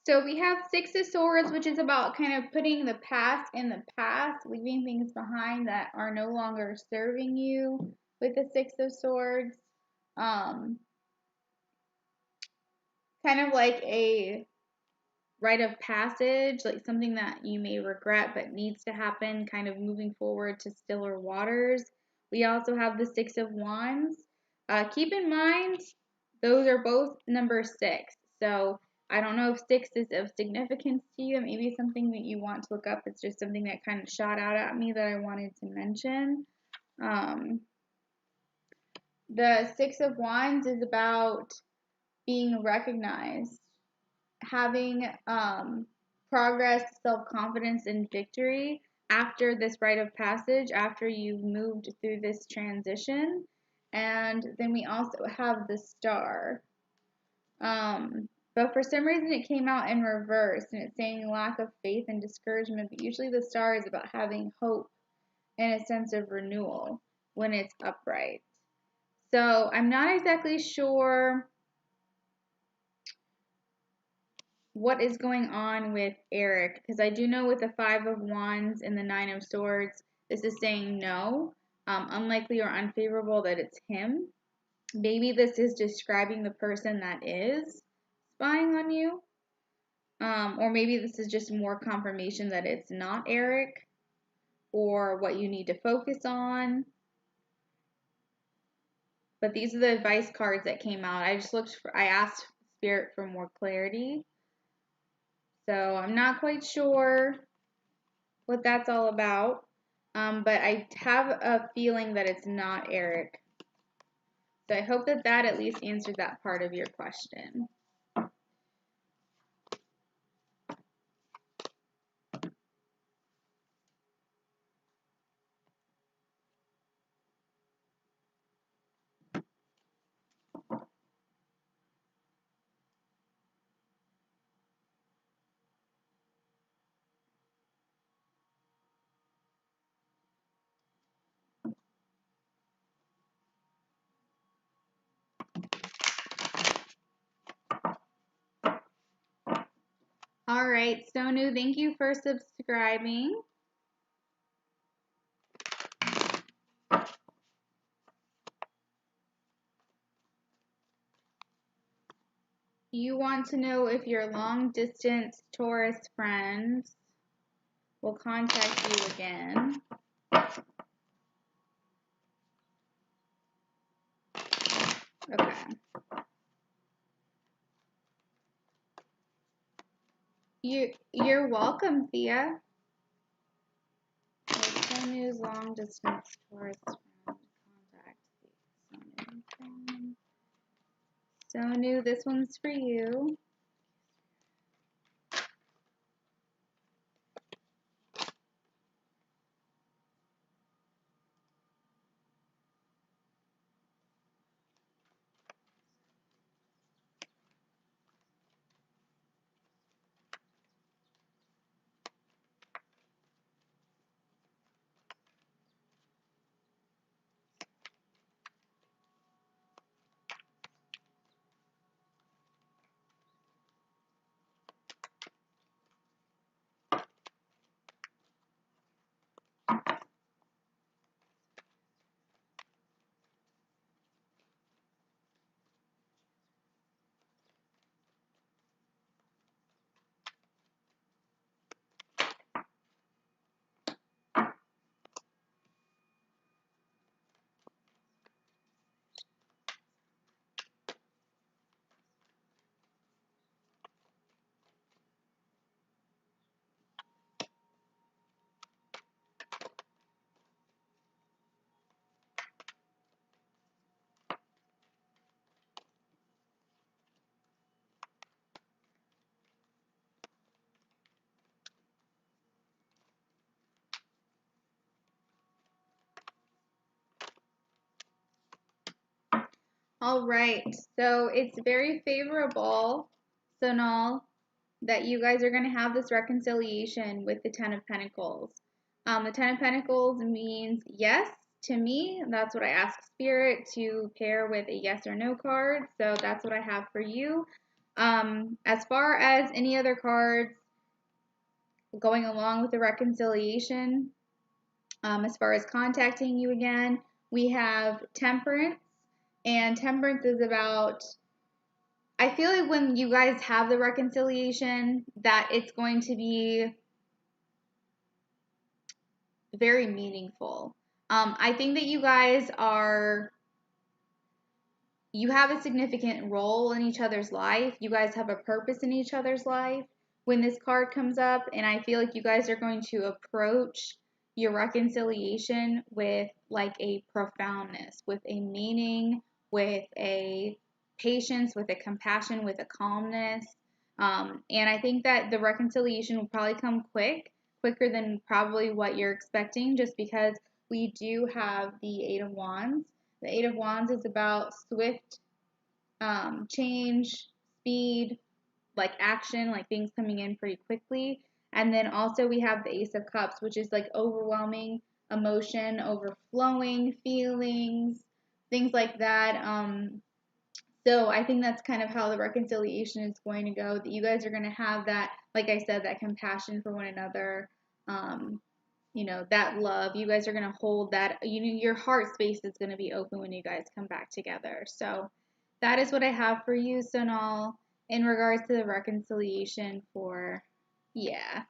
So we have Six of Swords, which is about kind of putting the past in the past, leaving things behind that are no longer serving you with the Six of Swords. Kind of like a rite of passage, like something that you may regret but needs to happen, kind of moving forward to stiller waters. We also have the Six of Wands. Keep in mind, those are both number 6. So I don't know if 6 is of significance to you. It may be something that you want to look up. It's just something that kind of shot out at me that I wanted to mention. The Six of Wands is about being recognized, having progress, self-confidence, and victory after this rite of passage, after you've moved through this transition. And then we also have the Star. But for some reason it came out in reverse, and it's saying lack of faith and discouragement, but usually the Star is about having hope and a sense of renewal when it's upright. So I'm not exactly sure what is going on with Eric, because I do know with the Five of Wands and the Nine of Swords, this is saying no, unlikely or unfavorable that it's him. Maybe this is describing the person that is spying on you, or maybe this is just more confirmation that it's not Eric, or what you need to focus on. But these are the advice cards that came out. I asked Spirit for more clarity. So I'm not quite sure what that's all about, but I have a feeling that it's not Eric. So I hope that that at least answered that part of your question. All right, Sonu, thank you for subscribing. You want to know if your long-distance Taurus friends will contact you again. Okay. You're welcome, Thea. Sonu's long-distance Taurus friend contact Sonu. Sonu, this one's for you. All right, so it's very favorable, Sonal, that you guys are going to have this reconciliation with the Ten of Pentacles. The Ten of Pentacles means yes to me. That's what I ask Spirit to pair with a yes or no card. So that's what I have for you. As far as any other cards going along with the reconciliation, as far as contacting you again, we have Temperance, and Temperance is about, I feel like when you guys have the reconciliation, that it's going to be very meaningful. I think that you guys you have a significant role in each other's life. You guys have a purpose in each other's life when this card comes up, and I feel like you guys are going to approach your reconciliation with like a profoundness, with a meaning, with a patience, with a compassion, with a calmness. And I think that the reconciliation will probably come quicker than probably what you're expecting, just because we do have the Eight of Wands. The Eight of Wands is about swift change, speed, like action, like things coming in pretty quickly. And then also we have the Ace of Cups, which is like overwhelming emotion, overflowing feelings, things like that. So I think that's kind of how the reconciliation is going to go. That you guys are going to have that, like I said, that compassion for one another. You know, that love. You guys are going to hold that. Your heart space is going to be open when you guys come back together. So that is what I have for you, Sonal, in regards to the reconciliation for, yeah,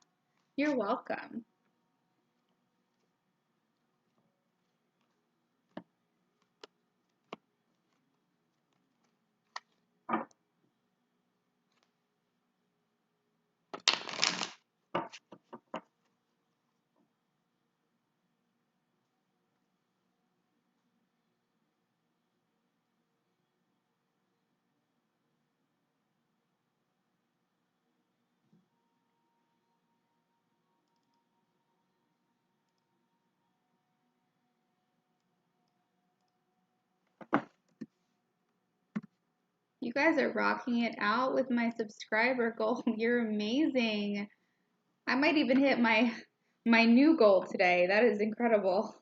you're welcome. You guys are rocking it out with my subscriber goal. You're amazing. I might even hit my new goal today. That is incredible.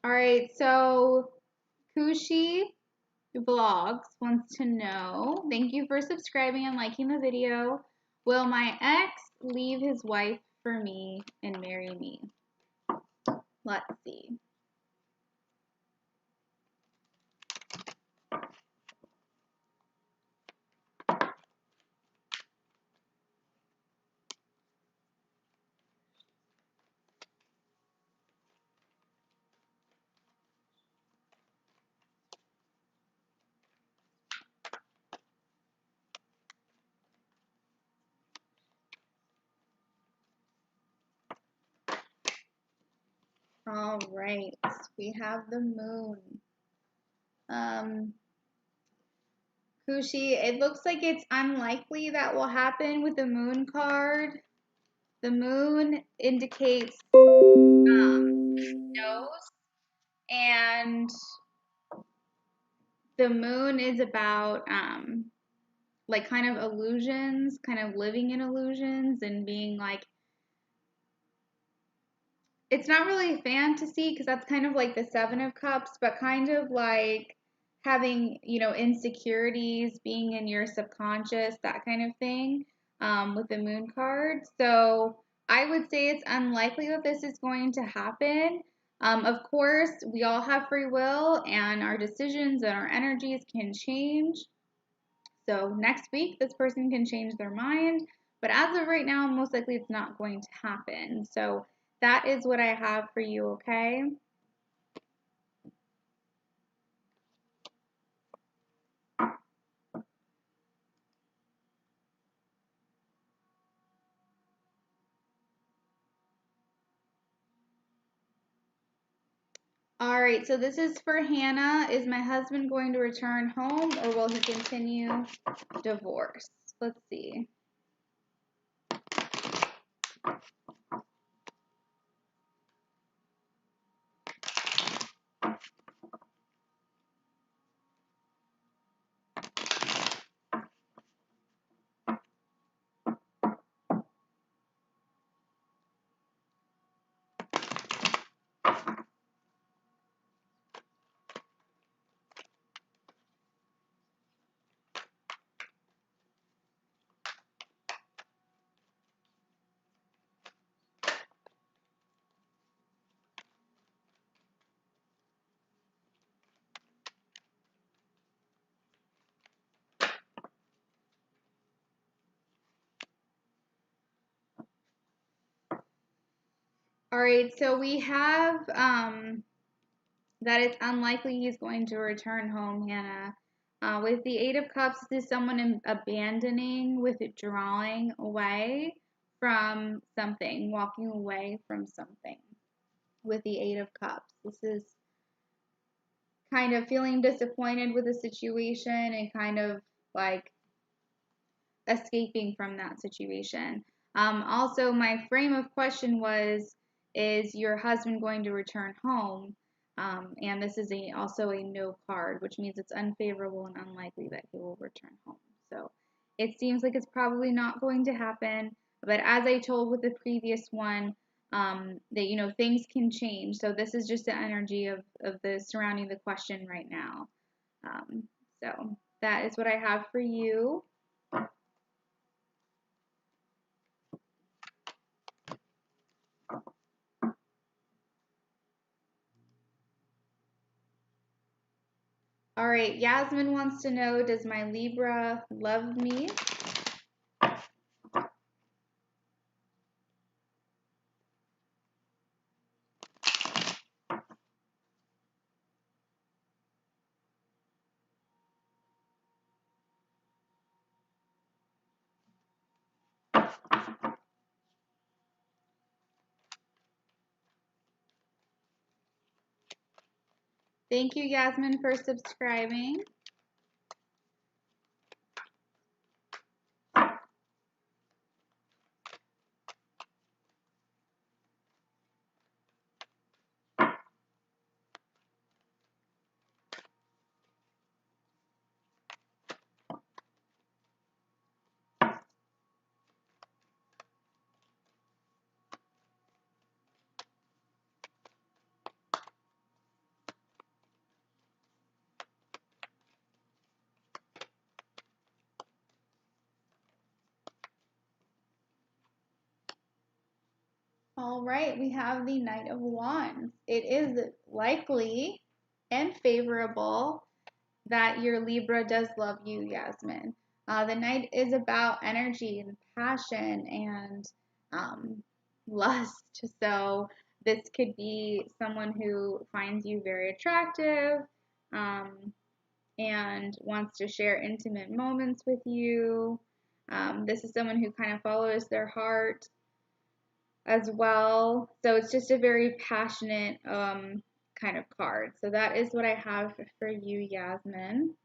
All right, so Kushi Vlogs wants to know, thank you for subscribing and liking the video. Will my ex leave his wife for me and marry me? Let's see. All right, we have the moon. Kushi, it looks like it's unlikely that will happen with the moon card. The moon indicates nose, and the moon is about like kind of illusions, kind of living in illusions and being like, it's not really fantasy because that's kind of like the Seven of Cups, but kind of like having, insecurities, being in your subconscious, that kind of thing, with the moon card. So I would say it's unlikely that this is going to happen. Of course, we all have free will and our decisions and our energies can change. So next week, this person can change their mind. But as of right now, most likely it's not going to happen. So that is what I have for you, okay? All right, so this is for Hannah. Is my husband going to return home or will he continue divorce? Let's see. All right, so we have that it's unlikely he's going to return home, Hannah. With the Eight of Cups, this is someone abandoning, withdrawing away from something, walking away from something. With the Eight of Cups, this is kind of feeling disappointed with the situation and kind of like escaping from that situation. Also, my frame of question was, is your husband going to return home? And this is also a no card, which means it's unfavorable and unlikely that he will return home. So it seems like it's probably not going to happen. But as I told with the previous one, that things can change. So this is just the energy of the surrounding the question right now. So that is what I have for you. All right, Yasmine wants to know, does my Libra love me? Thank you, Yasmine, for subscribing. All right, we have the Knight of Wands. It is likely and favorable that your Libra does love you, Yasmine. The Knight is about energy and passion and lust. So this could be someone who finds you very attractive and wants to share intimate moments with you. This is someone who kind of follows their heart as well. So it's just a very passionate kind of card. So that is what I have for you, Yasmine.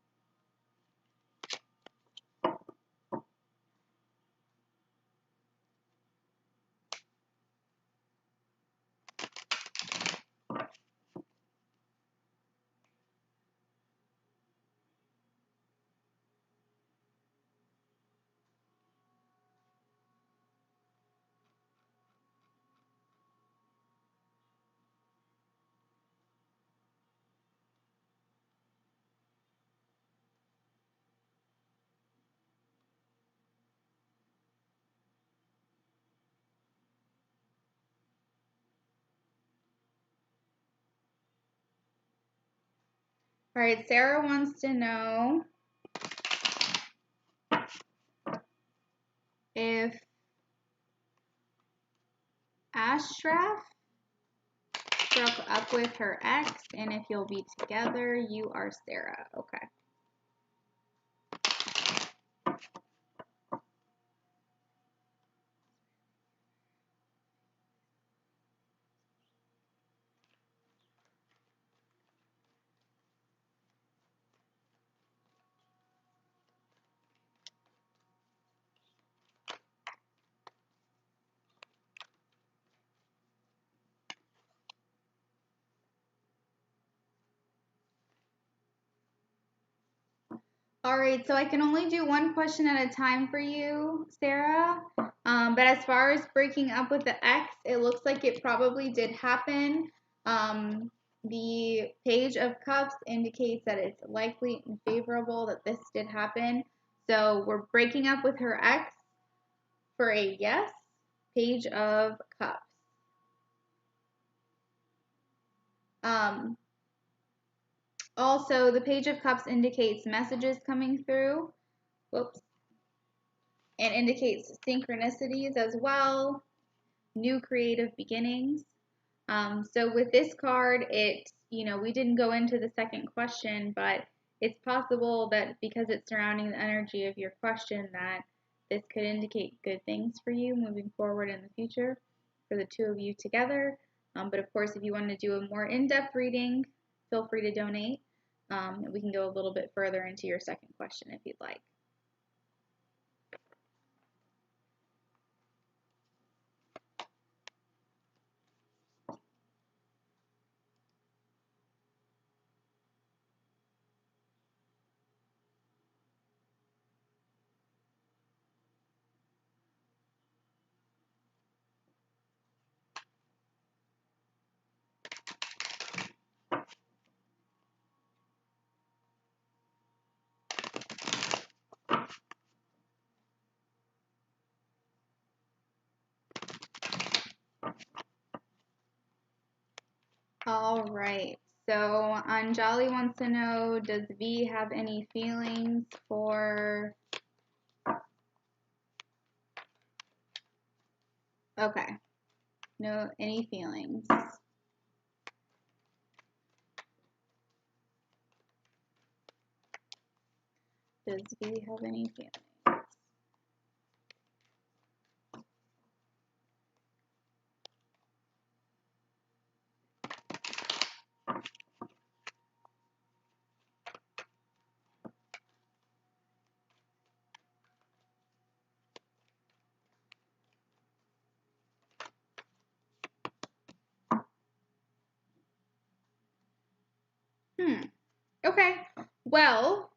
All right, Sarah wants to know if Ashraf broke up with her ex and if you'll be together. You are Sarah. Okay. All right, so I can only do one question at a time for you, Sarah. But as far as breaking up with the ex, it looks like it probably did happen. The Page of Cups indicates that it's likely and favorable that this did happen. So we're breaking up with her ex for a yes. Page of Cups. Also, the Page of Cups indicates messages coming through. Whoops. And indicates synchronicities as well, new creative beginnings. So with this card, we didn't go into the second question, but it's possible that because it's surrounding the energy of your question, that this could indicate good things for you moving forward in the future for the two of you together. But of course, if you want to do a more in-depth reading, feel free to donate. We can go a little bit further into your second question if you'd like. All right. So Anjali wants to know, does V have any feelings for... Okay. No, any feelings. Does V have any feelings? Okay. Well,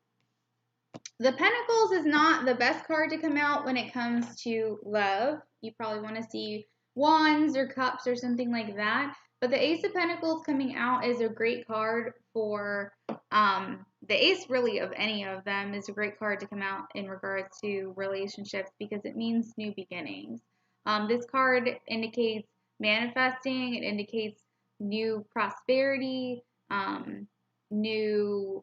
the Pentacles is not the best card to come out when it comes to love. You probably want to see Wands or Cups or something like that. But the Ace of Pentacles coming out is a great card for, the Ace really of any of them is a great card to come out in regards to relationships because it means new beginnings. This card indicates manifesting. It indicates new prosperity, new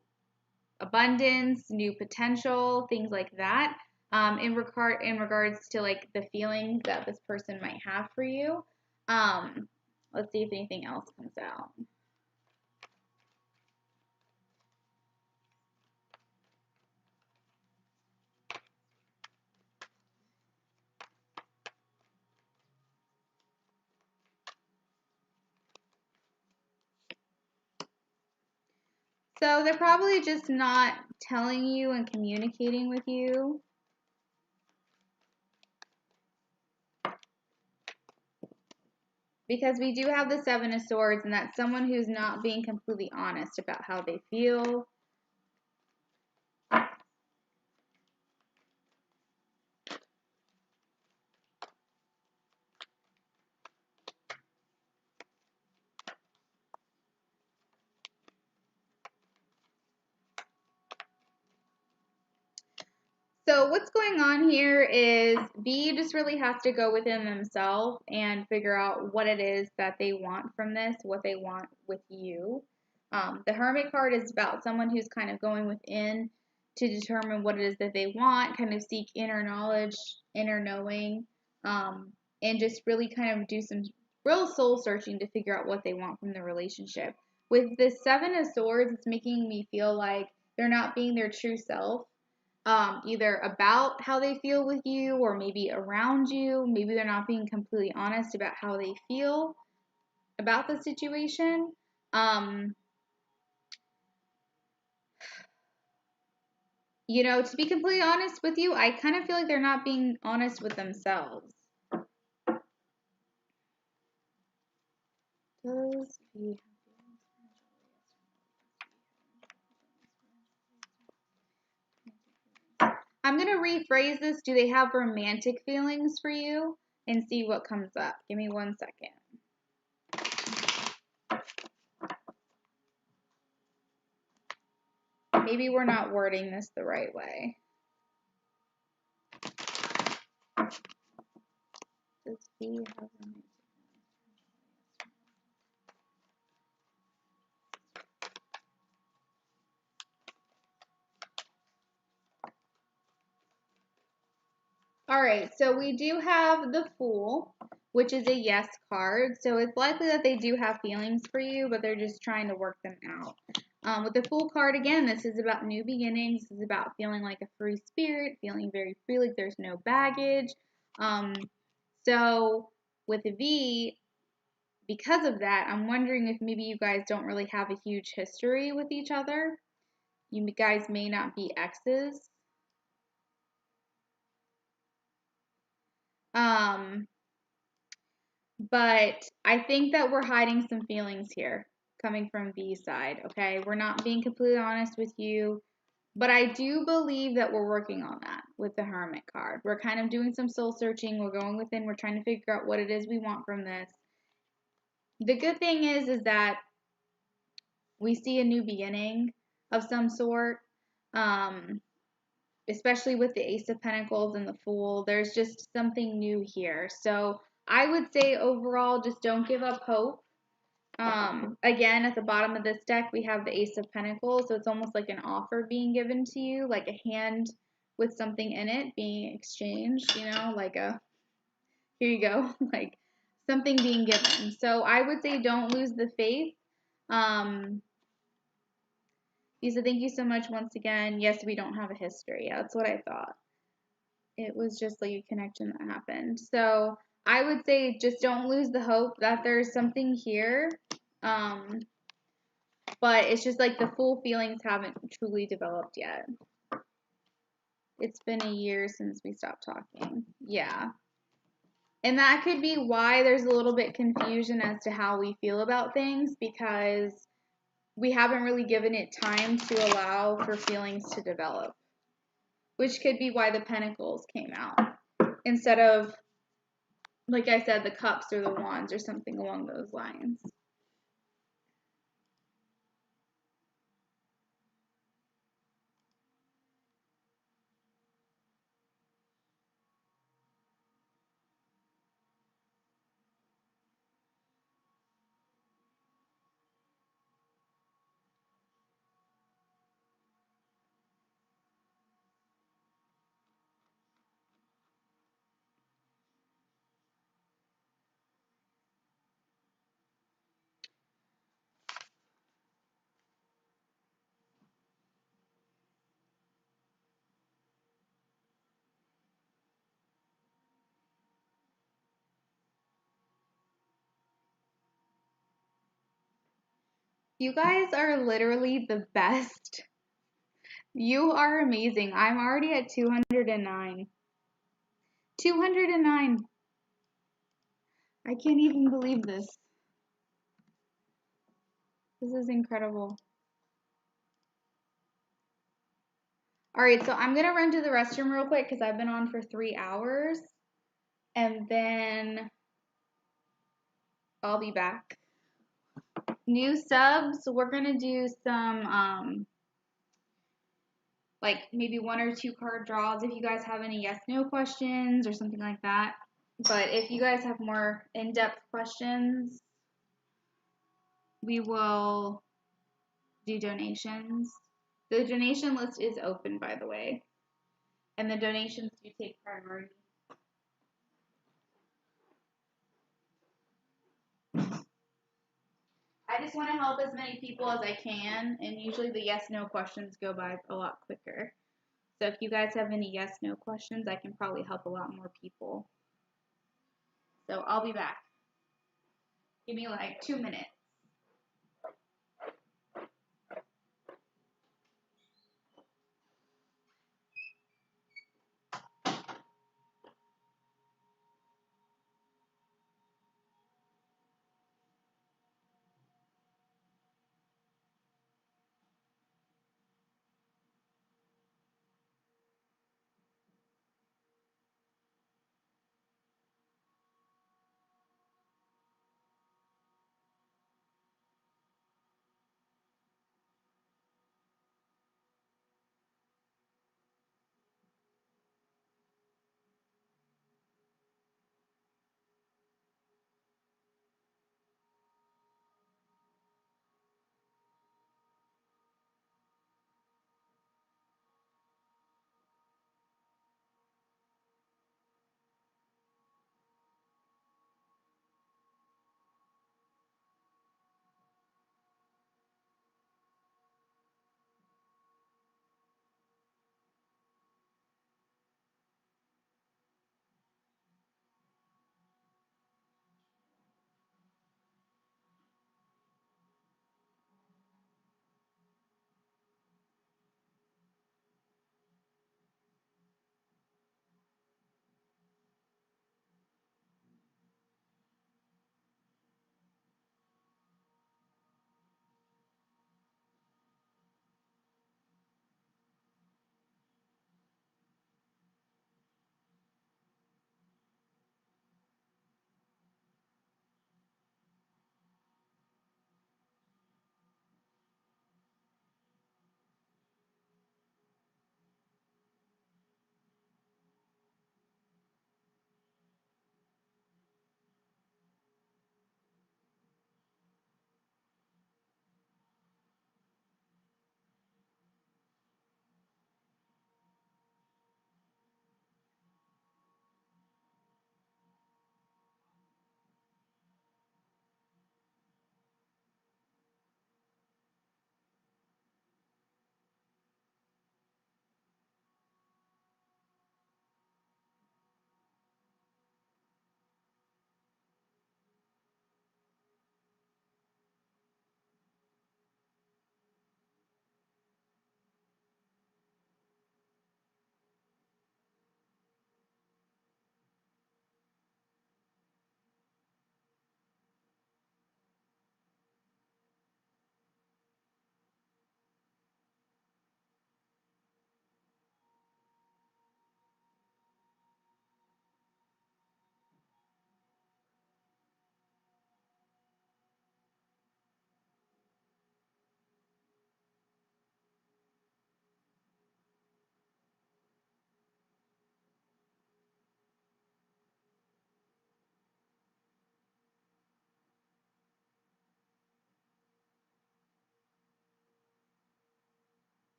abundance, new potential, things like that. In regards to like the feelings that this person might have for you. Let's see if anything else comes out. So they're probably just not telling you and communicating with you. Because we do have the Seven of Swords, and that's someone who's not being completely honest about how they feel. So what's going on here is B just really has to go within themselves and figure out what it is that they want from this, what they want with you. The Hermit card is about someone who's kind of going within to determine what it is that they want, kind of seek inner knowledge, inner knowing, and just really kind of do some real soul searching to figure out what they want from the relationship. With the Seven of Swords, it's making me feel like they're not being their true self. Either about how they feel with you or maybe around you. Maybe they're not being completely honest about how they feel about the situation. To be completely honest with you, I kind of feel like they're not being honest with themselves. Does he I'm going to rephrase this. Do they have romantic feelings for you? And see what comes up. Give me 1 second. Maybe we're not wording this the right way. Does he have romantic? All right, so we do have the Fool, which is a yes card. So it's likely that they do have feelings for you, but they're just trying to work them out. With the Fool card, again, this is about new beginnings. This is about feeling like a free spirit, feeling very free, like there's no baggage. So with a V, because of that, I'm wondering if maybe you guys don't really have a huge history with each other. You guys may not be exes. But I think that we're hiding some feelings here coming from V's side, okay? We're not being completely honest with you, but I do believe that we're working on that with the Hermit card. We're kind of doing some soul searching. We're going within. We're trying to figure out what it is we want from this. The good thing is that we see a new beginning of some sort, especially with the Ace of Pentacles and the Fool. There's just something new here. So I would say overall, just don't give up hope. Again, at the bottom of this deck, we have the Ace of Pentacles. So it's almost like an offer being given to you, like a hand with something in it being exchanged, you know, like a, here you go, like something being given. So I would say don't lose the faith. You said, thank you so much once again. Yes, we don't have a history. Yeah, that's what I thought. It was just like a connection that happened. So I would say just don't lose the hope that there's something here. But it's just like the full feelings haven't truly developed yet. It's been a year since we stopped talking. Yeah. And that could be why there's a little bit confusion as to how we feel about things, because we haven't really given it time to allow for feelings to develop. Which could be why the Pentacles came out. Instead of, like I said, the Cups or the Wands or something along those lines. You guys are literally the best. You are amazing. I'm already at 209. 209. I can't even believe this. This is incredible. All right, so I'm going to run to the restroom real quick because I've been on for 3 hours. And then I'll be back. New subs, we're going to do some, like maybe 1 or 2 card draws if you guys have any yes/no questions or something like that. But if you guys have more in-depth questions, we will do donations. The donation list is open, by the way, and the donations do take priority. I just want to help as many people as I can, and usually the yes/no questions go by a lot quicker. So if you guys have any yes/no questions, I can probably help a lot more people. So I'll be back. Give me like 2 minutes.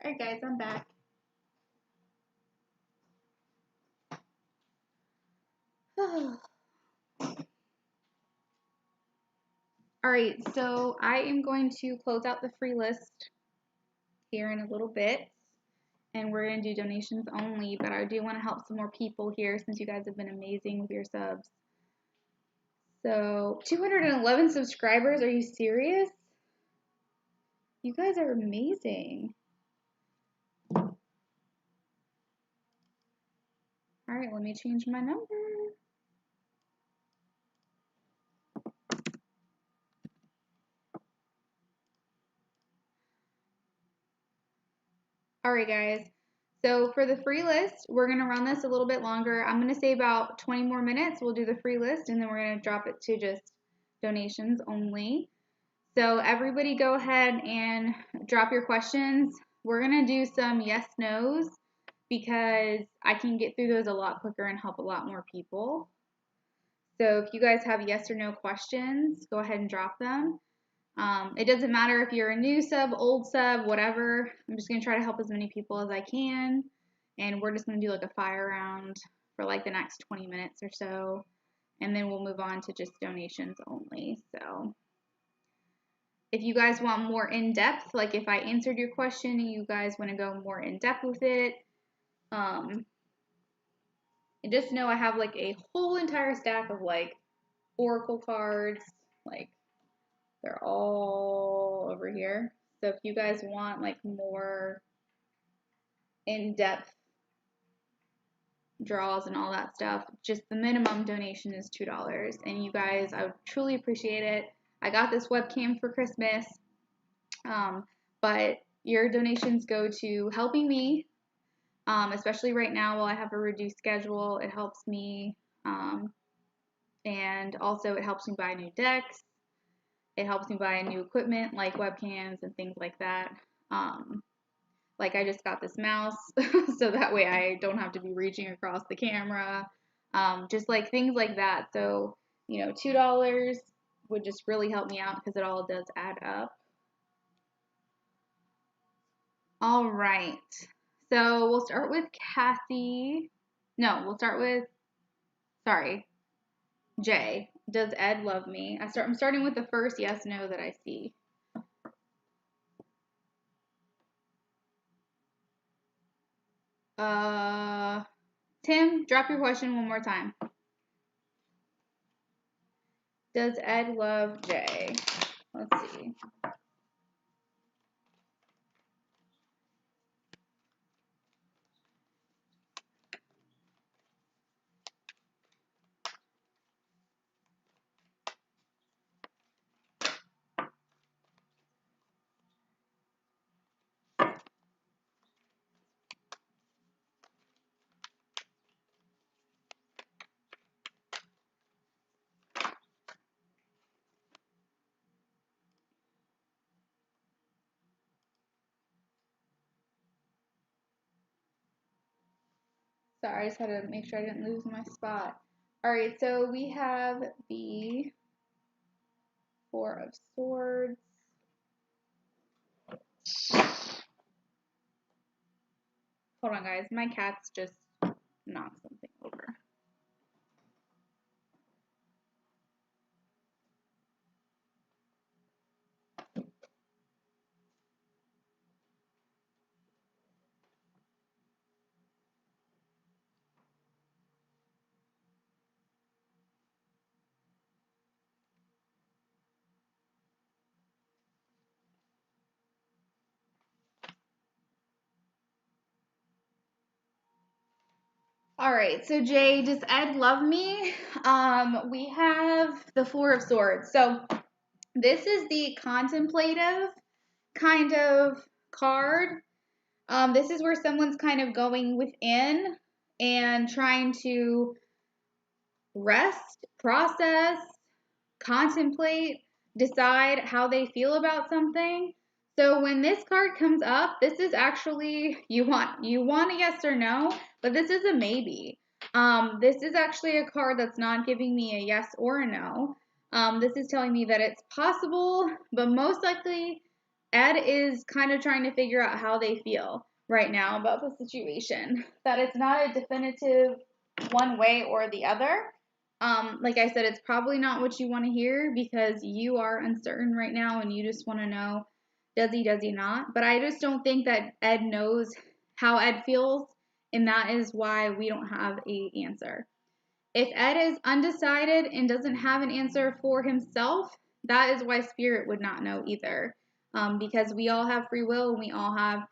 Alright guys, I'm back. Alright, so I am going to close out the free list here in a little bit. And we're going to do donations only, but I do want to help some more people here since you guys have been amazing with your subs. So, 211 subscribers, are you serious? You guys are amazing. Alright, let me change my number. Alright guys, so for the free list, we're going to run this a little bit longer. I'm going to say about 20 more minutes. We'll do the free list and then we're going to drop it to just donations only. So everybody go ahead and drop your questions. We're going to do some yes, no's because I can get through those a lot quicker and help a lot more people. So if you guys have yes or no questions, go ahead and drop them. It doesn't matter if you're a new sub, old sub, whatever. I'm just going to try to help as many people as I can. And we're just going to do like a fire round for like the next 20 minutes or so. And then we'll move on to just donations only. So if you guys want more in-depth, like if I answered your question and you guys want to go more in-depth with it, and just know I have like a whole entire stack of like Oracle cards, like they're all over here. So if you guys want like more in-depth draws and all that stuff, just the minimum donation is $2. And you guys, I would truly appreciate it. I got this webcam for Christmas, but your donations go to helping me, especially right now while I have a reduced schedule. It helps me, and also it helps me buy new decks. It helps me buy new equipment like webcams and things like that. Like I just got this mouse so that way I don't have to be reaching across the camera. Just like things like that. So, you know, $2 would just really help me out because it all does add up. All right. So we'll start with Cassie. No, we'll start with, sorry, Jay. Does Ed love me? I'm starting with the first yes, no that I see. Tim, drop your question one more time. Does Ed love Jay? Let's see. Sorry, I just had to make sure I didn't lose my spot. Alright, so we have the Four of Swords. Hold on, guys. My cat's just knocked something over. Alright, so Jay, does Ed love me? We have the Four of Swords. So this is the contemplative kind of card. This is where someone's kind of going within and trying to rest, process, contemplate, decide how they feel about something. So when this card comes up, this is actually, you want a yes or no, but this is a maybe. This is actually a card that's not giving me a yes or a no. This is telling me that it's possible, but most likely Ed is kind of trying to figure out how they feel right now about the situation. That it's not a definitive one way or the other. Like I said, it's probably not what you want to hear because you are uncertain right now and you just want to know, does he not? But I just don't think that Ed knows how Ed feels, and that is why we don't have an answer. If Ed is undecided and doesn't have an answer for himself, that is why Spirit would not know either. Because we all have free will and we all have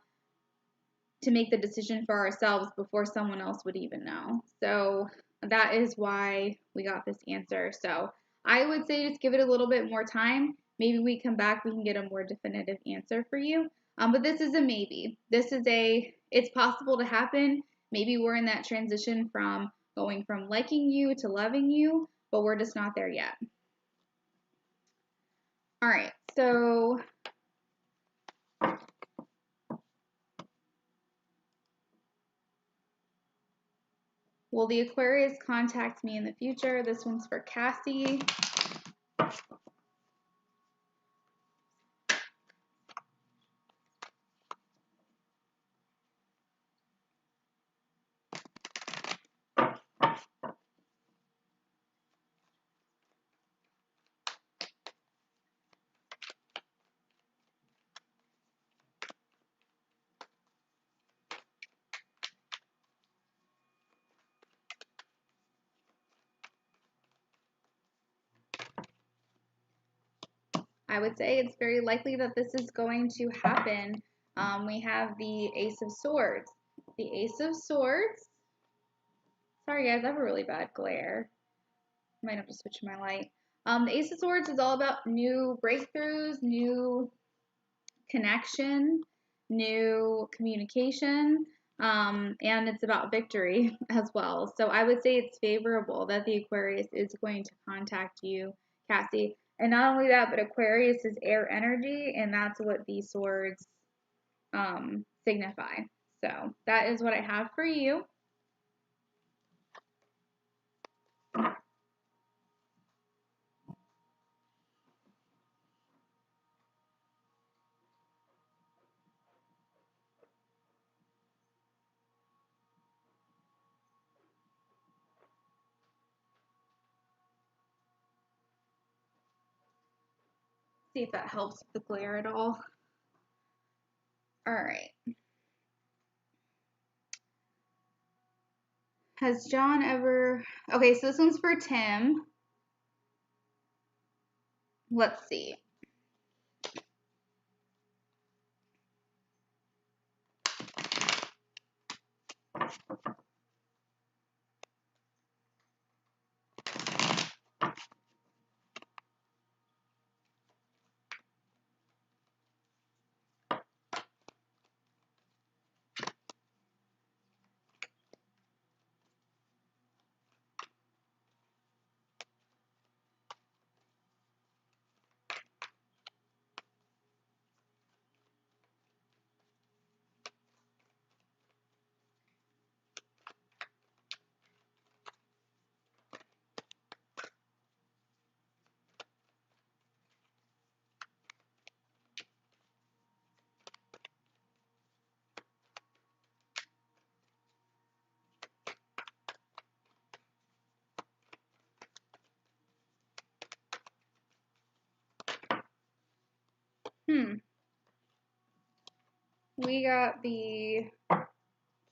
to make the decision for ourselves before someone else would even know. So that is why we got this answer. So I would say just give it a little bit more time. Maybe we come back, we can get a more definitive answer for you. But this is a maybe. It's possible to happen. Maybe we're in that transition from going from liking you to loving you, but we're just not there yet. All right, so will the Aquarius contact me in the future? This one's for Cassie. I would say it's very likely that this is going to happen. We have the Ace of Swords. The Ace of Swords. Sorry, guys, I have a really bad glare. Might have to switch my light. The Ace of Swords is all about new breakthroughs, new connection, new communication, and it's about victory as well. So I would say it's favorable that the Aquarius is going to contact you, Cassie. And not only that, but Aquarius is air energy, and that's what these swords signify. So that is what I have for you. See if that helps with the glare at all. All right. Has John ever... Okay, so this one's for Tim. Let's see. We got the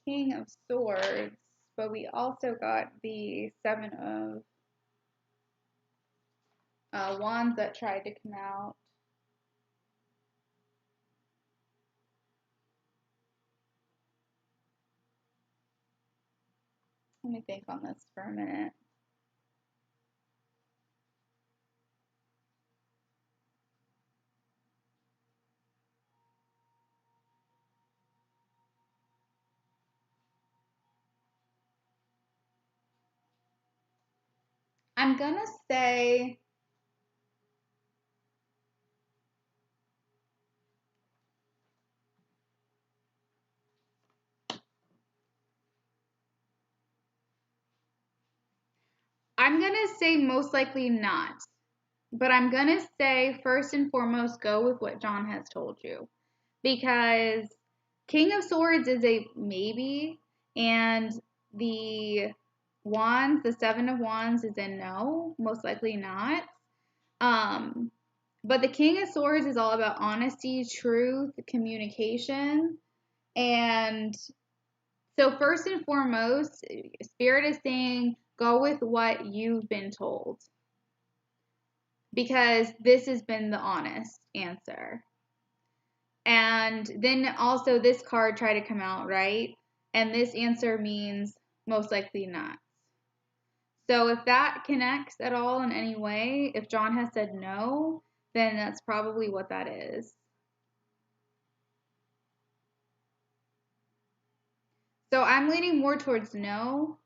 King of Swords, but we also got the Seven of Wands that tried to come out. Let me think on this for a minute. I'm gonna say most likely not. But I'm going to say, first and foremost, go with what John has told you. Because King of Swords is a maybe, and the Wands, the Seven of Wands, is a no, most likely not. But the King of Swords is all about honesty, truth, communication. And so, first and foremost, Spirit is saying go with what you've been told. Because this has been the honest answer. And then also, this card tried to come out, right? And this answer means most likely not. So if that connects at all in any way, if John has said no, then that's probably what that is. So I'm leaning more towards no,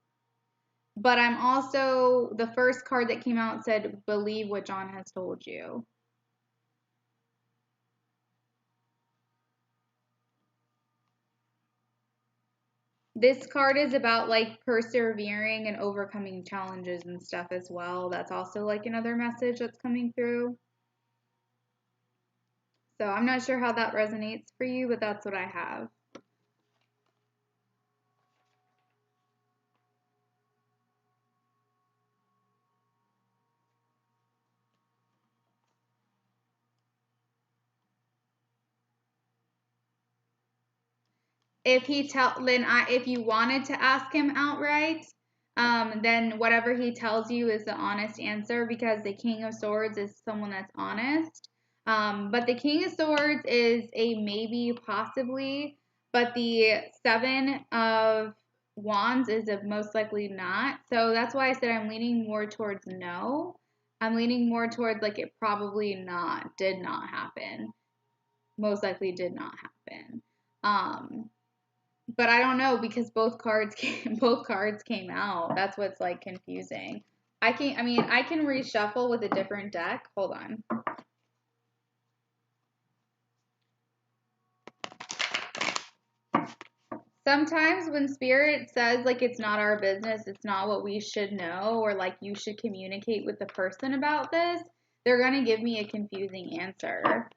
but I'm also, the first card that came out said, believe what John has told you. This card is about like persevering and overcoming challenges and stuff as well. That's also like another message that's coming through. So I'm not sure how that resonates for you, but that's what I have. If you wanted to ask him outright, then whatever he tells you is the honest answer, because the King of Swords is someone that's honest. But the King of Swords is a maybe, possibly, but the Seven of Wands is a most likely not. So that's why I said I'm leaning more towards no. I'm leaning more towards like it probably did not happen. Most likely did not happen. But I don't know, because both cards came out. That's what's like confusing. I can reshuffle with a different deck. Hold on. Sometimes when Spirit says like it's not our business, it's not what we should know, or like you should communicate with the person about this, they're going to give me a confusing answer.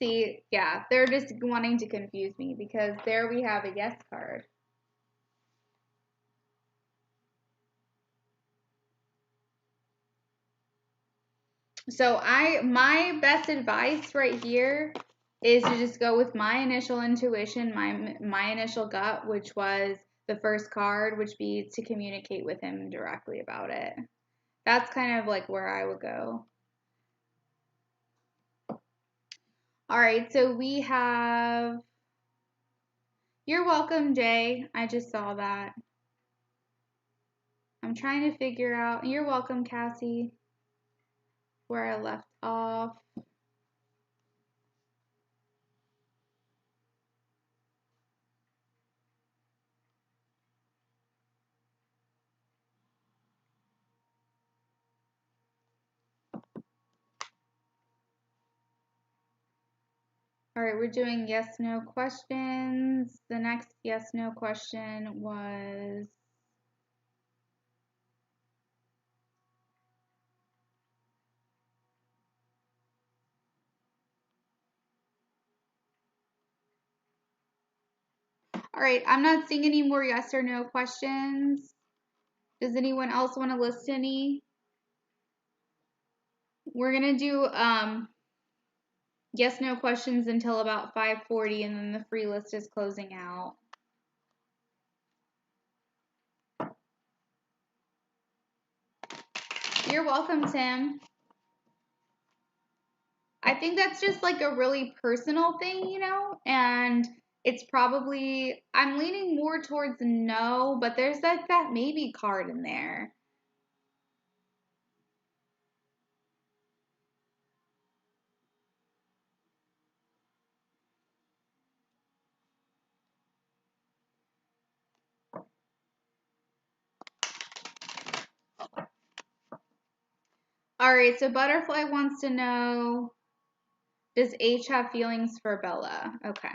See, yeah, they're just wanting to confuse me, because there we have a yes card. So my best advice right here is to just go with my initial intuition, my initial gut, which was the first card, which be to communicate with him directly about it. That's kind of like where I would go. All right, so we have, you're welcome, Jay. I just saw that. I'm trying to figure out, you're welcome, Cassie, where I left off. All right, we're doing yes, no questions. The next yes, no question was, all right, I'm not seeing any more yes or no questions. Does anyone else want to list any? We're going to do yes, no questions until about 5:40, and then the free list is closing out. You're welcome, Tim. I think that's just like a really personal thing, you know, and it's probably, I'm leaning more towards no, but there's like that maybe card in there. All right, so Butterfly wants to know, does H have feelings for Bella? Okay.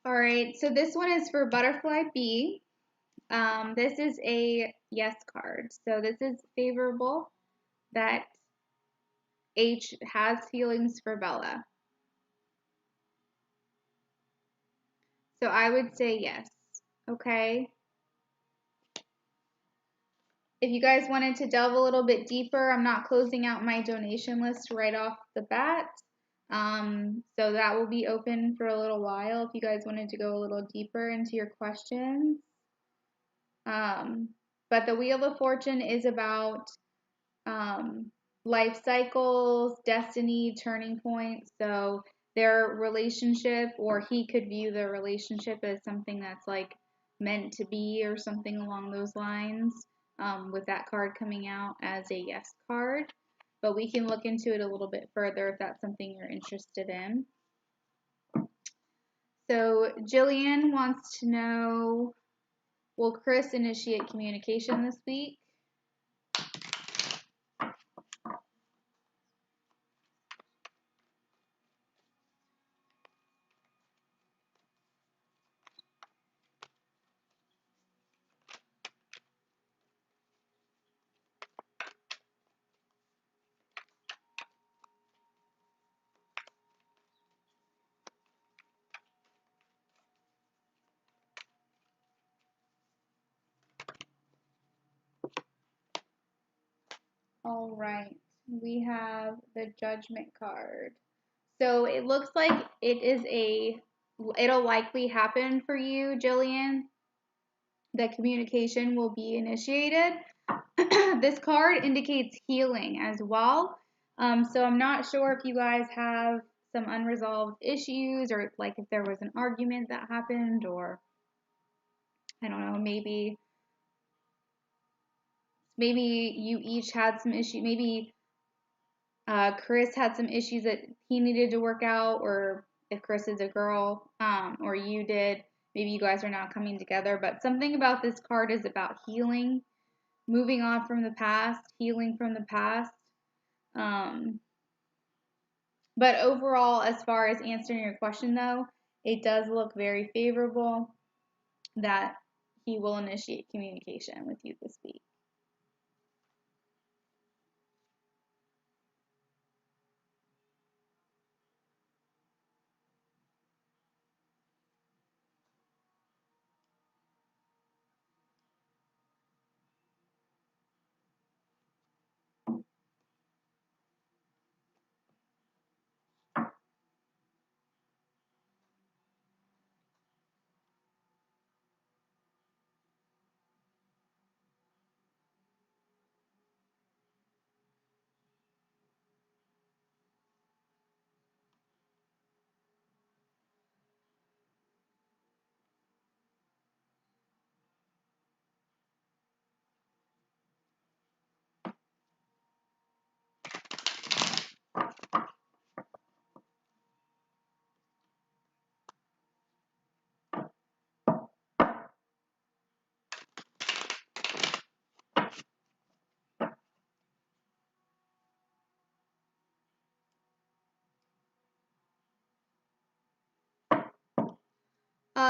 All right, so this one is for Butterfly B. This is a yes card. So this is favorable that H has feelings for Bella. So I would say yes. Okay. If you guys wanted to delve a little bit deeper, I'm not closing out my donation list right off the bat. So that will be open for a little while if you guys wanted to go a little deeper into your questions. But the Wheel of Fortune is about life cycles, destiny, turning points. So their relationship, or he could view their relationship as something that's like meant to be or something along those lines, with that card coming out as a yes card. But we can look into it a little bit further if that's something you're interested in. So Jillian wants to know, will Chris initiate communication this week? All right, we have the Judgment card. So it looks like it'll likely happen for you, Jillian. That communication will be initiated. This card indicates healing as well. So I'm not sure if you guys have some unresolved issues, or like if there was an argument that happened, or I don't know, maybe you each had some issue. Maybe Chris had some issues that he needed to work out, or if Chris is a girl, or you did, maybe you guys are now coming together. But something about this card is about healing, moving on from the past, healing from the past. But overall, as far as answering your question, though, it does look very favorable that he will initiate communication with you this week.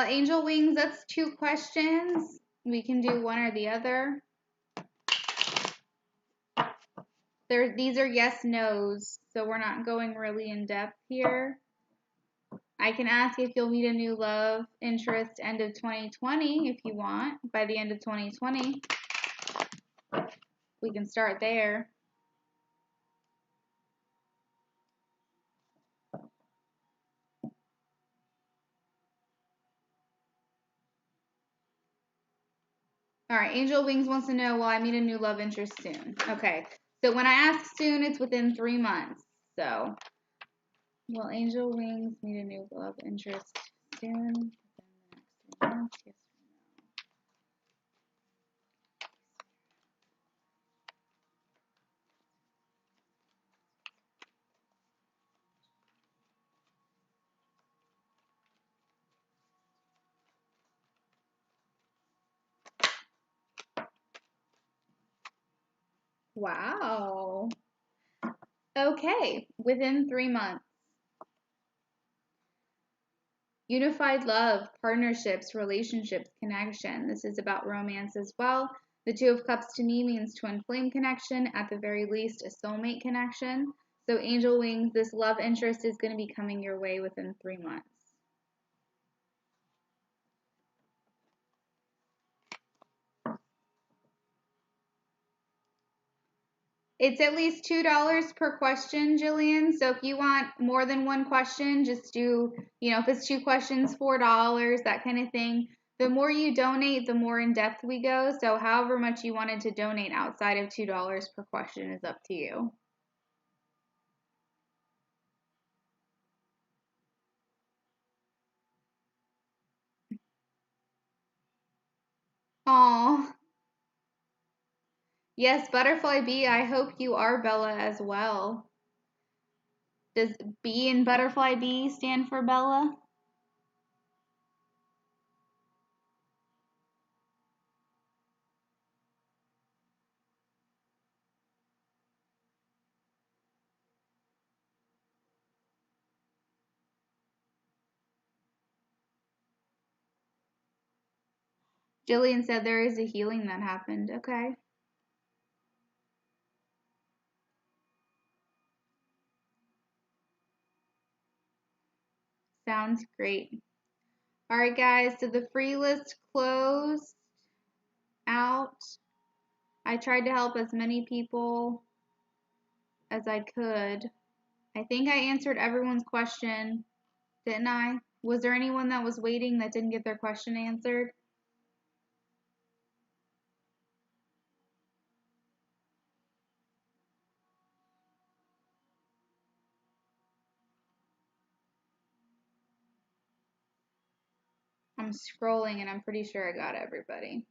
Angel Wings, that's 2 questions. We can do one or the other. These are yes, no's, so we're not going really in depth here. I can ask if you'll meet a new love interest end of 2020 if you want. By the end of 2020, we can start there. All right, Angel Wings wants to know, will I meet a new love interest soon? Okay, so when I ask soon, it's within 3 months. So Will Angel Wings meet a new love interest soon? Within the next 3 months? Yes or no? Wow. Okay, within 3 months. Unified love, partnerships, relationships, connection. This is about romance as well. The Two of Cups to me means twin flame connection, at the very least, a soulmate connection. So, Angel Wings, this love interest is going to be coming your way within 3 months. It's at least $2 per question, Jillian. So if you want more than one question, just do, if it's 2 questions, $4, that kind of thing. The more you donate, the more in depth we go. So however much you wanted to donate outside of $2 per question is up to you. Aw. Yes, Butterfly Bee, I hope you are Bella as well. Does B in Butterfly Bee stand for Bella? Jillian said there is a healing that happened. Okay. Sounds great. All right, guys, so the free list closed out. I tried to help as many people as I could. I think I answered everyone's question, didn't I? Was there anyone that was waiting that didn't get their question answered? I'm scrolling and I'm pretty sure I got everybody.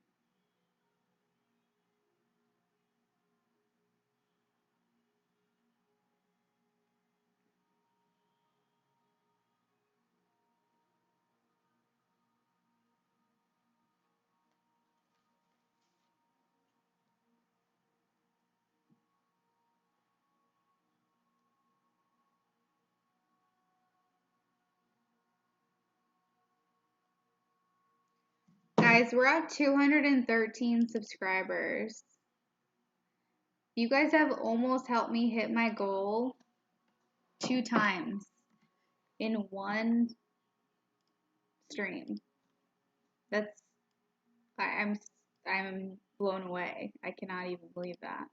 Guys, we're at 213 subscribers. You guys have almost helped me hit my goal 2 times in one stream. That's I'm blown away. I cannot even believe that.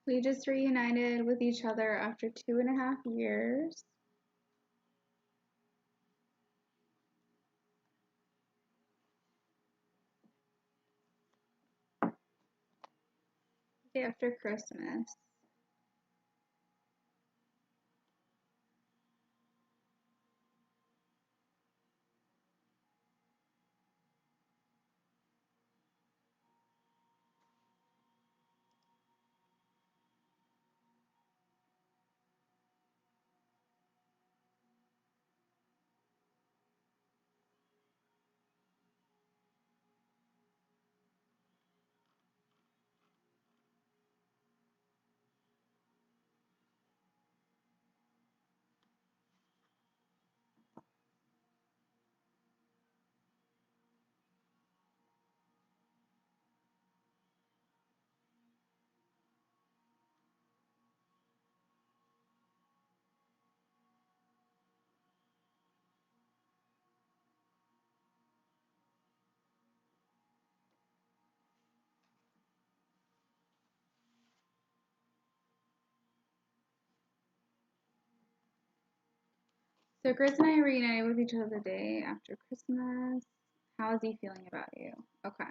We just reunited with each other after 2.5 years. After Christmas. So Chris and I reunited with each other the day after Christmas. How is he feeling about you? Okay.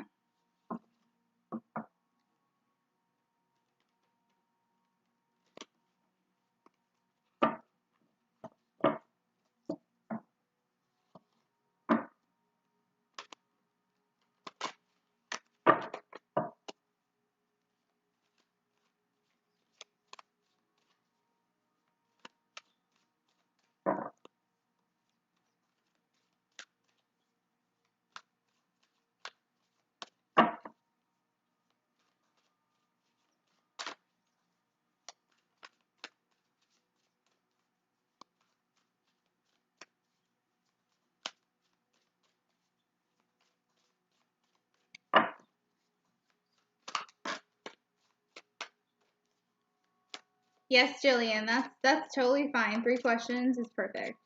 Yes, Jillian, that's totally fine. 3 questions is perfect.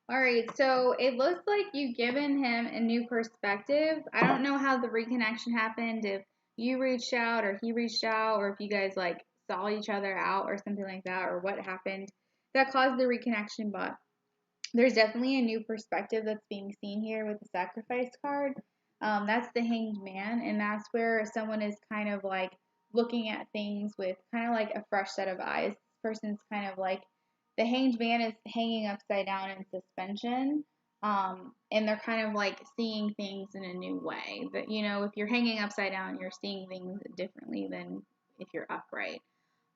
All right, so it looks like you've given him a new perspective. I don't know how the reconnection happened, if you reached out or he reached out, or if you guys like saw each other out or something like that, or what happened that caused the reconnection, but there's definitely a new perspective that's being seen here with the sacrifice card. That's the hanged man, and that's where someone is kind of like looking at things with kind of like a fresh set of eyes. This person's kind of like the hanged man is hanging upside down in suspension, and they're kind of like seeing things in a new way. But you know, if you're hanging upside down, you're seeing things differently than if you're upright.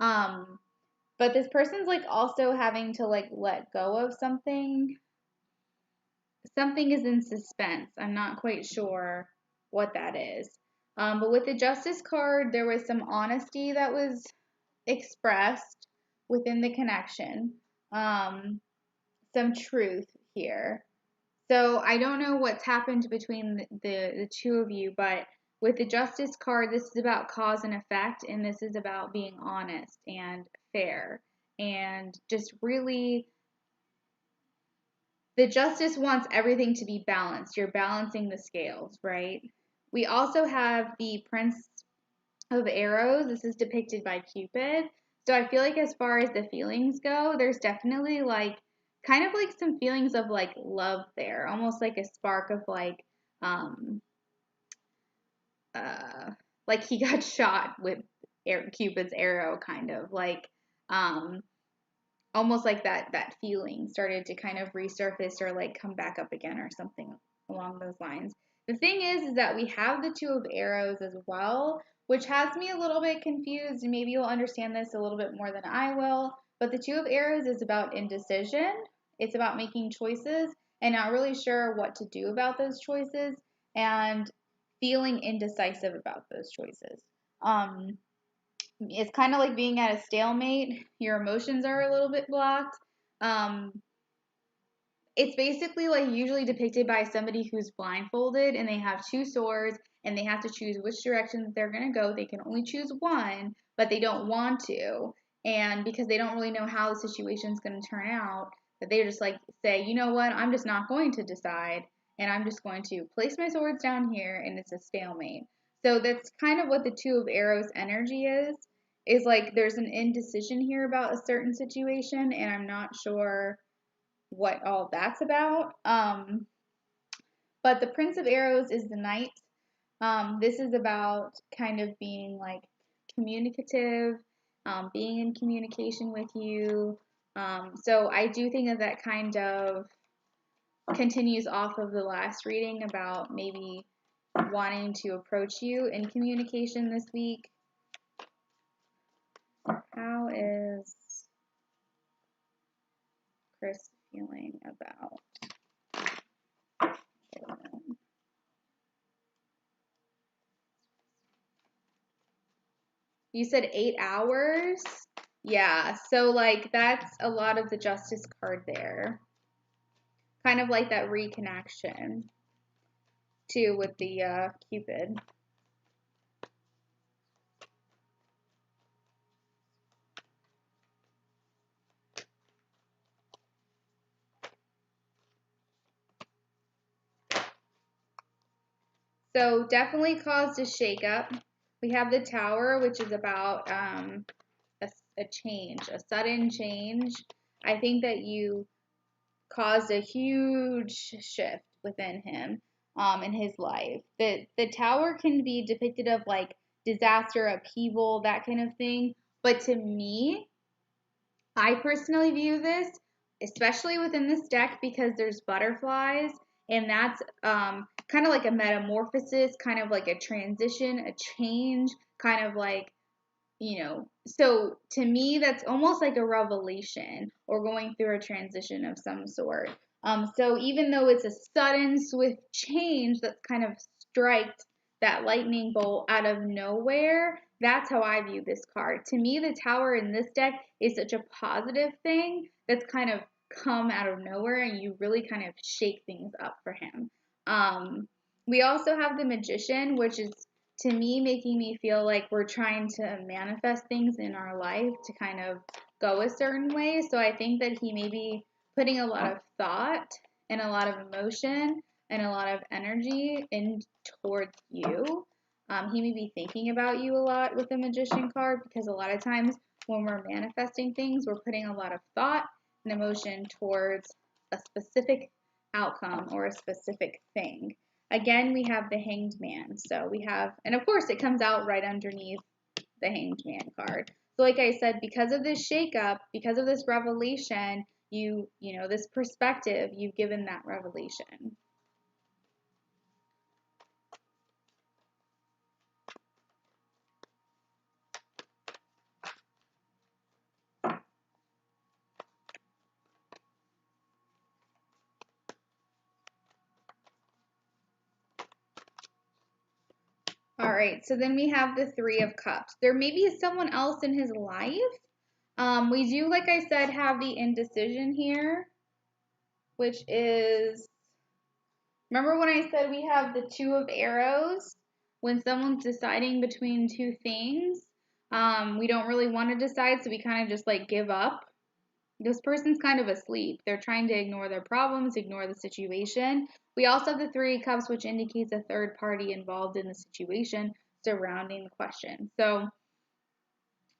Um, but this person's like also having to like let go of something. Something is in suspense. I'm not quite sure what that is. But with the Justice card, there was some honesty that was expressed within the connection. Um, some truth here. So I don't know what's happened between the two of you, but with the Justice card, this is about cause and effect, and this is about being honest and fair and just really the Justice wants everything to be balanced. You're balancing the scales, right? We also have the Prince of Arrows. This is depicted by Cupid. So I feel like as far as the feelings go, there's definitely like kind of like some feelings of like love there, almost like a spark of um uh like he got shot with Cupid's arrow, kind of like um almost like that feeling started to kind of resurface or like come back up again or something along those lines. The thing is that we have the 2 of Arrows as well, which has me a little bit confused, and maybe you'll understand this a little bit more than I will. But the 2 of Arrows is about indecision. It's about making choices and not really sure what to do about those choices and feeling indecisive about those choices. It's kind of like being at a stalemate. Your emotions are a little bit blocked. Um, it's basically like usually depicted by somebody who's blindfolded and they have 2 swords and they have to choose which direction they're going to go. They can only choose one, but they don't want to. And because they don't really know how the situation's going to turn out, that they just like say, you know what, I'm just not going to decide and I'm just going to place my swords down here and it's a stalemate. So that's kind of what the 2 of Arrows energy is like there's an indecision here about a certain situation and I'm not sure what all that's about. But the Prince of Arrows is the knight. This is about kind of being like communicative, being in communication with you. So I do think that kind of continues off of the last reading about maybe wanting to approach you in communication this week. How is Chris feeling about? You said 8 hours? Yeah, so like that's a lot of the justice card there. Kind of like that reconnection too with the Cupid. So definitely caused a shakeup. We have the Tower, which is about a change, a sudden change. I think that you caused a huge shift within him in his life. The Tower can be depicted of like disaster, upheaval, that kind of thing. But to me, I personally view this, especially within this deck, because there's butterflies, and that's kind of like a metamorphosis, kind of like a transition, a change, kind of like, so to me, that's almost like a revelation or going through a transition of some sort. So even though it's a sudden, swift change that's kind of striked that lightning bolt out of nowhere, that's how I view this card. To me, the Tower in this deck is such a positive thing that's kind of come out of nowhere, and you really kind of shake things up for him. We also have the Magician, which is to me making me feel like we're trying to manifest things in our life to kind of go a certain way. So I think that he may be putting a lot of thought and a lot of emotion and a lot of energy in towards you. He may be thinking about you a lot with the Magician card, because a lot of times when we're manifesting things, we're putting a lot of thought and emotion towards a specific outcome or a specific thing. Again, we have the Hanged Man. So we have, and of course it comes out right underneath the Hanged Man card. So like I said, because of this shakeup, because of this revelation, you know, this perspective, you've given that revelation. All right, so then we have the Three of Cups. There may be someone else in his life. We do, like I said, have the indecision here, which is, remember when I said we have the Two of Arrows? When someone's deciding between two things, we don't really want to decide, so we kind of just like give up. This person's kind of asleep. They're trying to ignore their problems, ignore the situation. We also have the Three of Cups, which indicates a third party involved in the situation surrounding the question. So,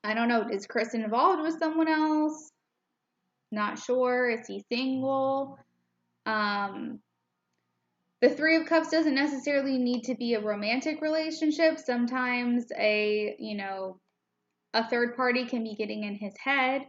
I don't know. Is Chris involved with someone else? Not sure. Is he single? The Three of Cups doesn't necessarily need to be a romantic relationship. Sometimes a third party can be getting in his head.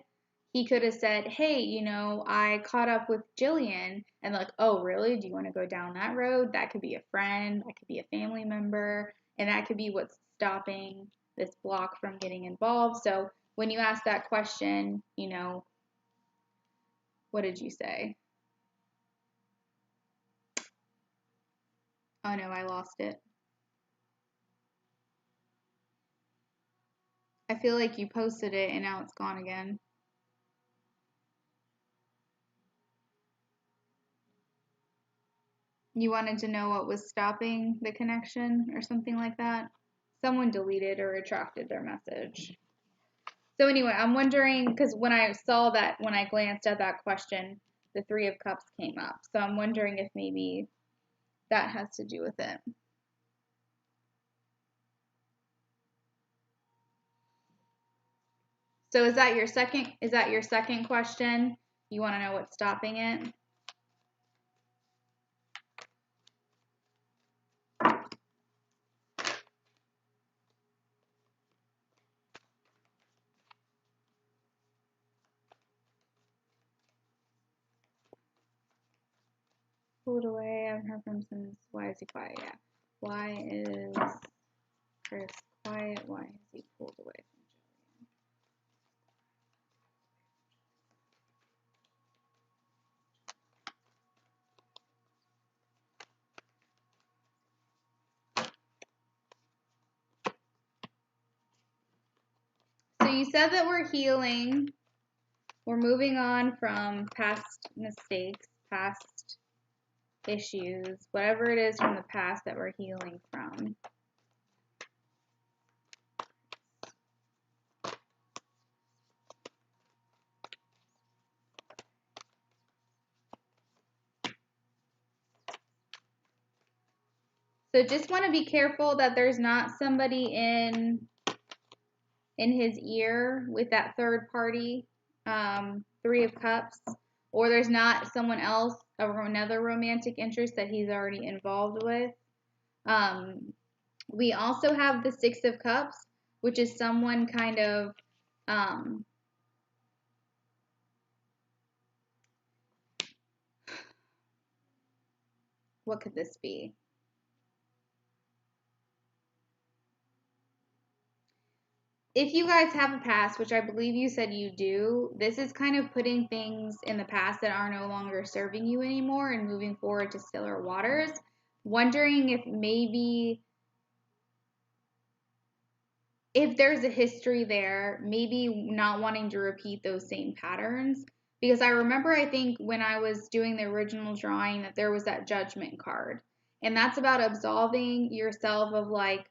He could have said, hey, I caught up with Jillian, and like, oh, really? Do you want to go down that road? That could be a friend, that could be a family member, and that could be what's stopping this block from getting involved. So when you ask that question, what did you say? Oh no, I lost it. I feel like you posted it and now it's gone again. You wanted to know what was stopping the connection or something like that? Someone deleted or retracted their message. So anyway, I'm wondering, because when I saw that, when I glanced at that question, the Three of Cups came up. So I'm wondering if maybe that has to do with it. So is that your second question? You want to know what's stopping it? Pulled away. I haven't heard from him since. Why is he quiet? Yeah. Why is Chris quiet? Why is he pulled away from Jillian? So you said that we're healing. We're moving on from past mistakes, past issues, whatever it is from the past that we're healing from. So just want to be careful that there's not somebody in his ear with that third party, Three of Cups, or there's not someone else, another romantic interest that he's already involved with. We also have the Six of Cups, which is someone kind of, what could this be? If you guys have a past, which I believe you said you do, this is kind of putting things in the past that are no longer serving you anymore and moving forward to stiller waters. Wondering if maybe, if there's a history there, maybe not wanting to repeat those same patterns. Because I remember, I think when I was doing the original drawing, that there was that Judgment card. And that's about absolving yourself of like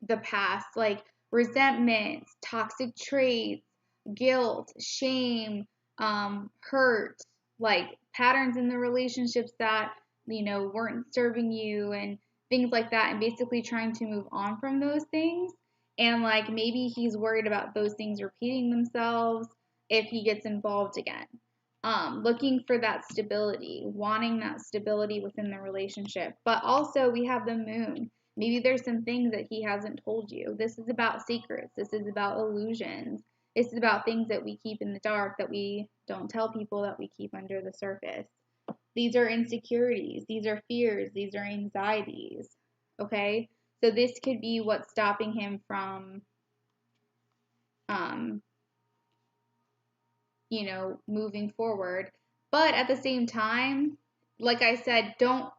the past, like resentment, toxic traits, guilt, shame, hurt, like patterns in the relationships that, weren't serving you and things like that, and basically trying to move on from those things. And like maybe he's worried about those things repeating themselves if he gets involved again. Looking for that stability, wanting that stability within the relationship. But also we have the moon. Maybe there's some things that he hasn't told you. This is about secrets. This is about illusions. This is about things that we keep in the dark, that we don't tell people, that we keep under the surface. These are insecurities. These are fears. These are anxieties. Okay? So this could be what's stopping him from, moving forward. But at the same time, like I said, don't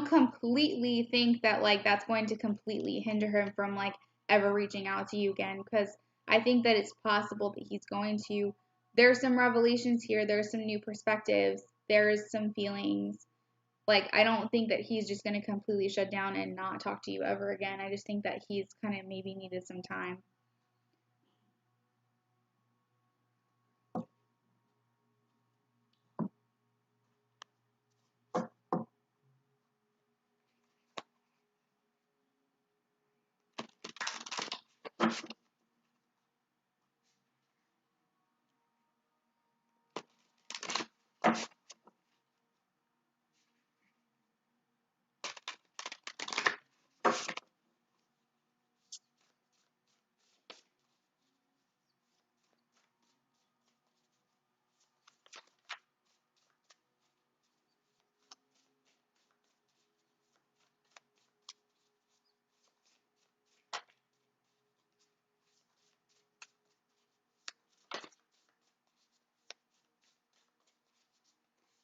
completely think that like that's going to completely hinder him from like ever reaching out to you again, because I think that it's possible that he's going to. There's some revelations here, there's some new perspectives, there's some feelings. Like I don't think that he's just going to completely shut down and not talk to you ever again. I just think that he's kind of maybe needed some time.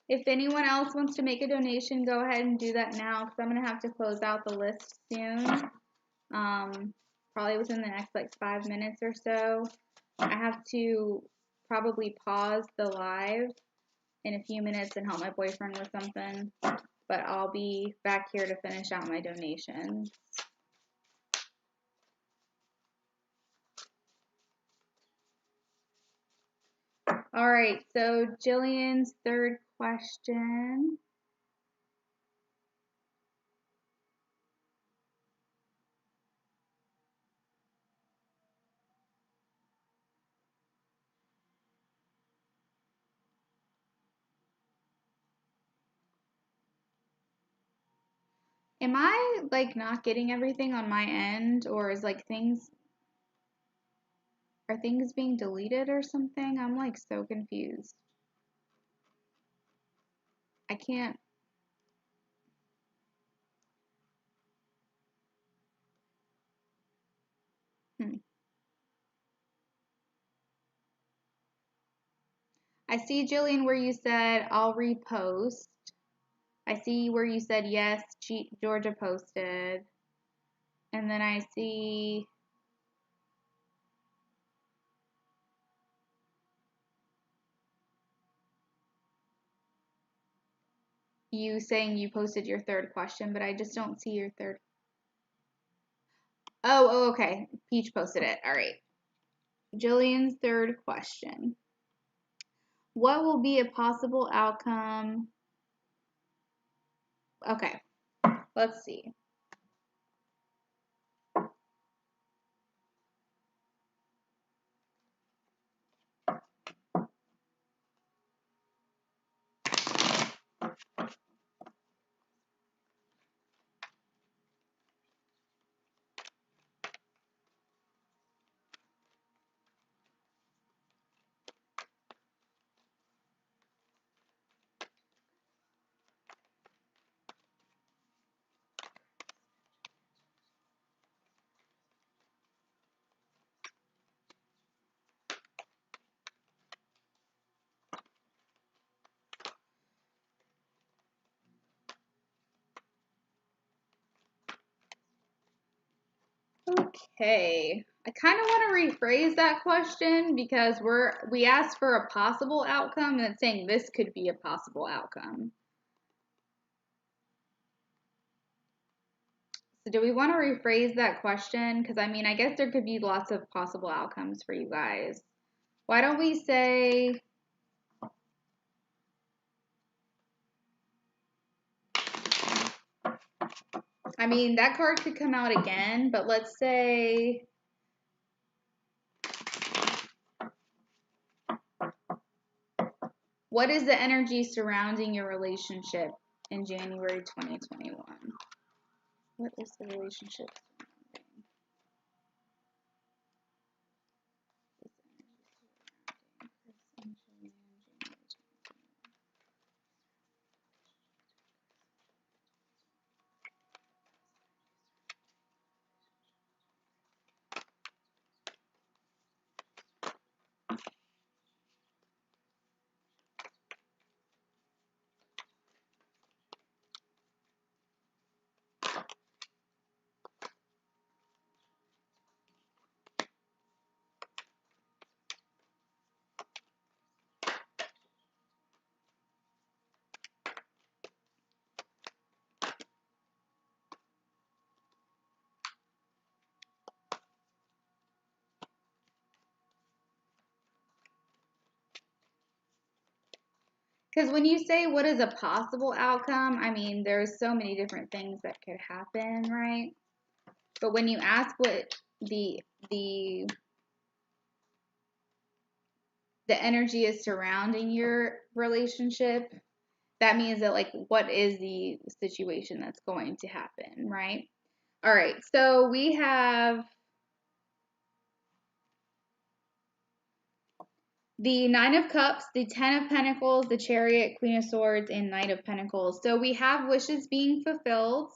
If anyone else wants to make a donation, go ahead and do that now, because I'm going to have to close out the list soon. Probably within the next like 5 minutes or so. I have to probably pause the live in a few minutes and help my boyfriend with something. But I'll be back here to finish out my donations. All right, so Jillian's third question. Am I like not getting everything on my end, or is like are things being deleted or something? I'm like so confused. I can't. I see, Jillian, where you said I'll repost. I see where you said yes, Georgia posted. And then I see you saying you posted your third question, but I just don't see your third. Oh, okay. Peach posted it. All right. Jillian's third question. What will be a possible outcome? Okay. Let's see. Okay. I kind of want to rephrase that question because we asked for a possible outcome and it's saying this could be a possible outcome. So do we want to rephrase that question? Because I mean, I guess there could be lots of possible outcomes for you guys. Why don't we say, I mean, that card could come out again, but let's say, what is the energy surrounding your relationship in January 2021? What is the relationship surrounding? Because when you say what is a possible outcome, I mean, there's so many different things that could happen, right? But when you ask what the energy is surrounding your relationship, that means that, like, what is the situation that's going to happen, right? All right, so we have the Nine of Cups, the Ten of Pentacles, the Chariot, Queen of Swords, and Knight of Pentacles. So we have wishes being fulfilled,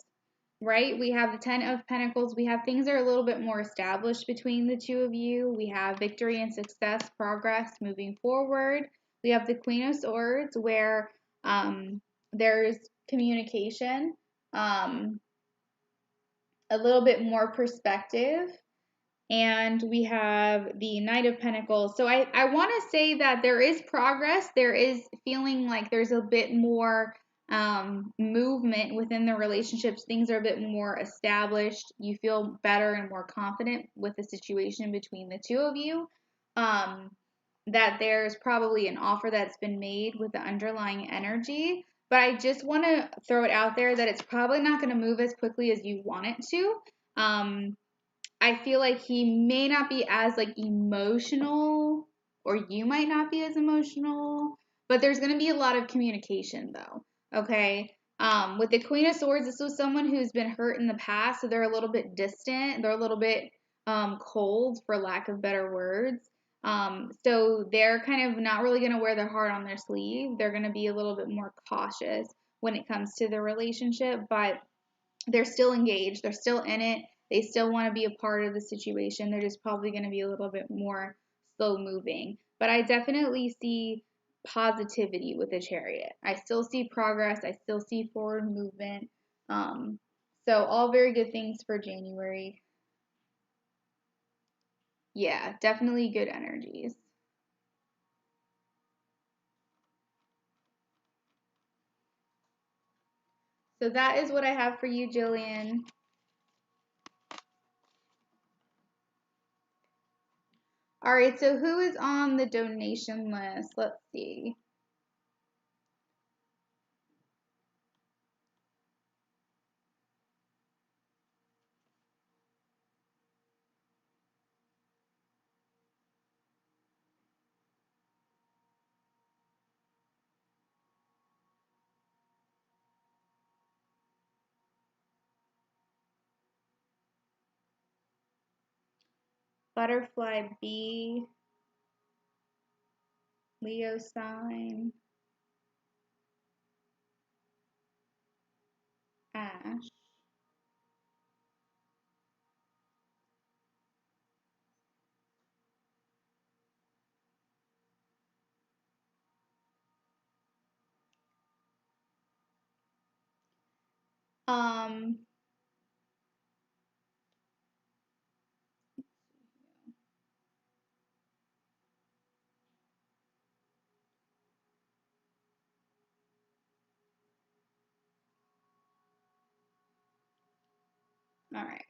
right? We have the Ten of Pentacles. We have things that are a little bit more established between the two of you. We have victory and success, progress, moving forward. We have the Queen of Swords, where there's communication, a little bit more perspective. And we have the Knight of Pentacles. So I want to say that there is progress. There is feeling like there's a bit more movement within the relationships. Things are a bit more established. You feel better and more confident with the situation between the two of you. That there's probably an offer that's been made with the underlying energy. But I just want to throw it out there that it's probably not going to move as quickly as you want it to. I feel like he may not be as, like, emotional, or you might not be as emotional, but there's going to be a lot of communication though. Okay. With the Queen of Swords, this was someone who's been hurt in the past, so they're a little bit distant. They're a little bit cold, for lack of better words. So they're kind of not really going to wear their heart on their sleeve. They're going to be a little bit more cautious when it comes to the relationship, but they're still engaged. They're still in it. They still want to be a part of the situation. They're just probably going to be a little bit more slow moving. But I definitely see positivity with the Chariot. I still see progress. I still see forward movement. So all very good things for January. Yeah, definitely good energies. So that is what I have for you, Jillian. All right, so who is on the donation list? Let's see. Butterfly B, Leo sign, Ash. All right.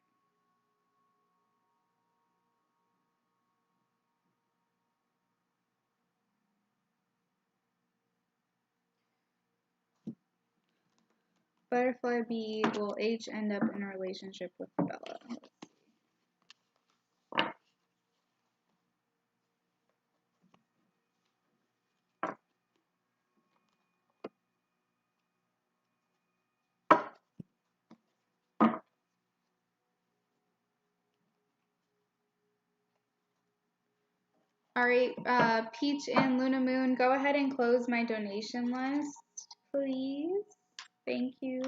Butterfly B, will H end up in a relationship with Bella? All right, Peach and Luna Moon, go ahead and close my donation list, please. Thank you.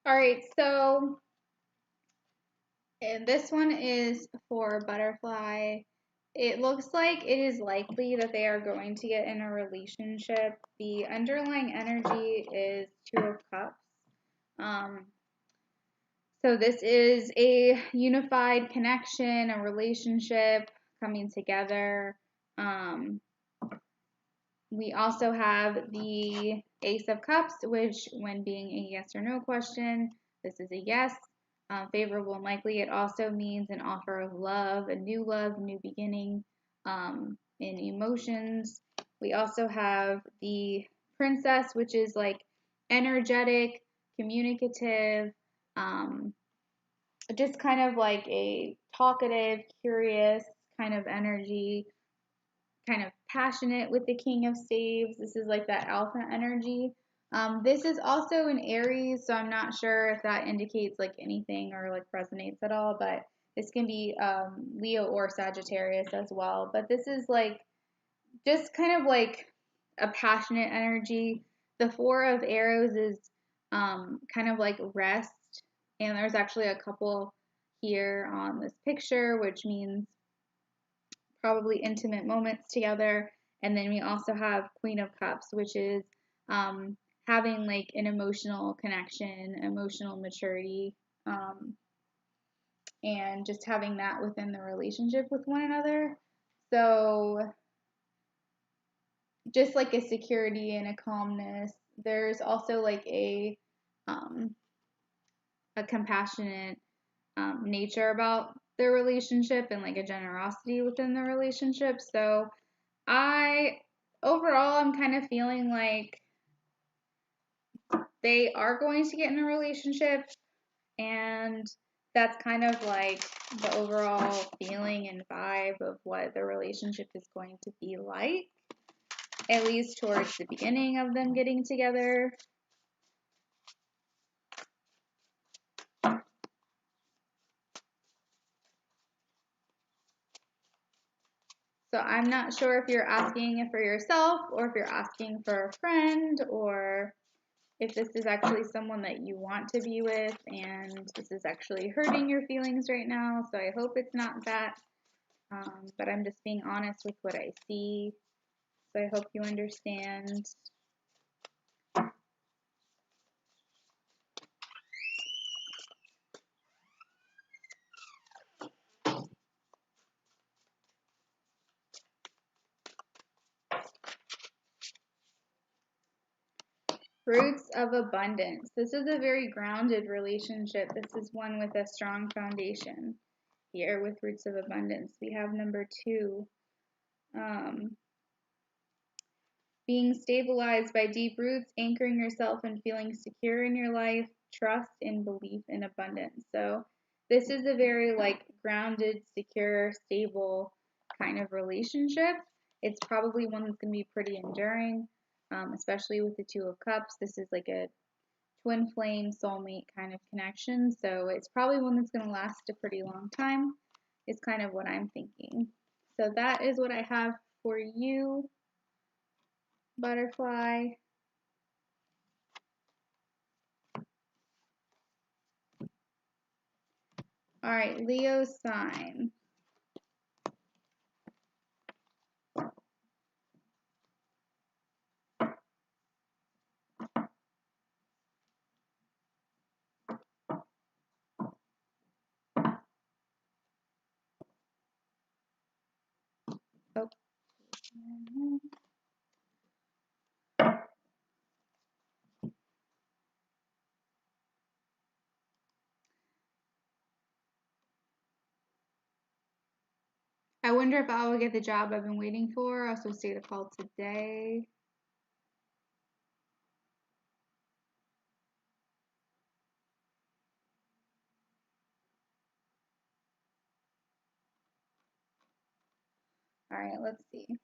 All right, so this one is for Butterfly. It looks like it is likely that they are going to get in a relationship. The underlying energy is Two of Cups. So this is a unified connection, a relationship coming together. We also have the Ace of Cups, which when being a yes or no question, this is a yes, favorable and likely. It also means an offer of love, a new beginning in emotions. We also have the Princess, which is like energetic, communicative, just kind of like a talkative, curious kind of energy. kind of passionate with the King of Staves. This is like that alpha energy. This is also an Aries, so I'm not sure if that indicates like anything or like resonates at all, but this can be Leo or Sagittarius as well. But this is like just kind of like a passionate energy. The Four of Arrows is kind of like rest, and there's actually a couple here on this picture, which means probably intimate moments together. And then we also have Queen of Cups, which is having like an emotional connection, emotional maturity, and just having that within the relationship with one another. So just like a security and a calmness. There's also like a compassionate nature about their relationship and like a generosity within the relationship. So overall, I'm kind of feeling like they are going to get in a relationship, and that's kind of like the overall feeling and vibe of what the relationship is going to be like, at least towards the beginning of them getting together. So I'm not sure if you're asking it for yourself or if you're asking for a friend, or if this is actually someone that you want to be with and this is actually hurting your feelings right now. So I hope it's not that, but I'm just being honest with what I see. So I hope you understand. Roots of abundance. This is a very grounded relationship. This is one with a strong foundation. Here with roots of abundance, we have number 2. Being stabilized by deep roots, anchoring yourself and feeling secure in your life, trust and belief in abundance. So this is a very like grounded, secure, stable kind of relationship. It's probably one that's going to be pretty enduring, especially with the Two of Cups. This is like a twin flame soulmate kind of connection. So it's probably one that's going to last a pretty long time, is kind of what I'm thinking. So that is what I have for you, butterfly. All right, Leo sign. Oh. I wonder if I will get the job I've been waiting for. I was supposed to get a call today. All right, let's see.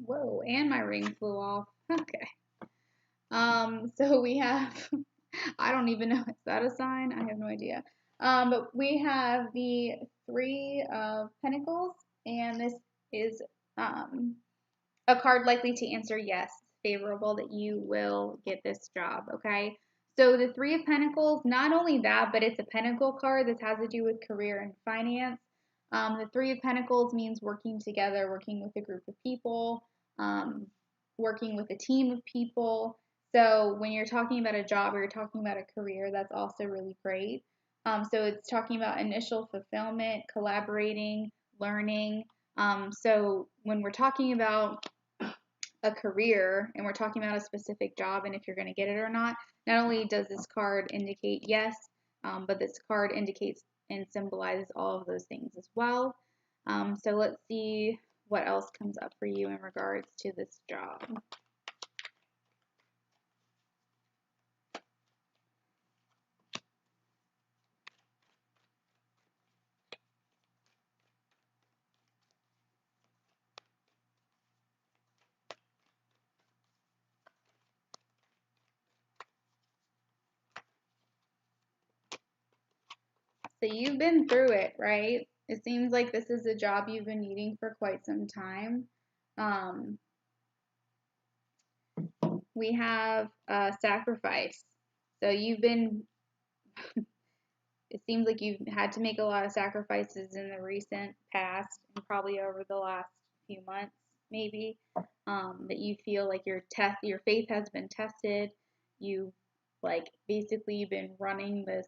Whoa, and my ring flew off. Okay. So we have, I don't even know, is that a sign? I have no idea. But we have the Three of Pentacles, and this is a card likely to answer yes, favorable, that you will get this job, okay? So the Three of Pentacles, not only that, but it's a Pentacle card. This has to do with career and finance. The Three of Pentacles means working together, working with a group of people, working with a team of people. So when you're talking about a job or you're talking about a career, that's also really great. So it's talking about initial fulfillment, collaborating, learning. So when we're talking about a career and we're talking about a specific job and if you're going to get it or not, not only does this card indicate yes, but this card indicates and symbolizes all of those things as well. So let's see what else comes up for you in regards to this job. So you've been through it, right? It seems like this is a job you've been needing for quite some time. We have sacrifice. So you've been, it seems like you've had to make a lot of sacrifices in the recent past and probably over the last few months, maybe, that you feel like your faith has been tested. You basically you've been running this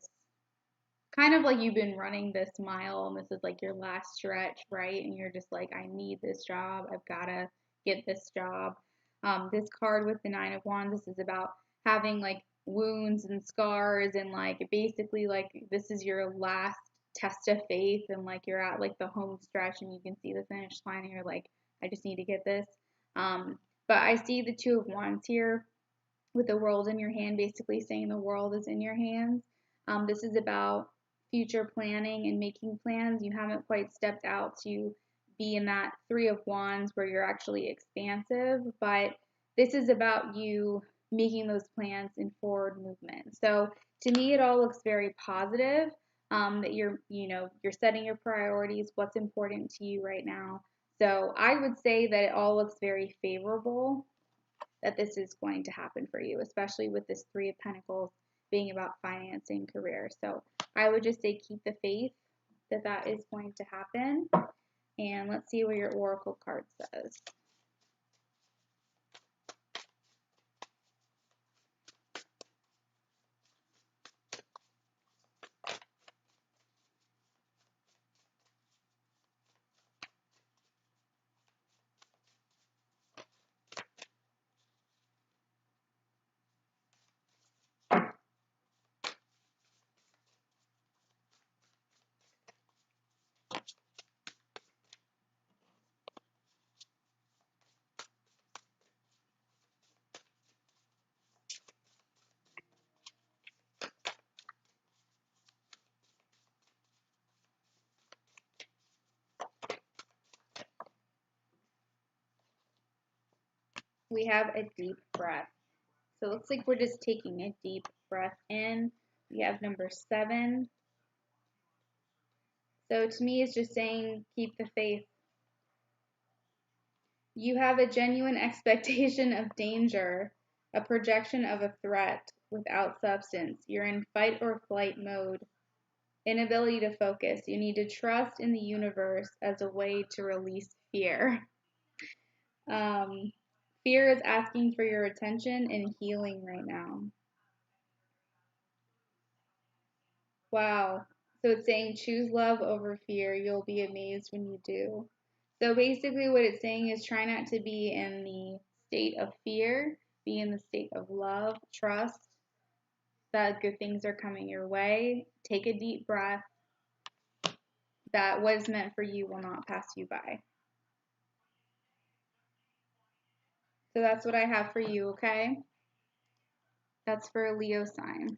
kind of like you've been running this mile and this is like your last stretch, right? And you're just like, I need this job. I've got to get this job. This card with the Nine of Wands, this is about having like wounds and scars and like basically like this is your last test of faith and like you're at like the home stretch and you can see the finish line and you're like, I just need to get this. But I see the Two of Wands here with the world in your hand, basically saying the world is in your hands. This is about future planning and making plans. You haven't quite stepped out to be in that Three of Wands where you're actually expansive, but this is about you making those plans in forward movement. So to me, it all looks very positive. That you're setting your priorities, what's important to you right now. So I would say that it all looks very favorable that this is going to happen for you, especially with this Three of Pentacles being about financing career. So I would just say keep the faith that that is going to happen. And let's see what your Oracle card says. We have a deep breath. So it looks like we're just taking a deep breath in. We have number 7. So to me, it's just saying keep the faith. You have a genuine expectation of danger, a projection of a threat without substance. You're in fight or flight mode. Inability to focus. You need to trust in the universe as a way to release fear. Fear is asking for your attention and healing right now. Wow. So it's saying choose love over fear. You'll be amazed when you do. So basically what it's saying is try not to be in the state of fear, be in the state of love, trust that good things are coming your way. Take a deep breath. That what is meant for you will not pass you by. So that's what I have for you, okay? That's for a Leo sign.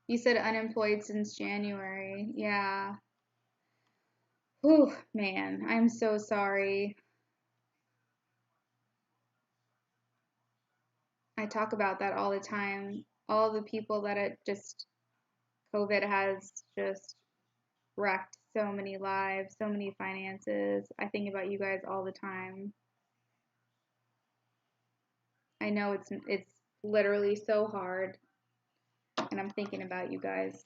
You said unemployed since January. Yeah. Whew, man, I'm so sorry. I talk about that all the time. All the people that COVID has just wrecked so many lives, so many finances. I think about you guys all the time. I know it's literally so hard, and I'm thinking about you guys.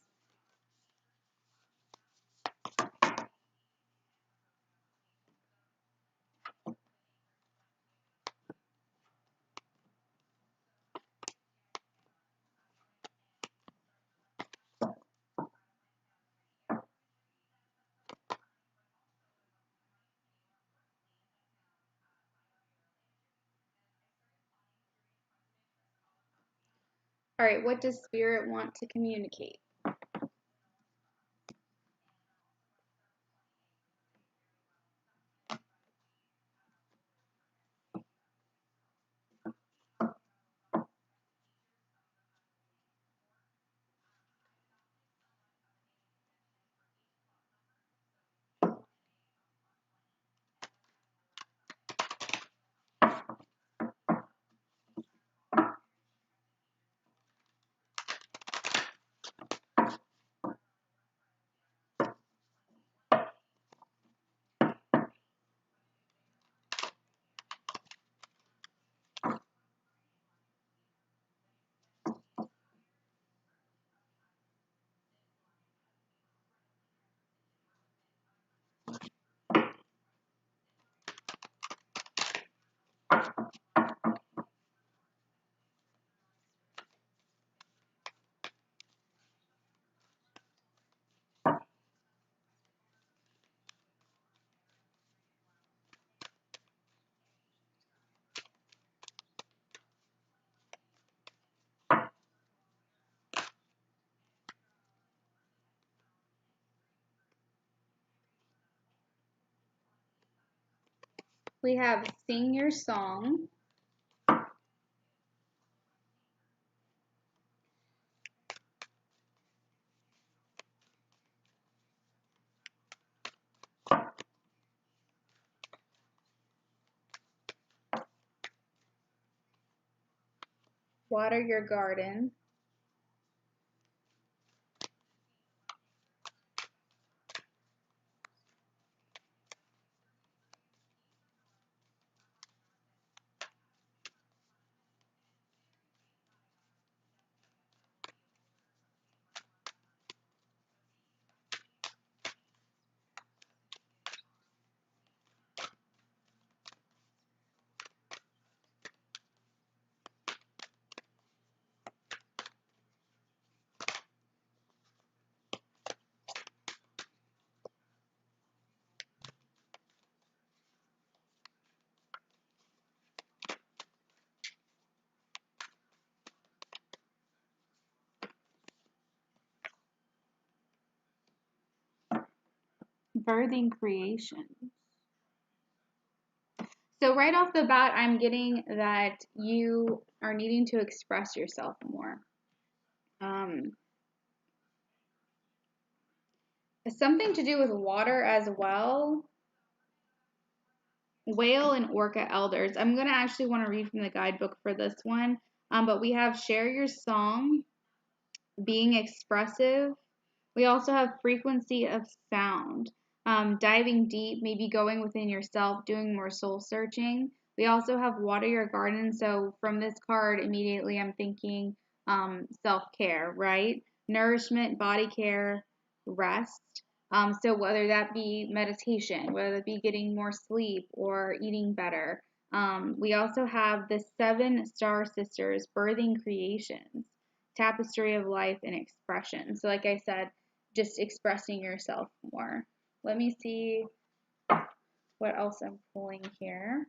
All right, what does Spirit want to communicate? We have sing your song. Water your garden. Birthing creation. So right off the bat, I'm getting that you are needing to express yourself more. Something to do with water as well. Whale and orca elders. I'm going to actually want to read from the guidebook for this one. But we have share your song, being expressive. We also have frequency of sound, diving deep, maybe going within yourself, doing more soul searching. We also have water your garden. So from this card, immediately I'm thinking self-care, right? Nourishment, body care, rest. So whether that be meditation, whether it be getting more sleep or eating better. We also have the 7 star sisters, birthing creations, tapestry of life and expression. So like I said, just expressing yourself more. Let me see what else I'm pulling here.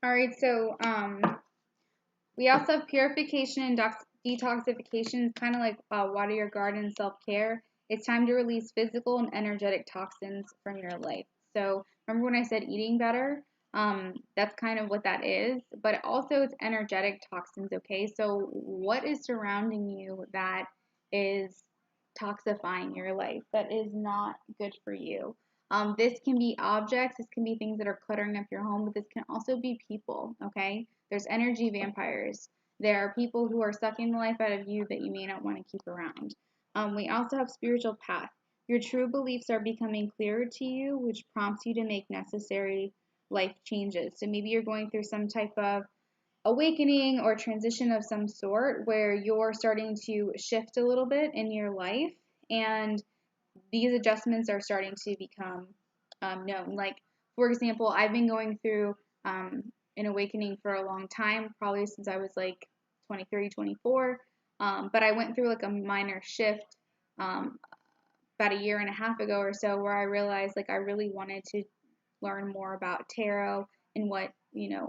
All right, so we also have purification and detoxification, kind of like water your garden, self-care. It's time to release physical and energetic toxins from your life. So remember when I said eating better? That's kind of what that is, but also it's energetic toxins, okay? So what is surrounding you that is toxifying your life, that is not good for you? This can be objects, this can be things that are cluttering up your home, but this can also be people, okay? There's energy vampires. There are people who are sucking the life out of you that you may not want to keep around. We also have spiritual path. Your true beliefs are becoming clearer to you, which prompts you to make necessary life changes. So maybe you're going through some type of awakening or transition of some sort where you're starting to shift a little bit in your life, and these adjustments are starting to become known. Like, for example, I've been going through an awakening for a long time, probably since I was like 23, 24. But I went through like a minor shift about a year and a half ago or so, where I realized like I really wanted to learn more about tarot and what,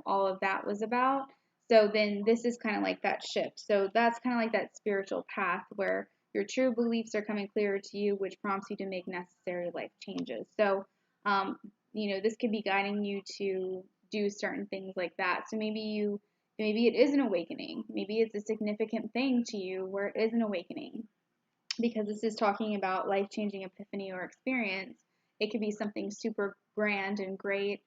all of that was about. So then this is kind of like that shift. So that's kind of like that spiritual path where your true beliefs are coming clearer to you, which prompts you to make necessary life changes. So, this could be guiding you to do certain things like that. So maybe it is an awakening. Maybe it's a significant thing to you where it is an awakening, because this is talking about life-changing epiphany or experience. It could be something super grand and great,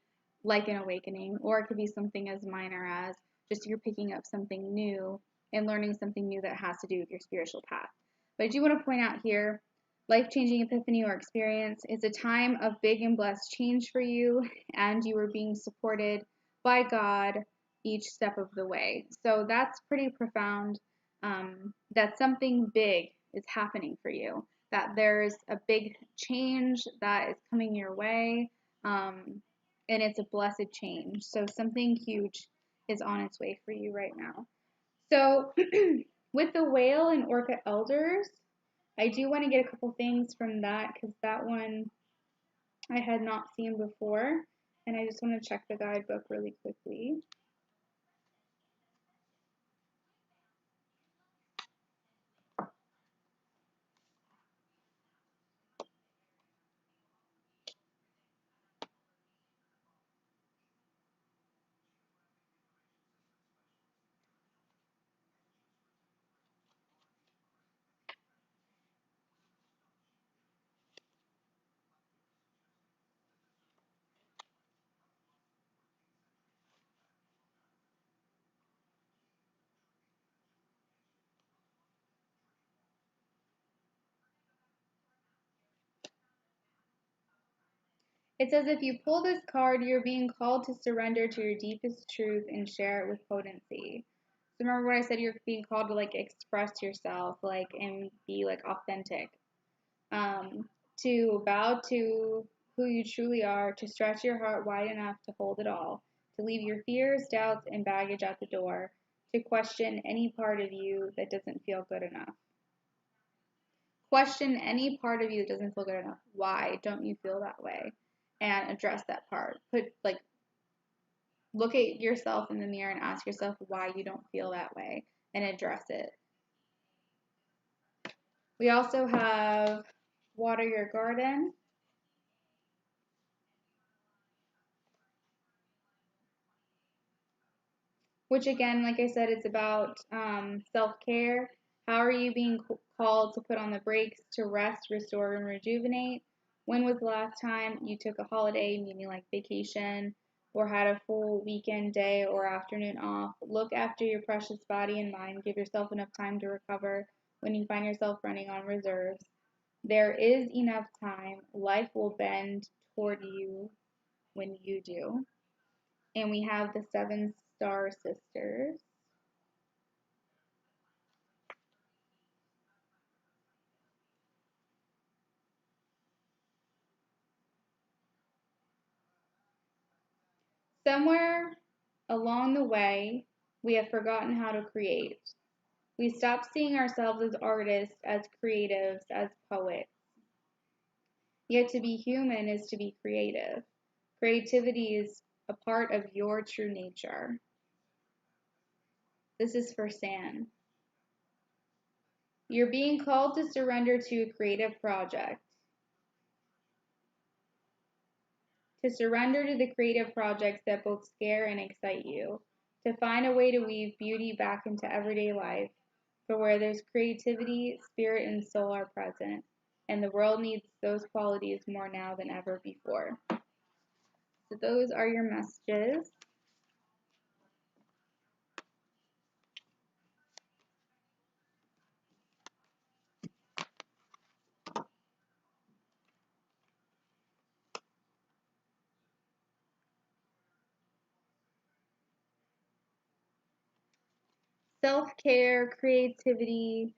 like an awakening, or it could be something as minor as just you're picking up something new and learning something new that has to do with your spiritual path. But I do want to point out here, life-changing epiphany or experience is a time of big and blessed change for you, and you are being supported by God each step of the way. So that's pretty profound. That something big is happening for you, that there's a big change that is coming your way, and it's a blessed change. So something huge is on its way for you right now. So with the whale and orca elders, I do want to get a couple things from that, because that one I had not seen before, and I just want to check the guidebook really quickly. It says, if you pull this card, you're being called to surrender to your deepest truth and share it with potency. So remember what I said, you're being called to like express yourself, like, and be like authentic. To bow to who you truly are, to stretch your heart wide enough to hold it all, to leave your fears, doubts, and baggage at the door, to question any part of you that doesn't feel good enough. Question any part of you that doesn't feel good enough. Why don't you feel that way? And address that part. Look at yourself in the mirror and ask yourself why you don't feel that way, and address it. We also have water your garden, which again, like I said, it's about self-care. How are you being called to put on the brakes, to rest, restore, and rejuvenate? When was the last time you took a holiday, meaning like vacation, or had a full weekend day or afternoon off? Look after your precious body and mind. Give yourself enough time to recover when you find yourself running on reserves. There is enough time. Life will bend toward you when you do. And we have the 7-star sisters. Somewhere along the way, we have forgotten how to create. We stop seeing ourselves as artists, as creatives, as poets. Yet to be human is to be creative. Creativity is a part of your true nature. This is for San. You're being called to surrender to a creative project. To surrender to the creative projects that both scare and excite you. To find a way to weave beauty back into everyday life. For where there's creativity, spirit and soul are present. And the world needs those qualities more now than ever before. So those are your messages. Self-care, creativity,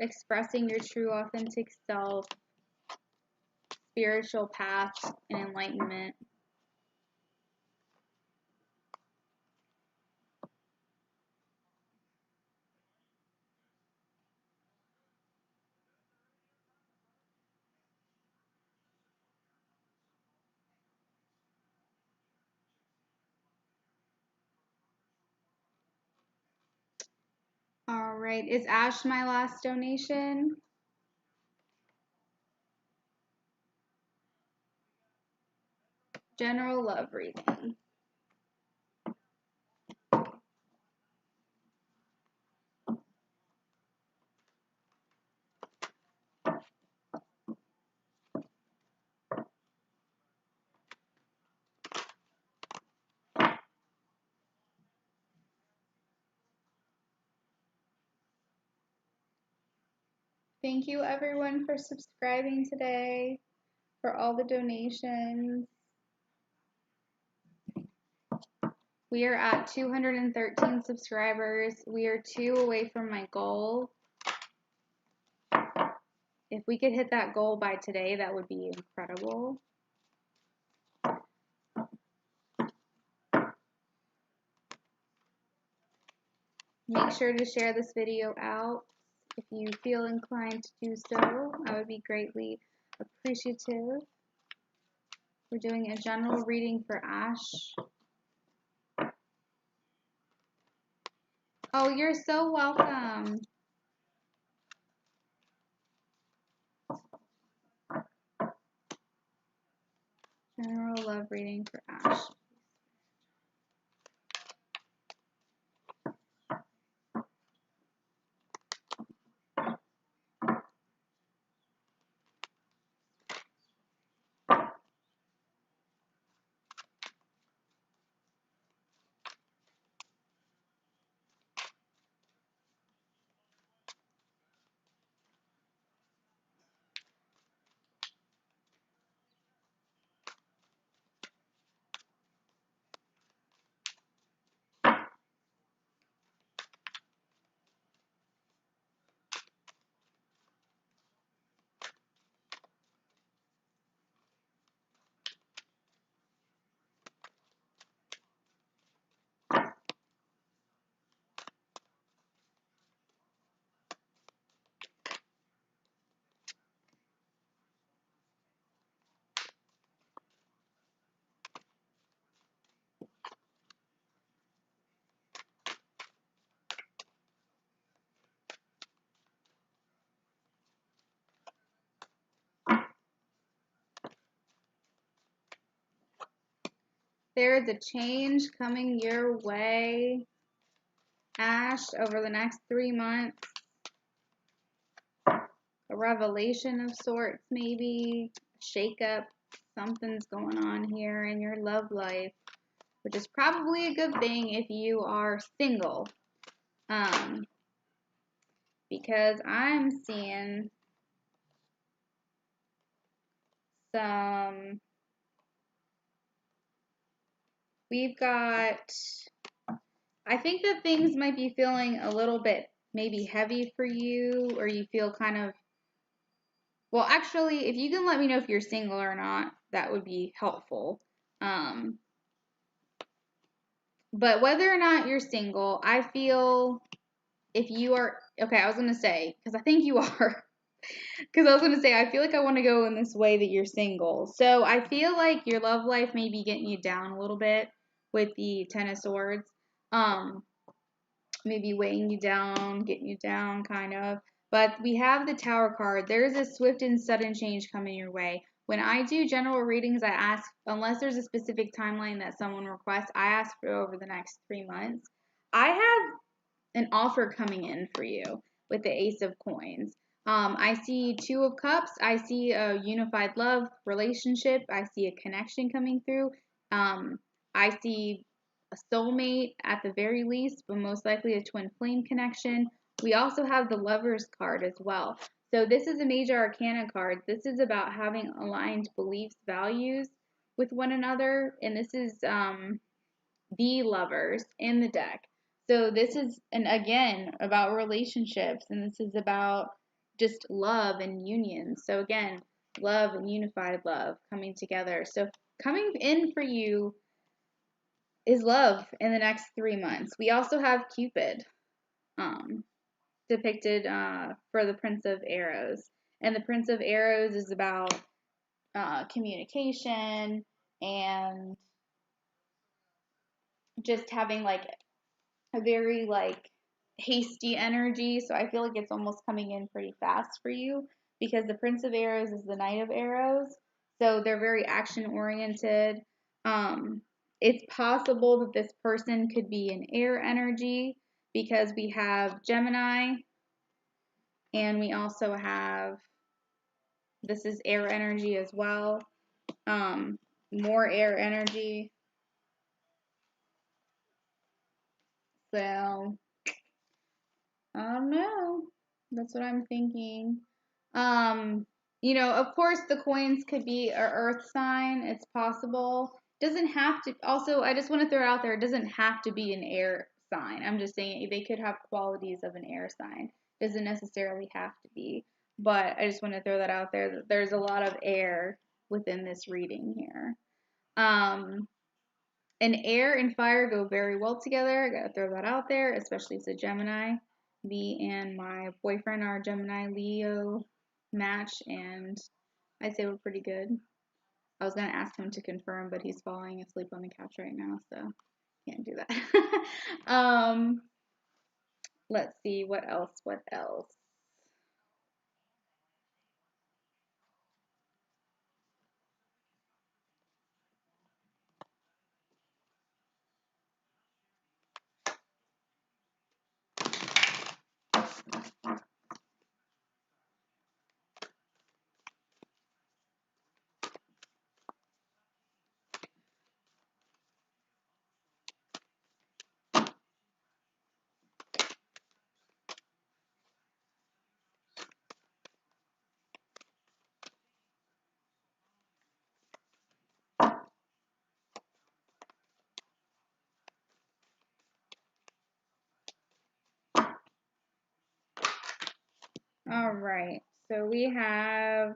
expressing your true authentic self, spiritual path, and enlightenment. All right, is Ash my last donation? General love reading. Thank you everyone for subscribing today, for all the donations. We are at 213 subscribers. We are 2 away from my goal. If we could hit that goal by today, that would be incredible. Make sure to share this video out if you feel inclined to do so. I would be greatly appreciative. We're doing a general reading for Ash. Oh, you're so welcome. General love reading for Ash. There is a change coming your way, Ash, over the next 3 months. A revelation of sorts, maybe. A shakeup. Something's going on here in your love life, which is probably a good thing if you are single. Because I'm seeing some... We've got... I think that things might be feeling a little bit maybe heavy for you, or you feel kind of... Well, actually, if you can let me know if you're single or not, that would be helpful. But whether or not you're single, I feel if you are... Okay, I was going to say, because I think you are. Because I was going to say, I feel like I want to go in this way that you're single. So I feel like your love life may be getting you down a little bit with the Ten of Swords. Maybe weighing you down, getting you down, kind of. But we have the Tower card. There's a swift and sudden change coming your way. When I do general readings, I ask, unless there's a specific timeline that someone requests, I ask for over the next 3 months. I have an offer coming in for you with the Ace of Coins. I see Two of Cups. I see a unified love relationship. I see a connection coming through. I see a soulmate at the very least, but most likely a twin flame connection. We also have the Lovers card as well. So this is a major arcana card. This is about having aligned beliefs, values with one another, and this is the Lovers in the deck. So this is, and again, about relationships, and this is about just love and union. So again, love and unified love coming together. So coming in for you is love in the next 3 months. We also have Cupid depicted for the Prince of Arrows. And the Prince of Arrows is about communication and just having like a very like hasty energy. So I feel like it's almost coming in pretty fast for you because the Prince of Arrows is the Knight of Arrows. So they're very action oriented. It's possible that this person could be an air energy because we have Gemini and we also have, this is air energy as well. More air energy. So I don't know. That's what I'm thinking. You know, of course the coins could be a earth sign. It's possible. Doesn't have to. Also, I just want to throw it out there. It doesn't have to be an air sign. I'm just saying they could have qualities of an air sign. Doesn't necessarily have to be. But I just want to throw that out there that there's a lot of air within this reading here. And air and fire go very well together. I gotta throw that out there, especially as a Gemini. Me and my boyfriend are Gemini Leo match, and I'd say we're pretty good. I was gonna ask him to confirm, but he's falling asleep on the couch right now, so can't do that. Let's see, what else? What else? All right, so we have,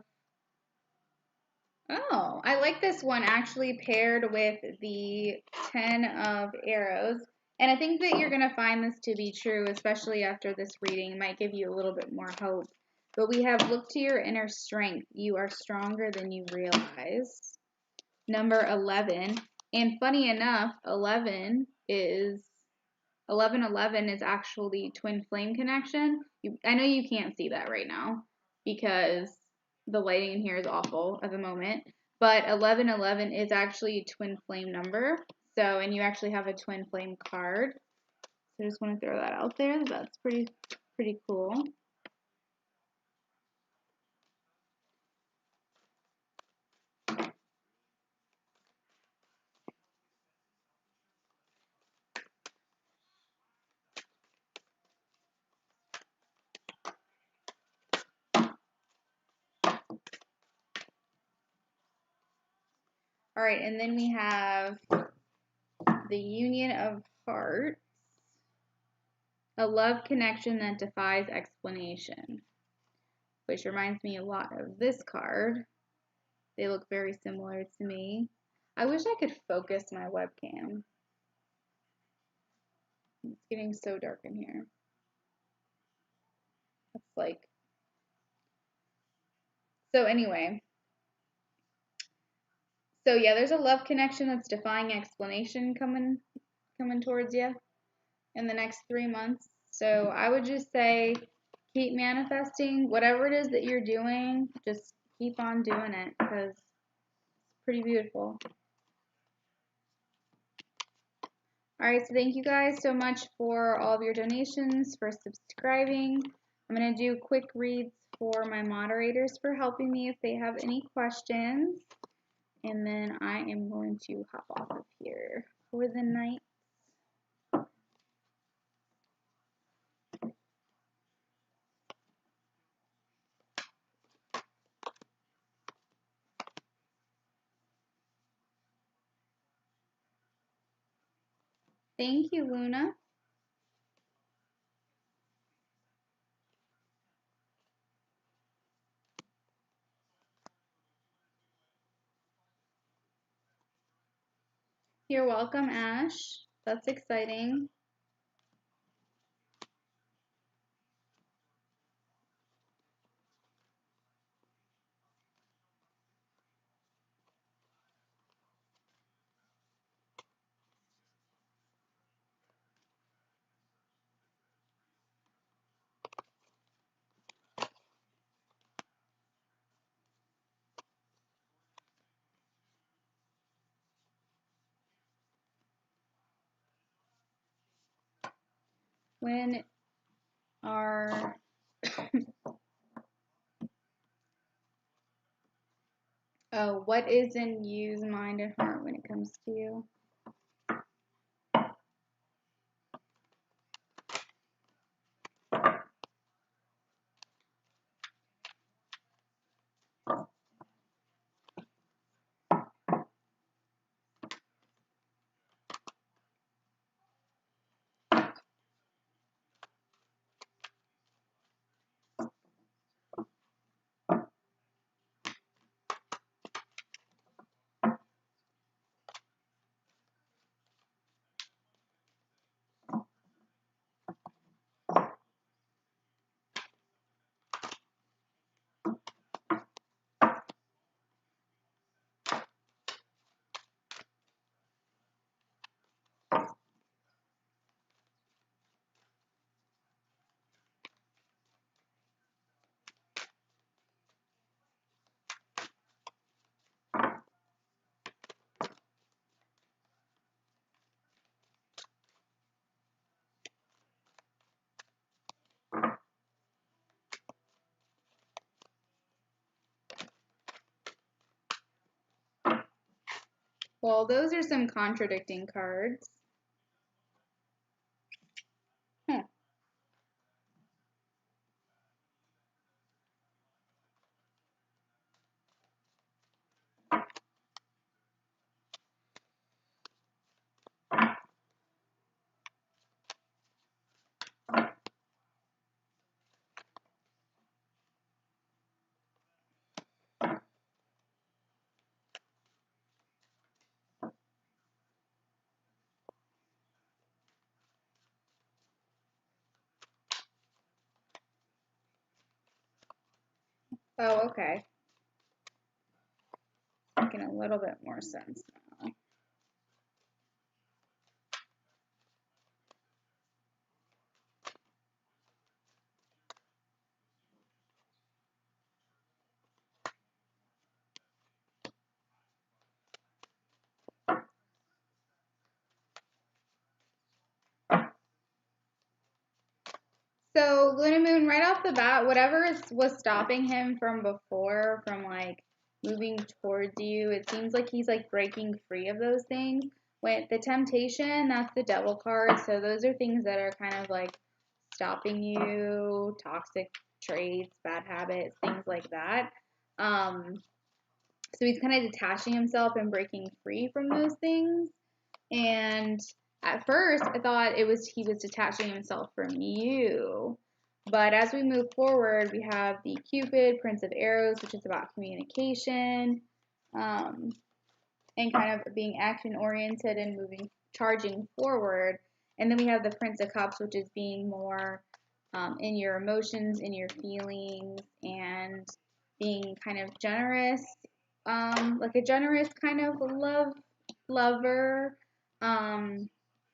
oh, I like this one actually paired with the 10 of arrows. And I think that you're going to find this to be true, especially after this reading. It might give you a little bit more hope. But we have look to your inner strength. You are stronger than you realize. Number 11. And funny enough, 1111 is actually twin flame connection. I know you can't see that right now because the lighting in here is awful at the moment. But 1111 is actually a twin flame number. So, and you actually have a twin flame card. So I just want to throw that out there. That's pretty cool. All right, and then we have the Union of Hearts, a love connection that defies explanation, which reminds me a lot of this card. They look very similar to me. I wish I could focus my webcam. It's getting so dark in here. It's like, so anyway. So yeah, there's a love connection that's defying explanation coming towards you in the next 3 months. So I would just say keep manifesting whatever it is that you're doing. Just keep on doing it because it's pretty beautiful. All right, so thank you guys so much for all of your donations, for subscribing. I'm going to do quick reads for my moderators for helping me if they have any questions. And then I am going to hop off of here for the night. Thank you, Luna. You're welcome, Ash. That's exciting. When are oh, what is in you's mind and heart when it comes to you? Well, those are some contradicting cards. Huh. Oh, okay. Making a little bit more sense now. So, Luna Moon, right off the bat, whatever was stopping him from before, from like moving towards you, it seems like he's like breaking free of those things. With the temptation, that's the devil card. So, those are things that are kind of like stopping you, toxic traits, bad habits, things like that. So, he's kind of detaching himself and breaking free from those things. And at first, I thought he was detaching himself from you. But as we move forward, we have the Cupid, Prince of Arrows, which is about communication, and kind of being action oriented and charging forward. And then we have the Prince of Cups, which is being more in your emotions, in your feelings, and being kind of generous, like a generous kind of lover,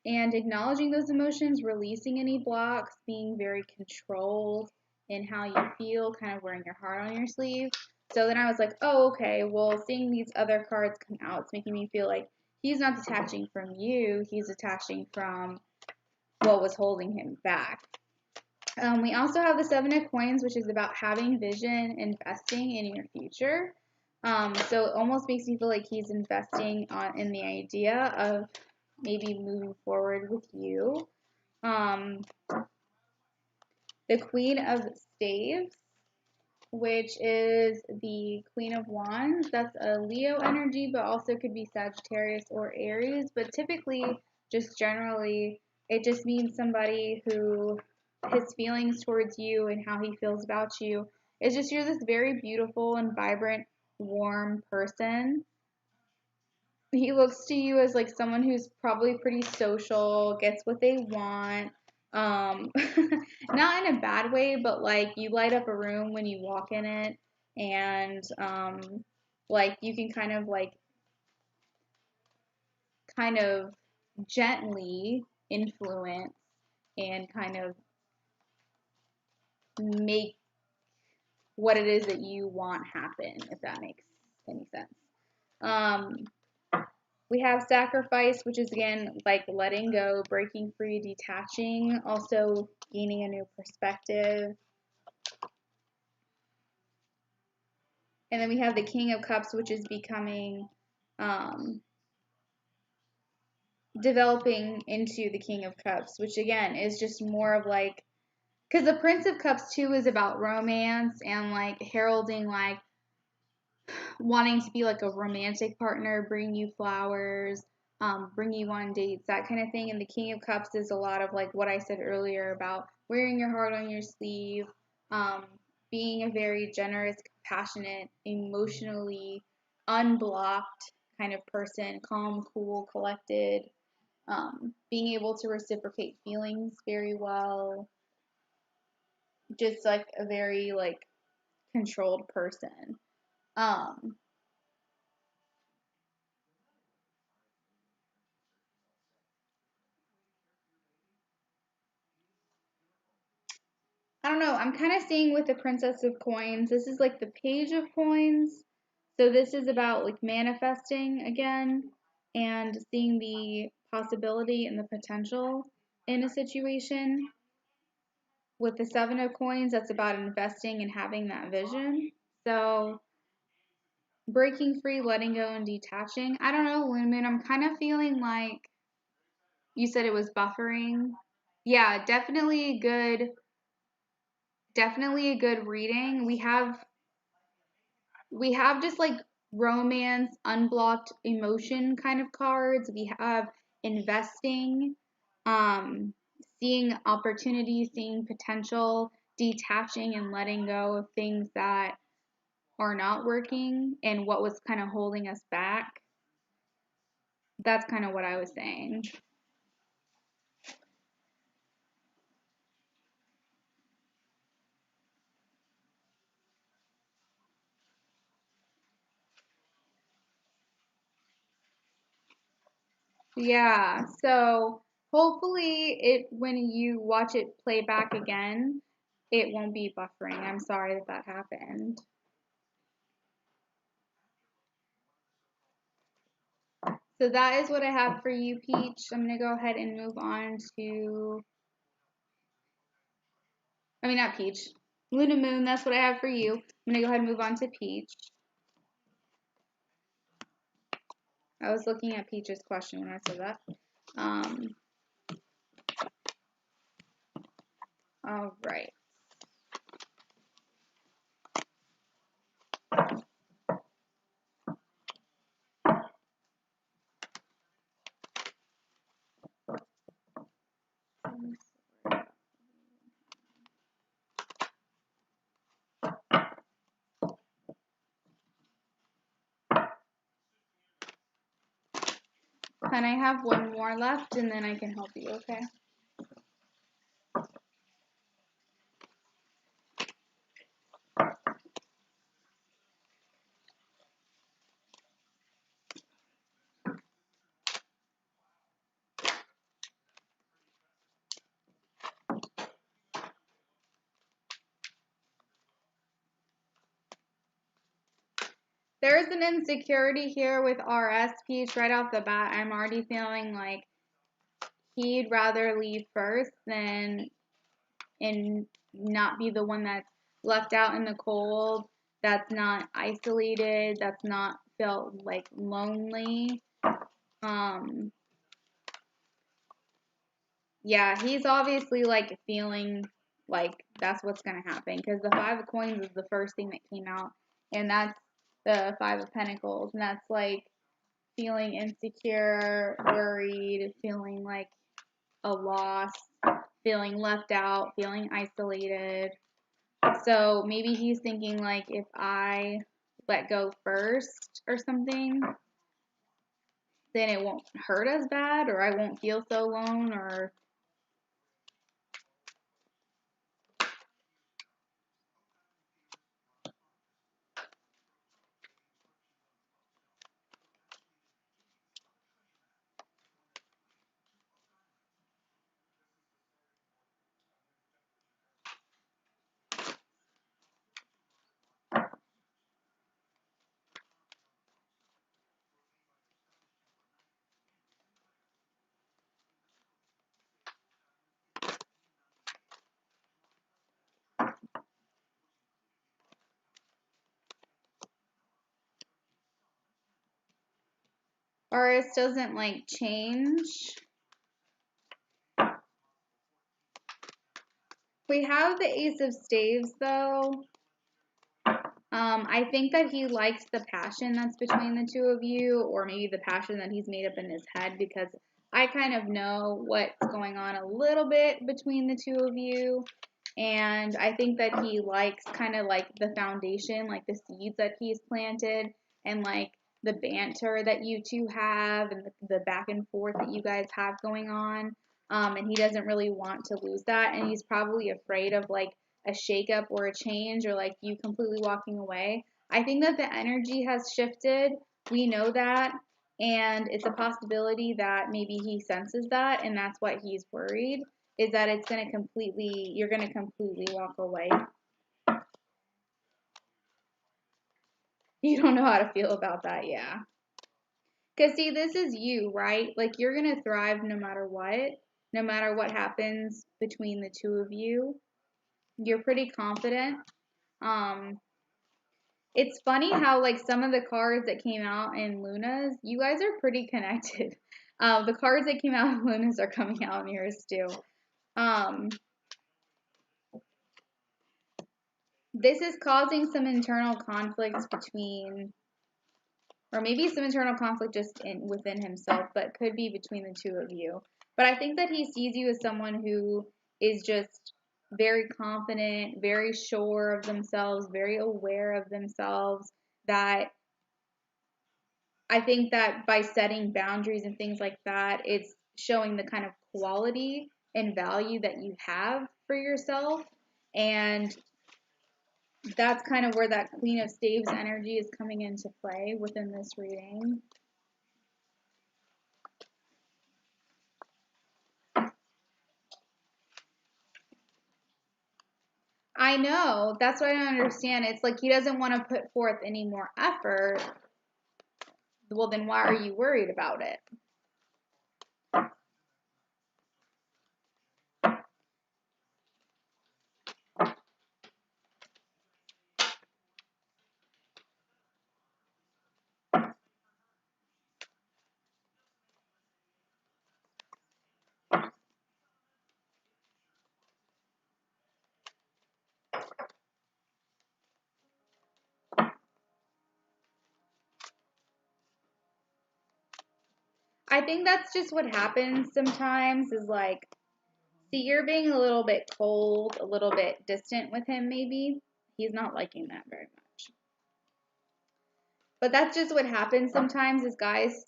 and acknowledging those emotions, releasing any blocks, being very controlled in how you feel, kind of wearing your heart on your sleeve. So then I was like, oh, okay, well, seeing these other cards come out, it's making me feel like he's not detaching from you, he's detaching from what was holding him back. We also have the Seven of Coins, which is about having vision, investing in your future. So it almost makes me feel like he's investing in the idea of maybe moving forward with you. The Queen of Staves, which is the Queen of Wands. That's a Leo energy, but also could be Sagittarius or Aries. But typically, just generally, it just means somebody who his feelings towards you and how he feels about you is just you're this very beautiful and vibrant, warm person. He looks to you as like someone who's probably pretty social, gets what they want. Um, not in a bad way, but like you light up a room when you walk in it, and like you can kind of gently influence and kind of make what it is that you want happen, if that makes any sense. Um, we have sacrifice, which is again like letting go, breaking free, detaching, also gaining a new perspective. And then we have the King of Cups, which is becoming, developing into the King of Cups, which again is just more of like, because the Prince of Cups too is about romance and like heralding like wanting to be like a romantic partner, bring you flowers, bring you on dates, that kind of thing. And the King of Cups is a lot of like what I said earlier about wearing your heart on your sleeve, um, being a very generous, compassionate, emotionally unblocked kind of person, calm, cool, collected, being able to reciprocate feelings very well, just like a very like controlled person. Um, I don't know. I'm kind of seeing with the Princess of Coins, this is like the Page of Coins. So this is about like manifesting again and seeing the possibility and the potential in a situation. With the Seven of Coins, that's about investing and having that vision. So breaking free, letting go, and detaching. I don't know, Lumen. I'm kind of feeling like you said it was buffering. Yeah, definitely a good reading. We have just like romance, unblocked emotion kind of cards. We have investing, um, seeing opportunity, seeing potential, detaching and letting go of things that are not working and what was kind of holding us back. That's kind of what I was saying. Yeah, so hopefully when you watch it play back again, it won't be buffering. I'm sorry that happened. So that is what I have for you, Peach. I'm going to go ahead and move on to, I mean, not Peach, Luna Moon. That's what I have for you. I'm going to go ahead and move on to Peach. I was looking at Peach's question when I said that. All right. And I have one more left, and then I can help you, okay? There's an insecurity here with RS Peach right off the bat. I'm already feeling like he'd rather leave first than not be the one that's left out in the cold, that's not isolated, that's not felt like lonely. Yeah, he's obviously like feeling like that's what's gonna happen because the Five of Coins is the first thing that came out, and that's the Five of Pentacles, and that's like feeling insecure, worried, feeling like a loss, feeling left out, feeling isolated. So maybe he's thinking like if I let go first or something, then it won't hurt as bad, or I won't feel so alone, or it doesn't like change. We have the Ace of Staves though. I think that he likes the passion that's between the two of you, or maybe the passion that he's made up in his head, because I kind of know what's going on a little bit between the two of you. And I think that he likes kind of like the foundation, like the seeds that he's planted, and like the banter that you two have, and the back and forth that you guys have going on. And he doesn't really want to lose that. And he's probably afraid of like a shakeup or a change, or like you completely walking away. I think that the energy has shifted. We know that. And it's a possibility that maybe he senses that, and that's what he's worried, is that it's going to completely, you're going to completely walk away. You don't know how to feel about that, yeah. Because see, this is you, right? Like you're going to thrive no matter what happens between the two of you. You're pretty confident. It's funny how like some of the cards that came out in Luna's, you guys are pretty connected. The cards that came out in Luna's are coming out in yours too. This is causing some internal conflicts between, or maybe some internal conflict just within himself, but could be between the two of you. But I think that he sees you as someone who is just very confident, very sure of themselves, very aware of themselves, that I think that by setting boundaries and things like that, it's showing the kind of quality and value that you have for yourself. And that's kind of where that Queen of Staves energy is coming into play within this reading. I know. That's what I don't understand. It's like he doesn't want to put forth any more effort. Well, then why are you worried about it? I think that's just what happens sometimes, is like, see, you're being a little bit cold, a little bit distant with him maybe. He's not liking that very much. But that's just what happens sometimes is guys,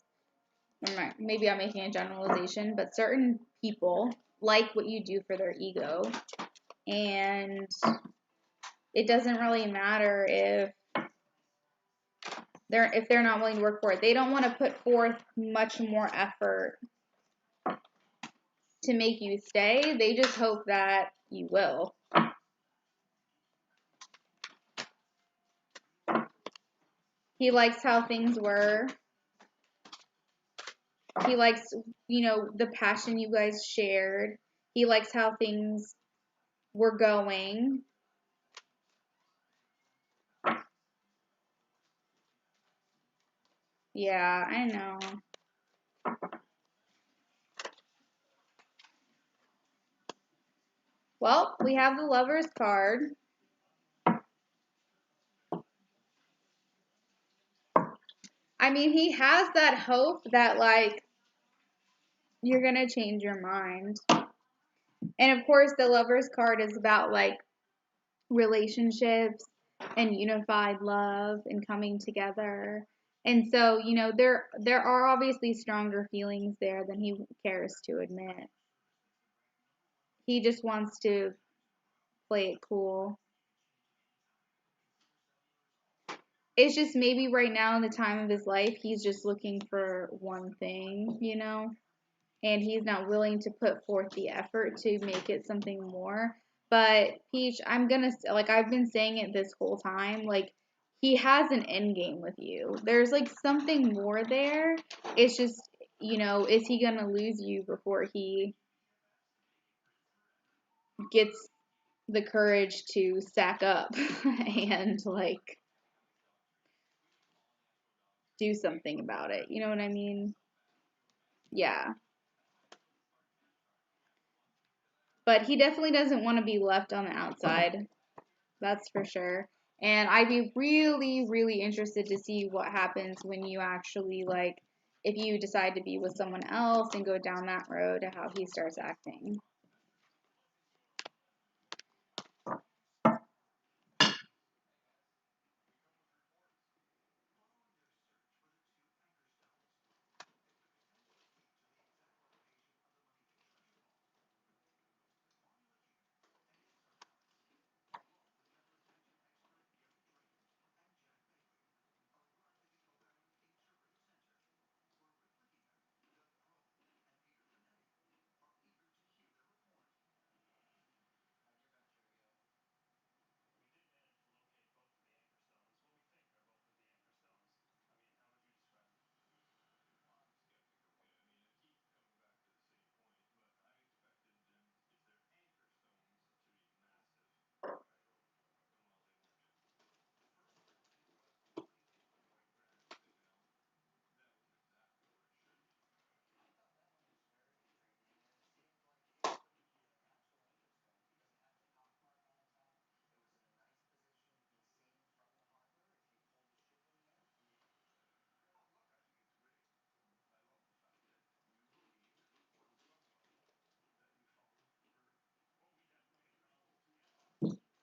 maybe I'm making a generalization, but certain people like what you do for their ego. And it doesn't really matter if they're not willing to work for it. They don't want to put forth much more effort to make you stay. They just hope that you will. He likes how things were. He likes, the passion you guys shared. He likes how things we're going. Yeah, I know. Well, we have the Lover's card. I mean, he has that hope that, like, you're going to change your mind. And of course, the Lover's card is about, like, relationships and unified love and coming together. And so, you know, there are obviously stronger feelings there than he cares to admit. He just wants to play it cool. It's just maybe right now in the time of his life, he's just looking for one thing, you know? And he's not willing to put forth the effort to make it something more. But Peach, I'm gonna, like, I've been saying it this whole time, like, he has an end game with you. There's like something more there. It's just, you know, is he gonna lose you before he gets the courage to stack up and like do something about it? You know what I mean? Yeah. But he definitely doesn't want to be left on the outside. That's for sure. And I'd be really, really interested to see what happens when you actually, like, if you decide to be with someone else and go down that road, how he starts acting.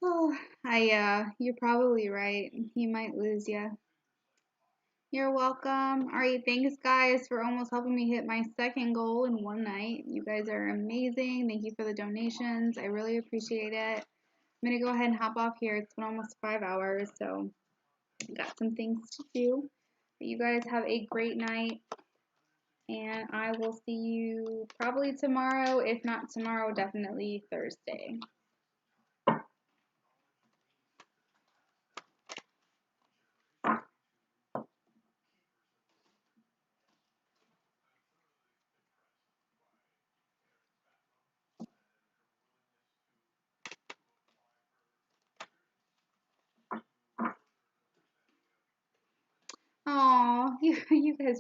Oh, you're probably right. He might lose you. You're welcome. All right, thanks guys for almost helping me hit my second goal in one night. You guys are amazing. Thank you for the donations. I really appreciate it. I'm gonna go ahead and hop off here. It's been almost 5 hours, so got some things to do. But you guys have a great night, and I will see you probably tomorrow. If not tomorrow, definitely Thursday. Oh, you guys